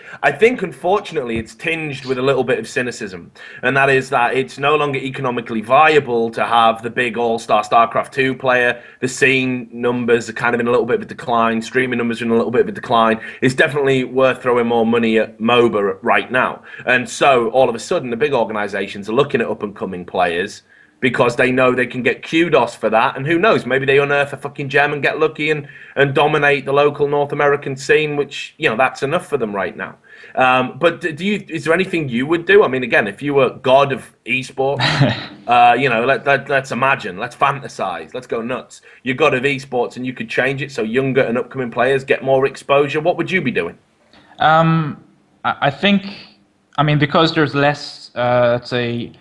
unfortunately it's tinged with a little bit of cynicism, and that is that it's no longer economically viable to have the big all-star StarCraft 2 player. The scene numbers are kind of in a little bit of a decline. Streaming numbers are in a little bit of a decline. It's definitely worth throwing more money at MOBA right now, and so all of a sudden the big organizations are looking at up-and-coming players because they know they can get kudos for that, and who knows, maybe they unearth a fucking gem and get lucky and dominate the local North American scene, which, that's enough for them right now. But is there anything you would do? I mean, again, if you were god of esports, let's imagine, let's fantasize, let's go nuts. You're god of esports and you could change it so younger and upcoming players get more exposure. What would you be doing? I think, because there's less, let's say,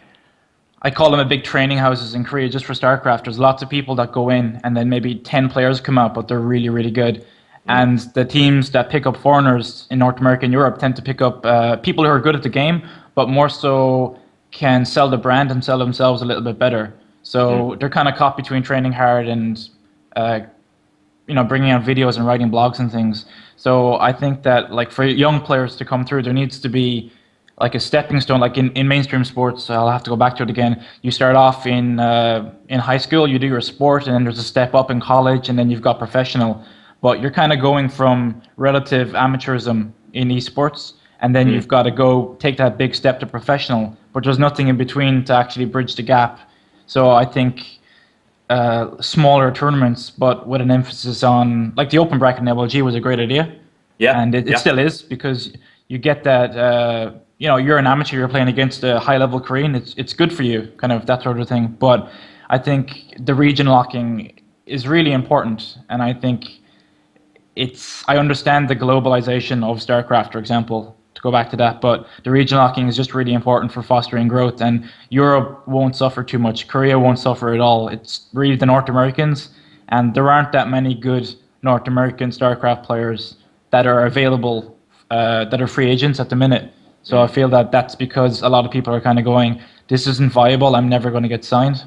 I call them a big training houses in Korea just for StarCraft. There's lots of people that go in, and then maybe 10 players come out, but they're really, really good. And the teams that pick up foreigners in North America and Europe tend to pick up people who are good at the game, but more so can sell the brand and sell themselves a little bit better. So they're kind of caught between training hard and bringing out videos and writing blogs and things. So I think that, like, for young players to come through, there needs to be like a stepping stone. Like in mainstream sports, I'll have to go back to it again. You start off in high school, you do your sport, and then there's a step up in college, and then you've got professional. But you're kind of going from relative amateurism in esports, and then you've got to go take that big step to professional. But there's nothing in between to actually bridge the gap. So I think smaller tournaments, but with an emphasis on, like, the open bracket in LLG was a great idea. Yeah, and it still is, because you get that. You're an amateur, you're playing against a high-level Korean, it's good for you, kind of that sort of thing. But I think the region locking is really important, and I think I understand the globalization of StarCraft, for example, to go back to that, but the region locking is just really important for fostering growth, and Europe won't suffer too much, Korea won't suffer at all. It's really the North Americans, and there aren't that many good North American StarCraft players that are available, that are free agents at the minute. So I feel that that's because a lot of people are kind of going, this isn't viable, I'm never going to get signed.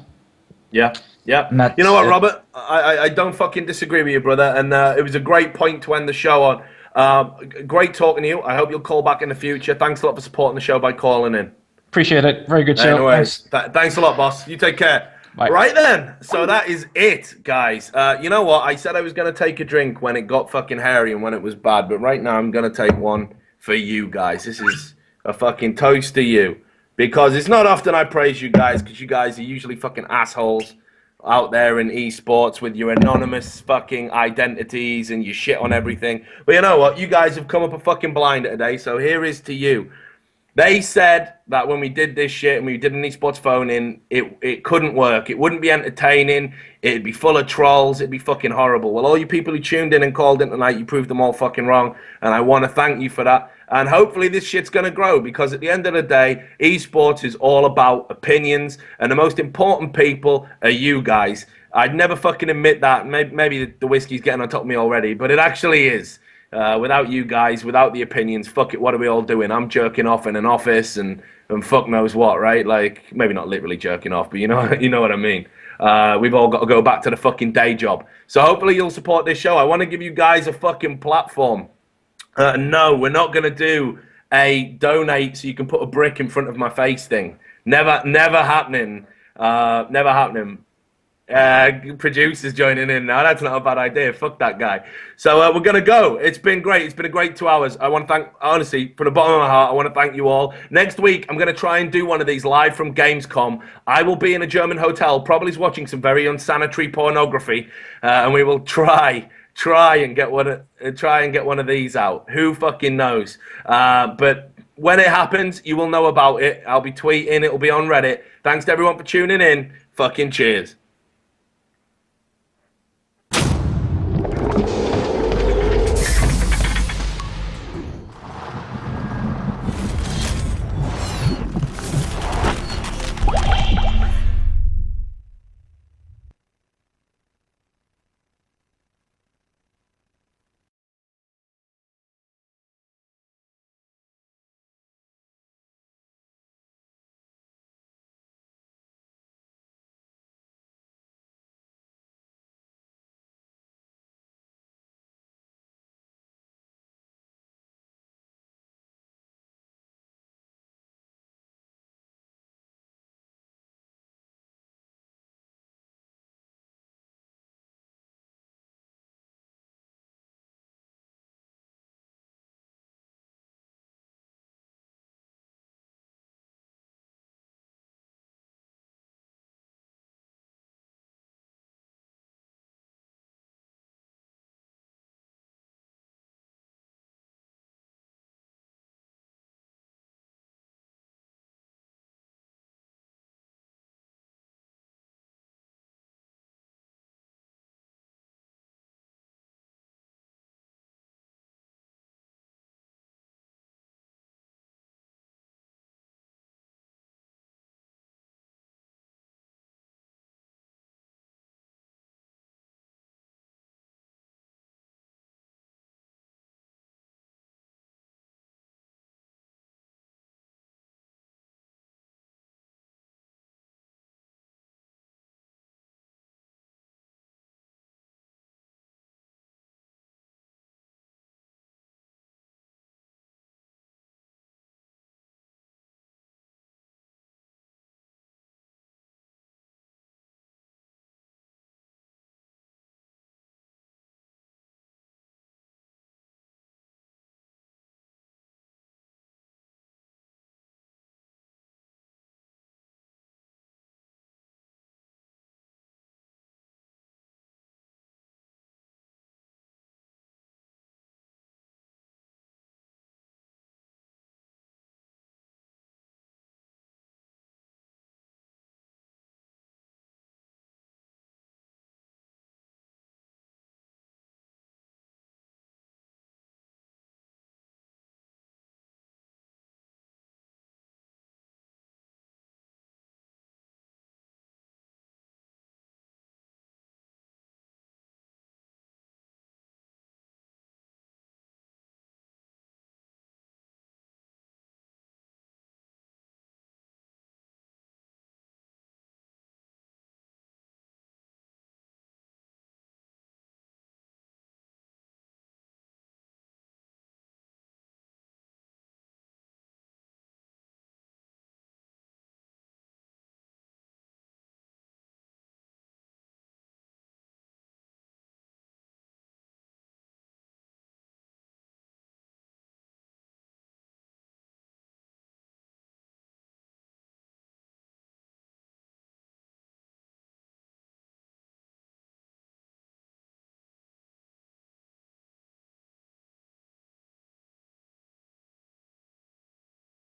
Yeah. You know what, Robert? I don't fucking disagree with you, brother. And it was a great point to end the show on. Great talking to you. I hope you'll call back in the future. Thanks a lot for supporting the show by calling in. Appreciate it. Very good show. Anyways, thanks a lot, boss. You take care. Bye. Right then. So that is it, guys. You know what? I said I was going to take a drink when it got fucking hairy and when it was bad. But right now I'm going to take one for you guys. This is a fucking toast to you, because it's not often I praise you guys, because you guys are usually fucking assholes out there in esports with your anonymous fucking identities and you shit on everything. But you know what? You guys have come up a fucking blinder today, so here is to you. They said that when we did this shit and we did an esports phone in, it couldn't work. It wouldn't be entertaining. It'd be full of trolls. It'd be fucking horrible. Well, all you people who tuned in and called in tonight, you proved them all fucking wrong, and I want to thank you for that. And hopefully this shit's going to grow, because at the end of the day, esports is all about opinions, and the most important people are you guys. I'd never fucking admit that. Maybe the whiskey's getting on top of me already, but it actually is. Without you guys, without the opinions, fuck it, what are we all doing? I'm jerking off in an office and fuck knows what, right? Like, maybe not literally jerking off, but you know what I mean. We've all got to go back to the fucking day job. So hopefully you'll support this show. I want to give you guys a fucking platform. No, we're not going to do a donate so you can put a brick in front of my face thing. Never happening. Never happening. Producers joining in now. That's not a bad idea. Fuck that guy. So we're going to go. It's been great. It's been a great 2 hours. I want to thank, honestly, from the bottom of my heart, I want to thank you all. Next week, I'm going to try and do one of these live from Gamescom. I will be in a German hotel, probably watching some very unsanitary pornography, and we will try and get one of these out. Who fucking knows? But when it happens, you will know about it. I'll be tweeting. It'll be on Reddit. Thanks to everyone for tuning in. Fucking cheers.